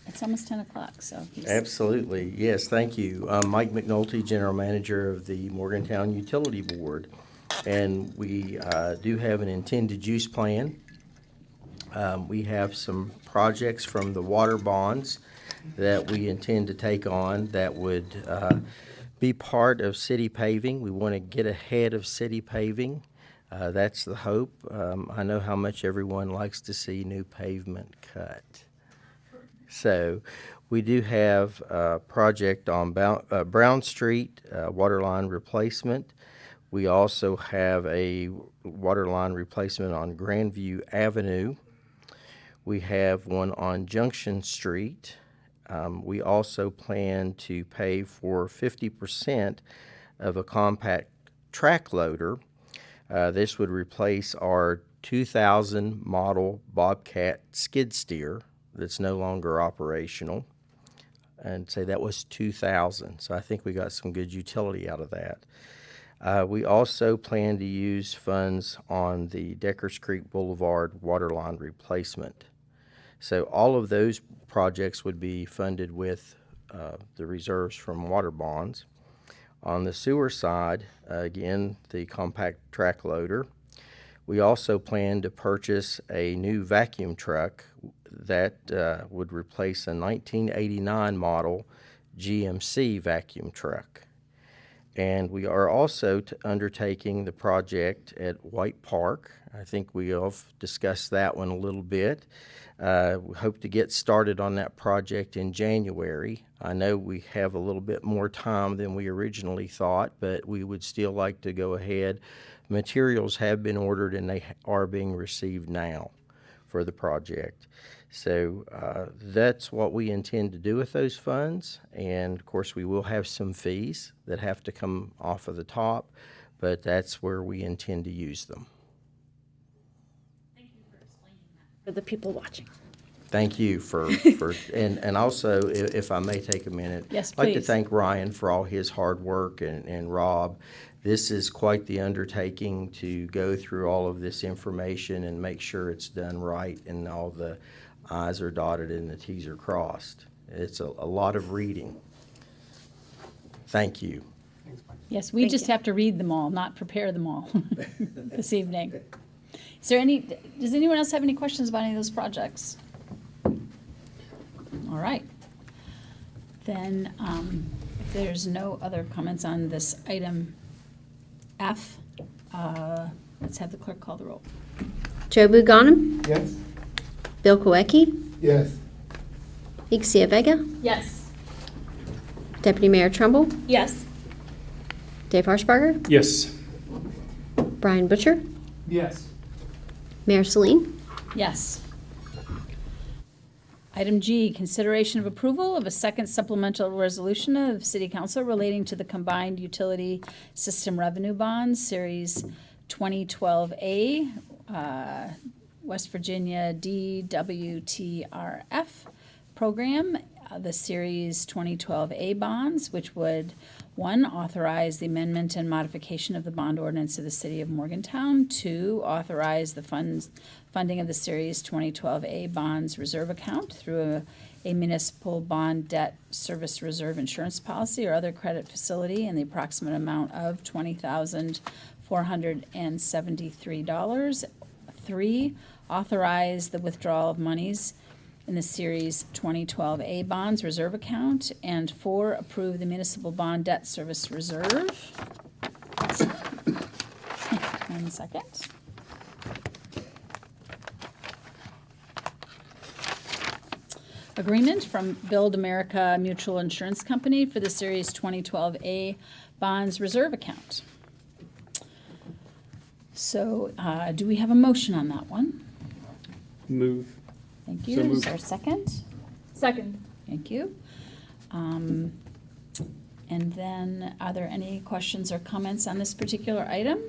It's almost 10 o'clock, so. he's- Absolutely, yes, thank you. I'm Mike McNulty, General Manager of the Morgantown Utility Board, and we do have an intended use plan. We have some projects from the water bonds that we intend to take on that would be part of city paving. We want to get ahead of city paving. That's the hope. I know how much everyone likes to see new pavement cut. So we do have a project on Brown Street, water line replacement. We also have a water line replacement on Grandview Avenue. We have one on Junction Street. We also plan to pay for 50% of a compact track loader. This would replace our 2000 model Bobcat skid steer that's no longer operational. And say that was 2000, so I think we got some good utility out of that. We also plan to use funds on the Deckers Creek Boulevard waterline replacement. So all of those projects would be funded with the reserves from water bonds. On the sewer side, again, the compact track loader. We also plan to purchase a new vacuum truck that would replace a 1989 model GMC vacuum truck. And we are also undertaking the project at White Park. I think we have discussed that one a little bit. We hope to get started on that project in January. I know we have a little bit more time than we originally thought, but we would still like to go ahead. Materials have been ordered and they are being received now for the project. So that's what we intend to do with those funds. And of course, we will have some fees that have to come off of the top, but that's where we intend to use them. For the people watching. Thank you for and also, if I may take a minute. Yes, I'd like to please. thank Ryan for all his hard work and Rob. This is quite the undertaking to go through all of this information and make sure it's done right and all the I's are dotted and the T's are crossed. It's a lot of reading. Thank you. Yes, we just have to read them all, not prepare them all this evening. Is there does anyone else have any questions about any of those projects? All right. Then, if there's no other comments on this item F, let's have the clerk call the roll. Joe Buganim, Yes. Bill Koecki, Yes. Ixia Vega, Yes. Deputy Mayor Trumbull, Yes. Dave Harshbarger, Yes. Brian Butcher, Yes. Mayor Celine. Yes. Item G, consideration of approval of a second supplemental resolution of City Council relating to the combined utility system revenue bonds, Series 2012A, West Virginia DWTRF program, the Series 2012A bonds, which would, one, authorize the amendment and modification of the bond ordinance of the City of Morgantown. Two, authorize the funding of the Series 2012A bonds reserve account through a municipal bond debt service reserve insurance policy or other credit facility in the approximate amount of $20,473. Three, authorize the withdrawal of monies in the Series 2012A bonds reserve account. And four, approve the municipal bond debt service reserve. 1 second. Agreement from Build America Mutual Insurance Company for the Series 2012A bonds reserve account. So, do we have a motion on that one? Move. Thank So you. Is moved. there a second? Second. Thank you. And then, are there any questions or comments on this particular item?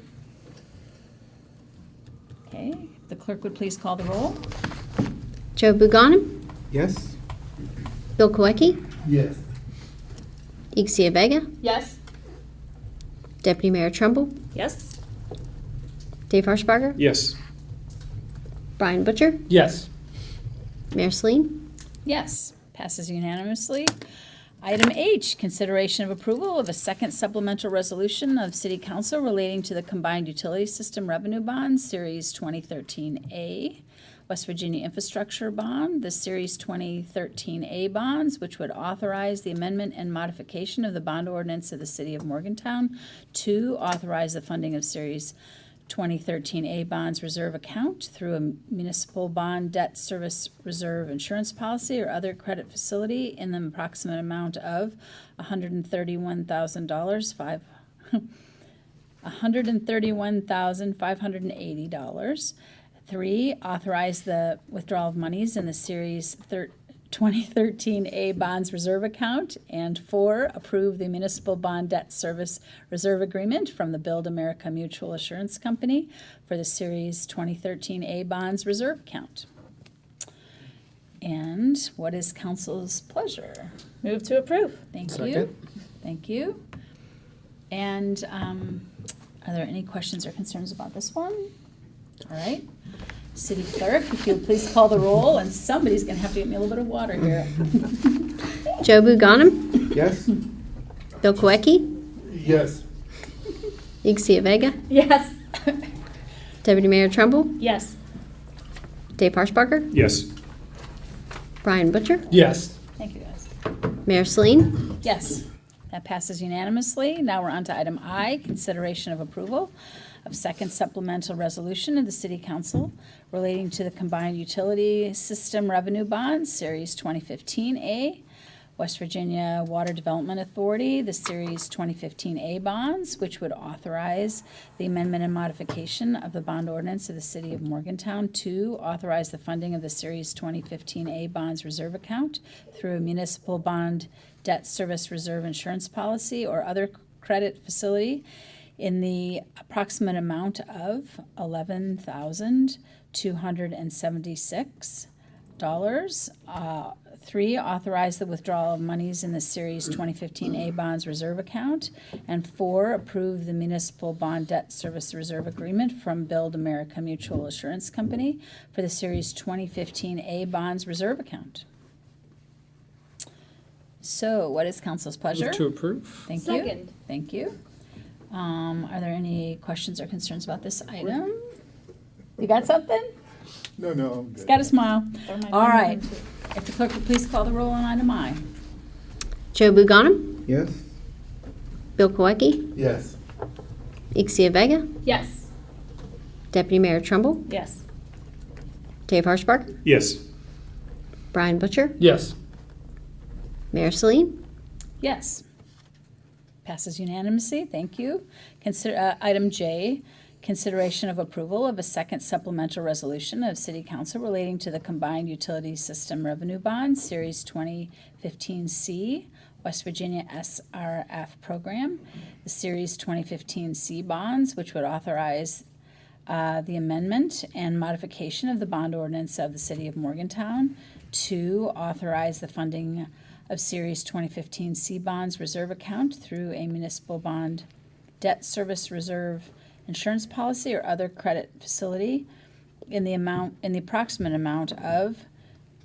Okay, if the clerk would please call the roll. Joe Buganim, Yes. Bill Koecki, Yes. Ixia Vega, Yes. Deputy Mayor Trumbull, Yes. Dave Harshbarger, Yes. Brian Butcher, Yes. Mayor Celine. Yes, passes unanimously. Item H, consideration of approval of a second supplemental resolution of City Council relating to the combined utility system revenue bond, Series 2013A, West Virginia Infrastructure Bond, the Series 2013A bonds, which would authorize the amendment and modification of the bond ordinance of the City of Morgantown. Two, authorize the funding of Series 2013A bonds reserve account through a municipal bond debt service reserve insurance policy or other credit facility in the approximate amount of $131,580. Three, authorize the withdrawal of monies in the Series 2013A bonds reserve account. And four, approve the municipal bond debt service reserve agreement from the Build America Mutual Assurance Company for the Series 2013A bonds reserve account. And what is council's pleasure? Move to approve. Thank you. Second. Thank you. And are there any questions or concerns about this one? All right. City Clerk, if you'll please call the roll, and somebody's going to have to get me a little bit of water here. Joe Buganim, Yes. Bill Koecki, Yes. Ixia Vega, Yes. Deputy Mayor Trumbull, Yes. Dave Harshbarger, Yes. Brian Butcher, Yes. Thank you, guys. Mayor Celine. Yes, that passes unanimously. Now we're on to item I, consideration of approval of second supplemental resolution of the City Council relating to the combined utility system revenue bonds, Series 2015A, West Virginia Water Development Authority, the Series 2015A bonds, which would authorize the amendment and modification of the bond ordinance of the City of Morgantown. Two, authorize the funding of the Series 2015A bonds reserve account through a municipal bond debt service reserve insurance policy or other credit facility in the approximate amount of $11,276. Three, authorize the withdrawal of monies in the Series 2015A bonds reserve account. And four, approve the municipal bond debt service reserve agreement from Build America Mutual Assurance Company for the Series 2015A bonds reserve account. So what is council's pleasure? Move to approve. Thank you. Second. Thank you. Are there any questions or concerns about this item? You got something? No, I'm He's good. got a smile. Throw my All phone right. in, too. If the clerk would please call the roll on item I. Joe Buganim, Yes. Bill Koecki, Yes. Ixia Vega, Yes. Deputy Mayor Trumbull, Yes. Dave Harshbarger, Yes. Brian Butcher, Yes. Mayor Celine. Yes. Passes unanimously, thank you. Item J, consideration of approval of a second supplemental resolution of City Council relating to the Combined Utility System Revenue Bond, Series 2015C, West Virginia SRF Program. The Series 2015C bonds, which would authorize the amendment and modification of the bond ordinance of the City of Morgantown to authorize the funding of Series 2015C bonds reserve account through a municipal bond debt service reserve insurance policy or other credit facility in the approximate amount of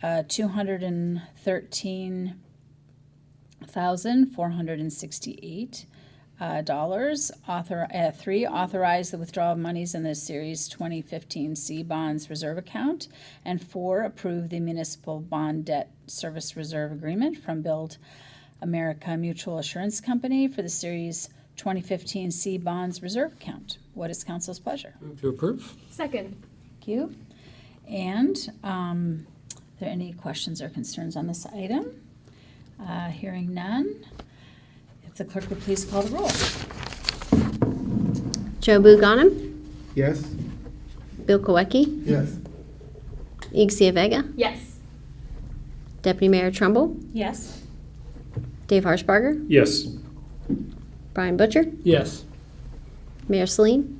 $213,468. Three, authorize the withdrawal of monies in the Series 2015C bonds reserve account. And 4, approve the municipal bond debt service reserve agreement from Build America Mutual Assurance Company for the Series 2015C bonds reserve account. What is council's pleasure? Move to approve. Second. Thank you. And are there any questions or concerns on this item? Hearing none. If the clerk would please call the roll. Joe Buganim, Yes? Bill Koecki, Yes. Igsia Vega, Yes. Deputy Mayor Trumbull, Yes. Dave Harshbarger, Yes. Brian Butcher, Yes. Mayor Celine.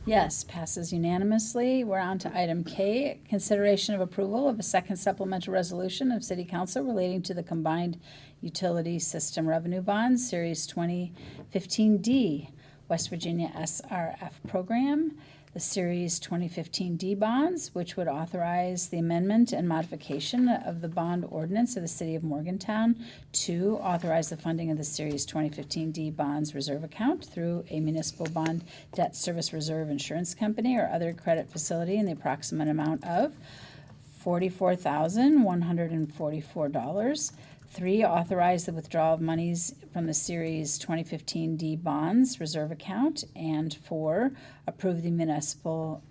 Yes, passes unanimously. We're on to item K, consideration of approval of a second supplemental resolution of City Council relating to the Combined Utility System Revenue Bond, Series 2015D, West Virginia SRF Program. The Series 2015D bonds, which would authorize the amendment and modification of the bond ordinance of the City of Morgantown to authorize the funding of the Series 2015D bonds reserve account through a municipal bond debt service reserve insurance company or other credit facility in the approximate amount of $44,144. 3, authorize the withdrawal of monies from the Series 2015D bonds reserve account. And 4, approve the municipal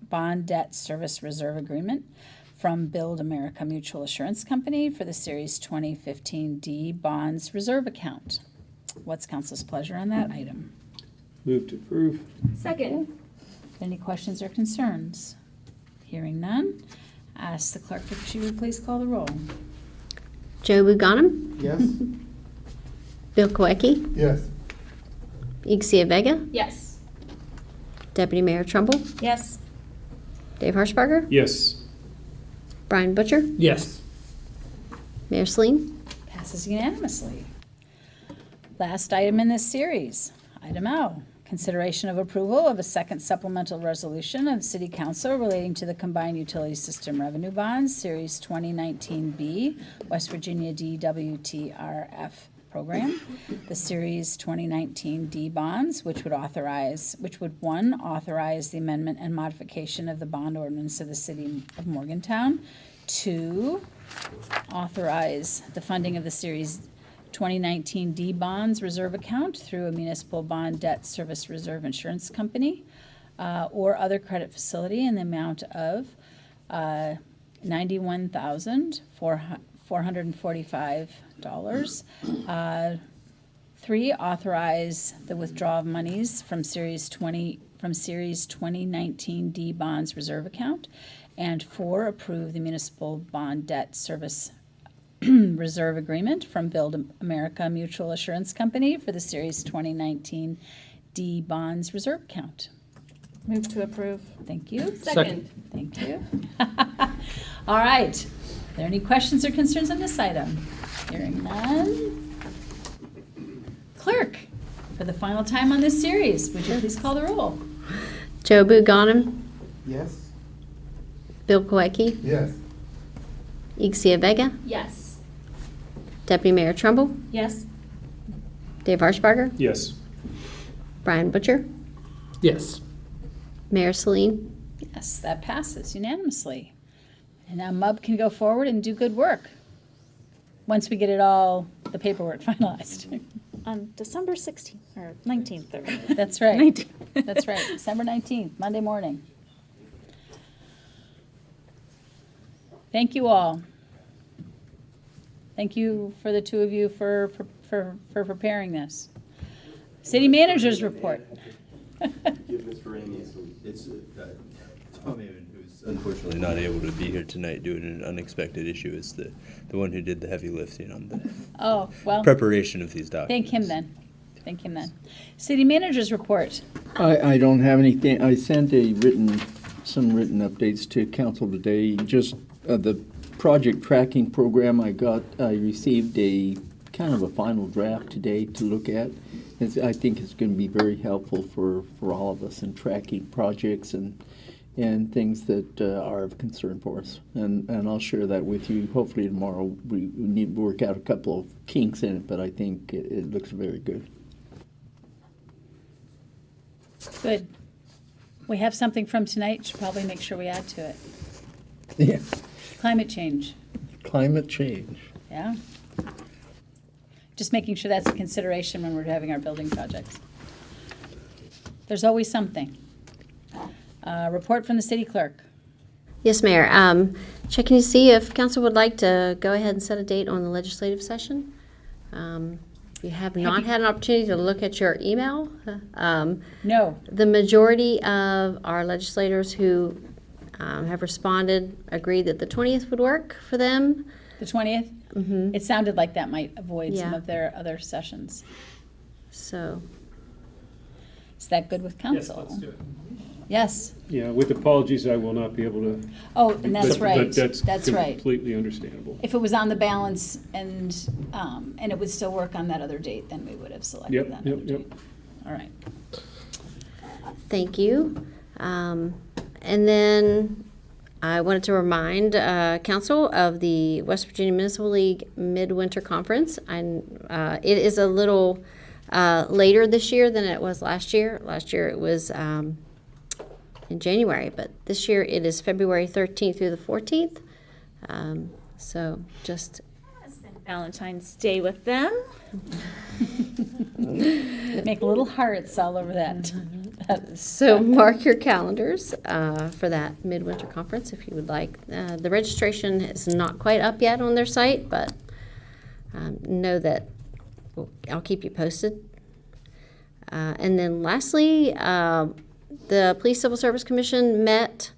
bond debt service reserve agreement from Build America Mutual Assurance Company for the Series 2015D bonds reserve account. What's council's pleasure on that item? Move to approve. Second. Any questions or concerns? Hearing none, ask the clerk if she would please call the roll. Joe Buganim, Yes? Bill Koecki, Yes. Igsia Vega, Yes. Deputy Mayor Trumbull, Yes. Dave Harshbarger, Yes. Brian Butcher, Yes. Mayor Celine. Passes unanimously. Last item in this series, item L, consideration of approval of a second supplemental resolution of City Council relating to the Combined Utility System Revenue Bonds, Series 2019B, West Virginia DWTRF Program. The Series 2019D bonds, which would authorize the amendment and modification of the bond ordinance of the City of Morgantown. 2, authorize the funding of the Series 2019D bonds reserve account through a municipal bond debt service reserve insurance company or other credit facility in the amount of $91,445. 3, authorize the withdrawal of monies from Series 2019D bonds reserve account. And 4, approve the municipal bond debt service reserve agreement from Build America Mutual Assurance Company for the Series 2019 D bonds reserve account. Move to approve. Thank you. Second. Thank you. All right. Are there any questions or concerns on this item? Hearing none. Clerk, for the final time on this series, would you please call the roll? Joe Buganim, Yes? Bill Koecki, Yes. Igsia Vega, Yes. Deputy Mayor Trumbull, Yes. Dave Harshbarger, Yes. Brian Butcher, Yes. Mayor Celine. Yes, that passes unanimously. And now MUB can go forward and do good work once we get the paperwork finalized. On December 16th or 19th. Or That's right. 19th. That's right. December 19th, Monday morning. Thank you all. Thank you for the two of you for preparing this. City managers report. Give Mr. Ramey some, it's Tom Hammond, who's unfortunately not able to be here tonight due to an unexpected issue, is the one who did the heavy lifting on the Oh, well. preparation of these documents. Thank him then. Thank him then. City managers report. I don't have anything. I sent some written updates to council today. Just the project tracking program I received a kind of a final draft today to look at. I think it's going to be very helpful for all of us in tracking projects and things that are of concern for us. And I'll share that with you. Hopefully tomorrow. We need to work out a couple of kinks in it, but I think it looks very good. Good. We have something from tonight. Should probably make sure we add to it. Yeah. Climate change. Climate change. Yeah. Just making sure that's a consideration when we're having our building projects. There's always something. Report from the city clerk. Yes, Mayor. Checking to see if council would like to go ahead and set a date on the legislative session. You have not had an opportunity to look at your email. No. The majority of our legislators who have responded agreed that the 20th would work for them. The 20th? Mm-hmm. It sounded like that might avoid some Yeah. of their other sessions. So. Is that good with Yes, council? let's do it. Yes. Yeah, with apologies, I will not be able to. Oh, and that's right. That's right. completely understandable. If it was on the balance and it would still work on that other date, then we would have selected Yep, that yep, other yep. date. All right. Thank you. And then I wanted to remind council of the West Virginia Municipal League Midwinter Conference. It is a little later this year than it was last year. Last year it was in January, but this year it is February 13th through the 14th. So just Valentine's Day with them. Make little hearts all over that. So mark your calendars for that Midwinter Conference if you would like. The registration is not quite up yet on their site, but know that I'll keep you posted. And then lastly, the Police Civil Service Commission met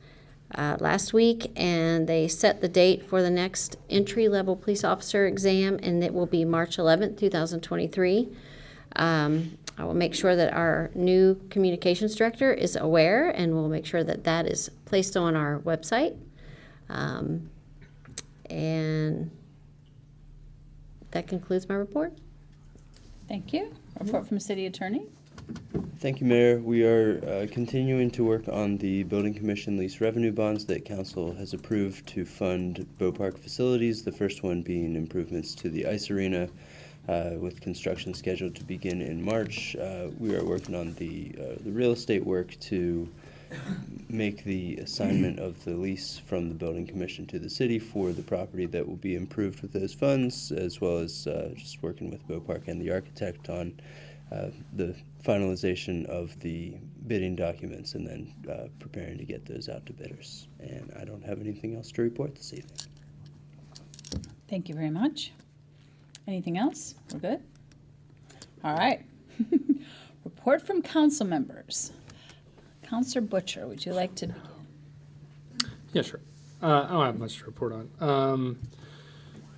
last week, and they set the date for the next entry-level police officer exam, and it will be March 11th, 2023. I will make sure that our new communications director is aware, and we'll make sure that that is placed on our website. And that concludes my report. Thank you. Report from city attorney. Thank you, Mayor. We are continuing to work on the Building Commission lease revenue bonds that Council has approved to fund Bow Park facilities, the first one being improvements to the ice arena, with construction scheduled to begin in March. We are working on the real estate work to make the assignment of the lease from the Building Commission to the city for the property that will be improved with those funds, as well as just working with Bow Park and the architect on the finalization of the bidding documents and then preparing to get those out to bidders. And I don't have anything else to report this evening. Thank you very much. Anything else? We're good? All right. Report from council members. Counselor Butcher, would you like to? Yeah, sure. I don't have much to report on,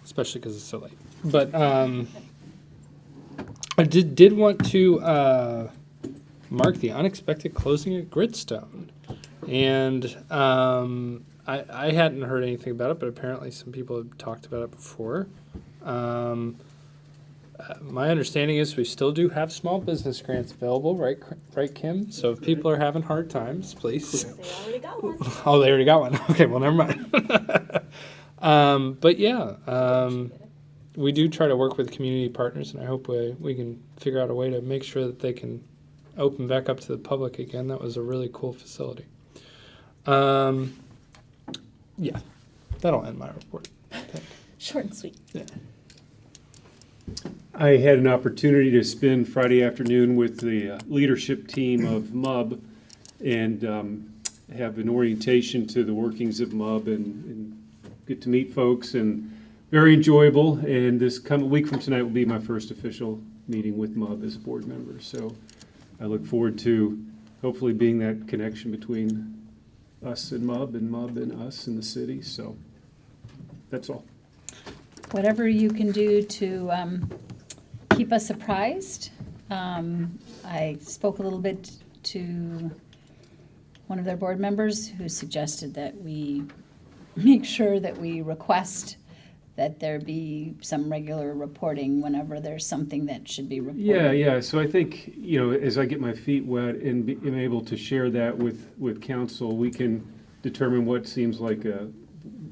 especially because it's so late. But I did want to mark the unexpected closing at Gridstone. And I hadn't heard anything about it, but apparently some people have talked about it before. My understanding is we still do have small business grants available, right, Kim? So if people are having hard times, please. They already got one. Oh, they already got one. Okay, well, never mind. But yeah, we do try to work with community partners, and I hope we can figure out a way to make sure that they can open back up to the public again. That was a really cool facility. Yeah, that'll end my report. Short and sweet. Yeah. I had an opportunity to spend Friday afternoon with the leadership team of MUB and have an orientation to the workings of MUB and get to meet folks, and very enjoyable. And this coming week from tonight will be my first official meeting with MUB as a board member. So I look forward to hopefully being that connection between us and MUB and us and the city. So that's all. Whatever you can do to keep us apprised. I spoke a little bit to one of their board members who suggested that we make sure that we request that there be some regular reporting whenever there's something that should be reported. Yeah. So I think, as I get my feet wet and am able to share that with council, we can determine what seems like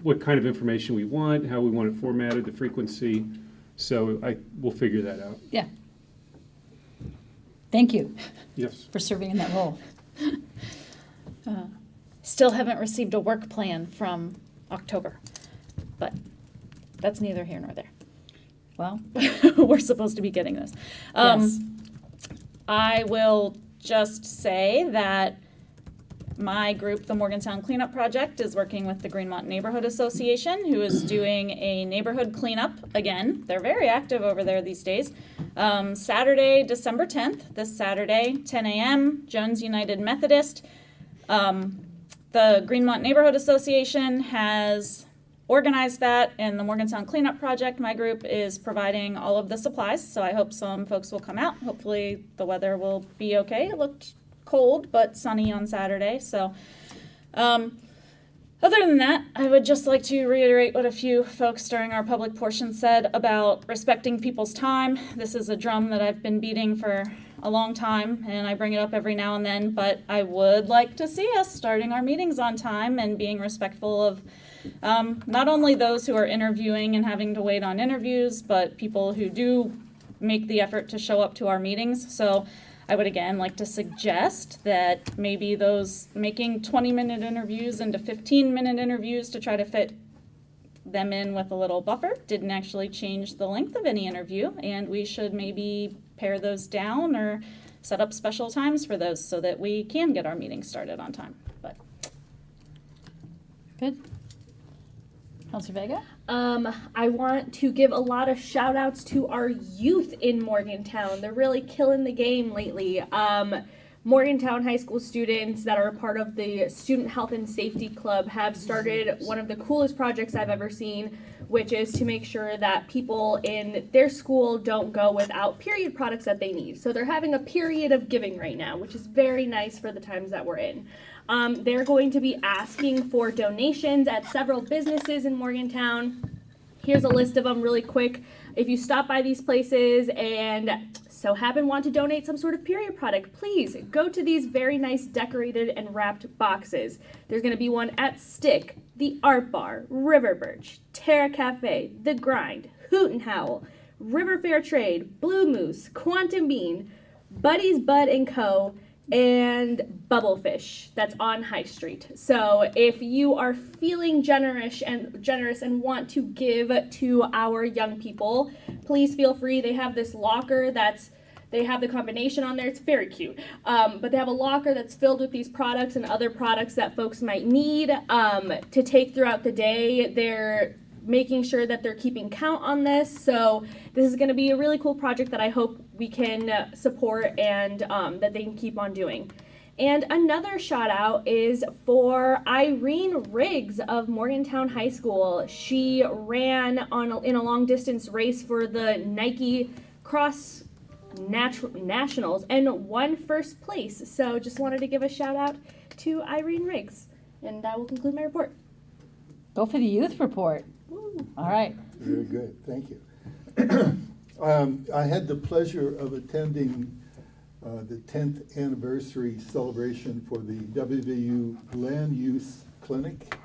what kind of information we want, how we want it formatted, the frequency. So we'll figure that out. Yeah. Thank you. Yes. For serving in that role. Still haven't received a work plan from October, but that's neither here nor there. Well, we're supposed to be getting this. Yes. I will just say that my group, the Morgantown Cleanup Project, is working with the Greenmont Neighborhood Association, who is doing a neighborhood cleanup again. They're very active over there these days. Saturday, December 10th, this Saturday, 10 a.m., Jones United Methodist. The Greenmont Neighborhood Association has organized that, and the Morgantown Cleanup Project, my group, is providing all of the supplies, so I hope some folks will come out. Hopefully the weather will be okay. It looked cold but sunny on Saturday, so other than that, I would just like to reiterate what a few folks during our public portion said about respecting people's time. This is a drum that I've been beating for a long time, and I bring it up every now and then, but I would like to see us starting our meetings on time and being respectful of not only those who are interviewing and having to wait on interviews, but people who do make the effort to show up to our meetings. So I would again like to suggest that maybe those making 20-minute interviews into 15-minute interviews to try to fit them in with a little buffer didn't actually change the length of any interview, and we should maybe pare those down or set up special times for those so that we can get our meetings started on time. But good. Councilor Vega? I want to give a lot of shout outs to our youth in Morgantown. They're really killing the game lately. Morgantown High School students that are a part of the Student Health and Safety Club have started one of the coolest projects I've ever seen, which is to make sure that people in their school don't go without period products that they need. So they're having a period of giving right now, which is very nice for the times that we're in. They're going to be asking for donations at several businesses in Morgantown. Here's a list of them really quick. If you stop by these places and so happen want to donate some sort of period product, please go to these very nice decorated and wrapped boxes. There's going to be one at Stick, the Art Bar, River Birch, Terra Cafe, The Grind, Hoot and Howl, River Fair Trade, Blue Moose, Quantum Bean, Buddy's Bud & Co., and Bubblefish. That's on High Street. So if you are feeling generous and want to give to our young people, please feel free. They have this locker they have the combination on there. It's very cute. But they have a locker that's filled with these products and other products that folks might need to take throughout the day. They're making sure that they're keeping count on this. So this is going to be a really cool project that I hope we can support and that they can keep on doing. And another shout out is for Irene Riggs of Morgantown High School. She ran in a long distance race for the Nike Cross Nationals and won first place. So just wanted to give a shout out to Irene Riggs. And that will conclude my report. Go for the youth report. All right. Very good, thank you. I had the pleasure of attending the 10th anniversary celebration for the WVU Land Use Clinic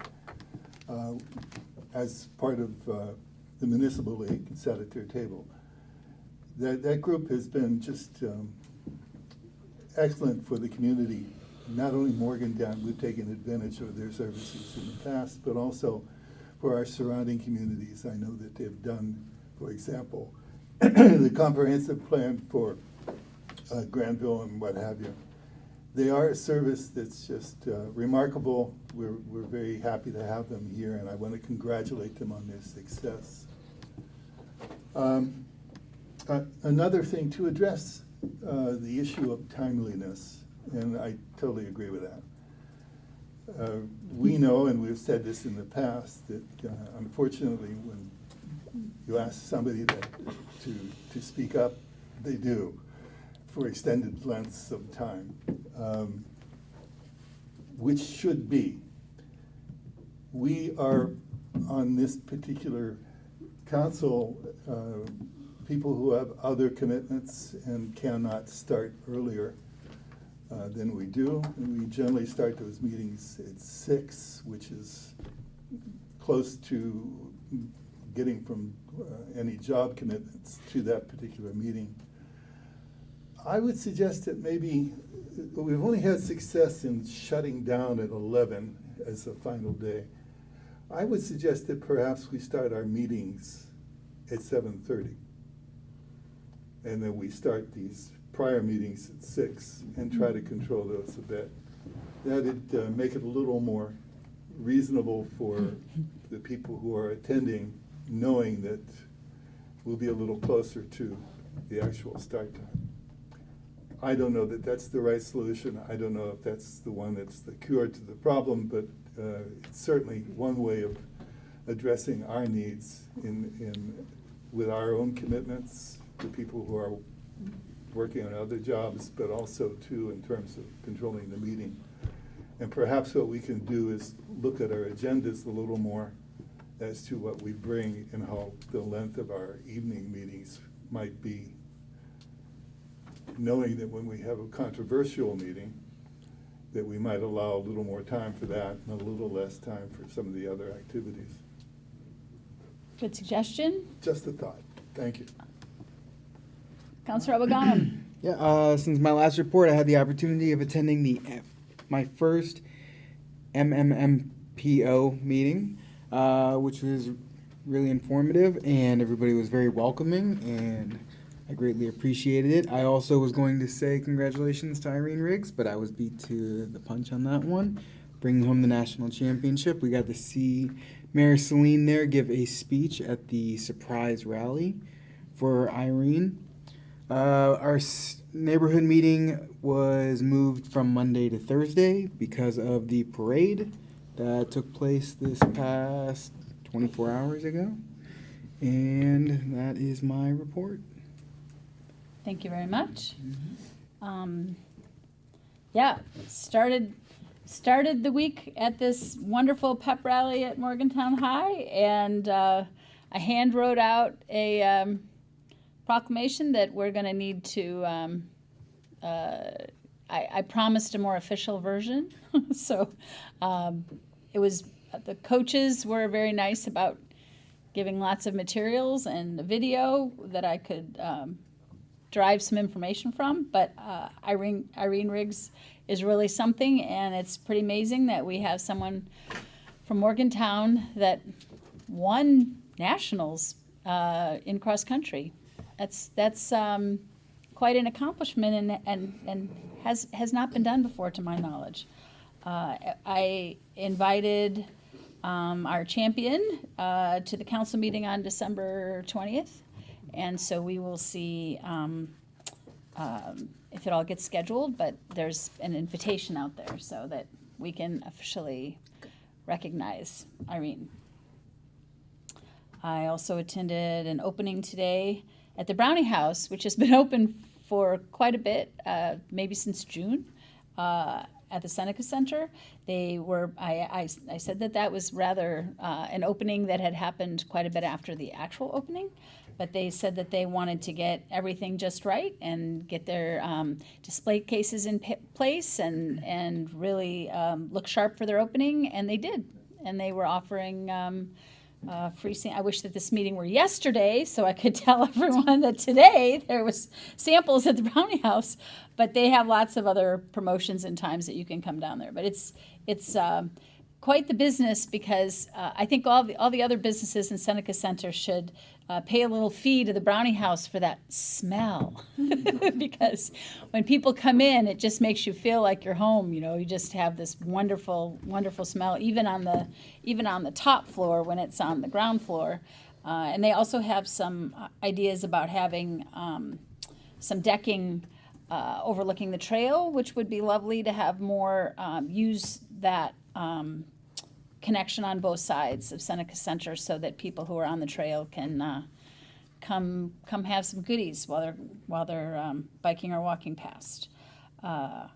as part of the Municipal League, sat at their table. That group has been just excellent for the community. Not only Morgantown, we've taken advantage of their services in the past, but also for our surrounding communities. I know that they've done, for example, the comprehensive plan for Granville and what have you. They are a service that's just remarkable. We're very happy to have them here, and I want to congratulate them on their success. Another thing, to address the issue of timeliness, and I totally agree with that. We know, and we've said this in the past, that unfortunately when you ask somebody to speak up, they do, for extended lengths of time, which should be. We are, on this particular council, people who have other commitments and cannot start earlier than we do. And we generally start those meetings at 6, which is close to getting from any job commitments to that particular meeting. I would suggest that maybe, we've only had success in shutting down at 11 as the final day. I would suggest that perhaps we start our meetings at 7:30. And then we start these prior meetings at 6 and try to control those a bit. That'd make it a little more reasonable for the people who are attending, knowing that we'll be a little closer to the actual start time. I don't know that that's the right solution. I don't know if that's the one that's the cure to the problem, but it's certainly one way of addressing our needs with our own commitments to people who are working on other jobs, but also too in terms of controlling the meeting. And perhaps what we can do is look at our agendas a little more as to what we bring and how the length of our evening meetings might be, knowing that when we have a controversial meeting, that we might allow a little more time for that and a little less time for some of the other activities. Good suggestion. Just a thought. Thank you. Councilor Abou-Ganim. Yeah, since my last report, I had the opportunity of attending my first MMMPO meeting, which was really informative, and everybody was very welcoming, and I greatly appreciated it. I also was going to say congratulations to Irene Riggs, but I was beat to the punch on that one, bringing home the national championship. We got to see Mayor Celine there give a speech at the surprise rally for Irene. Our neighborhood meeting was moved from Monday to Thursday because of the parade that took place this past 24 hours ago. And that is my report. Thank you very much. Yeah, started the week at this wonderful pep rally at Morgantown High, and I hand wrote out a proclamation that we're going to need to, I promised a more official version. So it was, the coaches were very nice about giving lots of materials and a video that I could derive some information from, but Irene Riggs is really something, and it's pretty amazing that we have someone from Morgantown that won nationals in cross country. That's quite an accomplishment, and has not been done before, to my knowledge. I invited our champion to the council meeting on December 20th, and so we will see if it all gets scheduled, but there's an invitation out there so that we can officially recognize Irene. I also attended an opening today at the Brownie House, which has been open for quite a bit, maybe since June, at the Seneca Center. They were, I said that was rather an opening that had happened quite a bit after the actual opening, but they said that they wanted to get everything just right and get their display cases in place and really look sharp for their opening, and they did. And they were offering free I wish that this meeting were yesterday so I could tell everyone that today there was samples at the Brownie House, but they have lots of other promotions and times that you can come down there. But it's quite the business because I think all the other businesses in Seneca Center should pay a little fee to the Brownie House for that smell. Because when people come in, it just makes you feel like you're home. You know, you just have this wonderful, wonderful smell, even on the top floor when it's on the ground floor. And they also have some ideas about having some decking overlooking the trail, which would be lovely to have more use that connection on both sides of Seneca Center so that people who are on the trail can come have some goodies while they're biking or walking past. I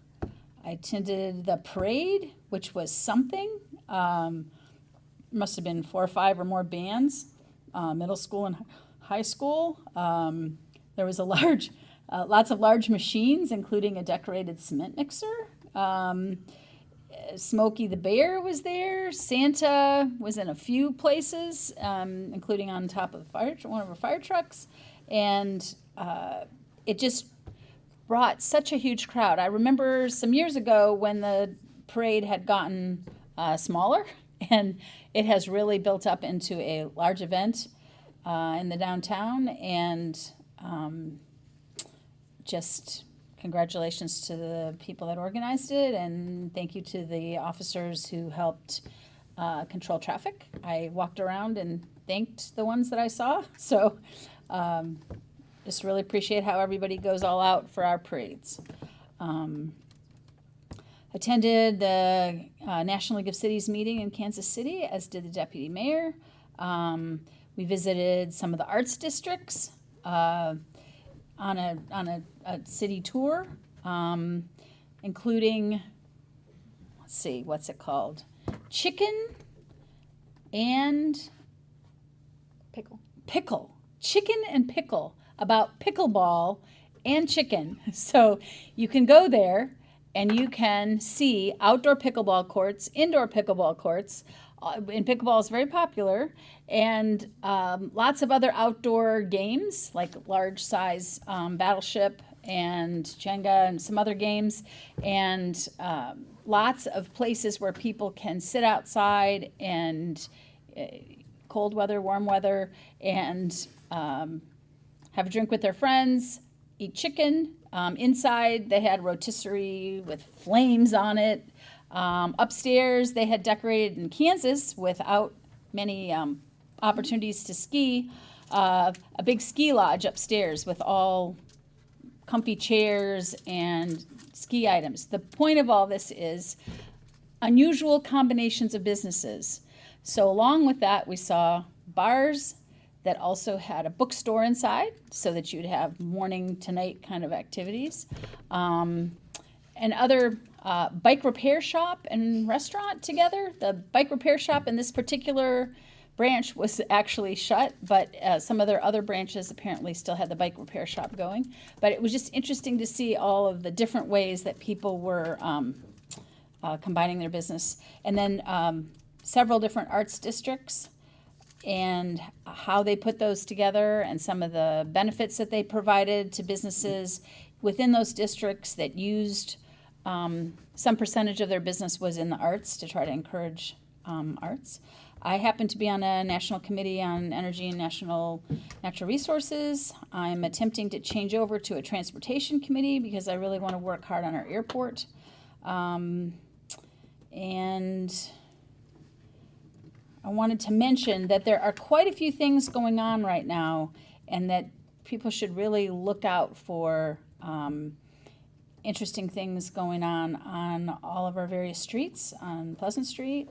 attended the parade, which was something. Must have been 4 or 5 or more bands, middle school and high school. There was lots of large machines, including a decorated cement mixer. Smokey the Bear was there. Santa was in a few places, including on top of one of our fire trucks. And it just brought such a huge crowd. I remember some years ago when the parade had gotten smaller, and it has really built up into a large event in the downtown. And just congratulations to the people that organized it, and thank you to the officers who helped control traffic. I walked around and thanked the ones that I saw. So just really appreciate how everybody goes all out for our parades. Attended the National League of Cities meeting in Kansas City, as did the deputy mayor. We visited some of the arts districts on a city tour, including, let's see, what's it called? Chicken and pickle. Chicken and pickle, about pickleball and chicken. So you can go there and you can see outdoor pickleball courts, indoor pickleball courts. And pickleball is very popular, and lots of other outdoor games like large size Battleship and Jenga and some other games, and lots of places where people can sit outside and cold weather, warm weather, and have a drink with their friends, eat chicken. Inside they had rotisserie with flames on it. Upstairs, they had decorated in Kansas without many opportunities to ski, a big ski lodge upstairs with all comfy chairs and ski items. The point of all this is unusual combinations of businesses. So along with that, we saw bars that also had a bookstore inside so that you'd have morning to night kind of activities, and other bike repair shop and restaurant together. The bike repair shop in this particular branch was actually shut, but some of their other branches apparently still had the bike repair shop going. But it was just interesting to see all of the different ways that people were combining their business. And then several different arts districts and how they put those together and some of the benefits that they provided to businesses within those districts that used some percentage of their business was in the arts to try to encourage arts. I happen to be on a national committee on energy and natural resources. I'm attempting to change over to a transportation committee because I really want to work hard on our airport. And I wanted to mention that there are quite a few things going on right now, and that people should really look out for interesting things going on all of our various streets, on Pleasant Street.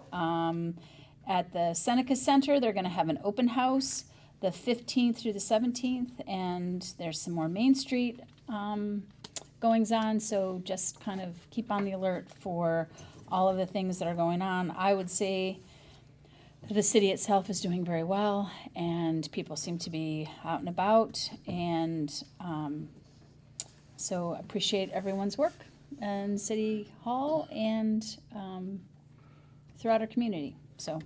At the Seneca Center, they're going to have an open house the 15th through the 17th, and there's some more Main Street goings on, so just kind of keep on the alert for all of the things that are going on. I would say that the city itself is doing very well, and people seem to be out and about, and so appreciate everyone's work in City Hall and throughout our community. So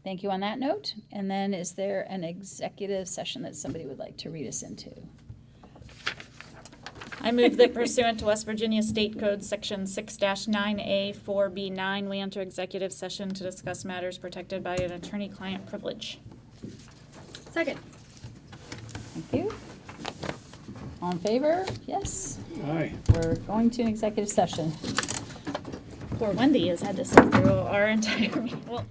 thank you on that note. And then is there an executive session that somebody would like to read us into? I move that pursuant to West Virginia State Code Section 6-9A 4B9, we enter executive session to discuss matters protected by an attorney-client privilege. Second. Thank you. All in favor? Yes. Aye. We're going to an executive session. Poor Wendy has had to sit through our entire meeting. Well,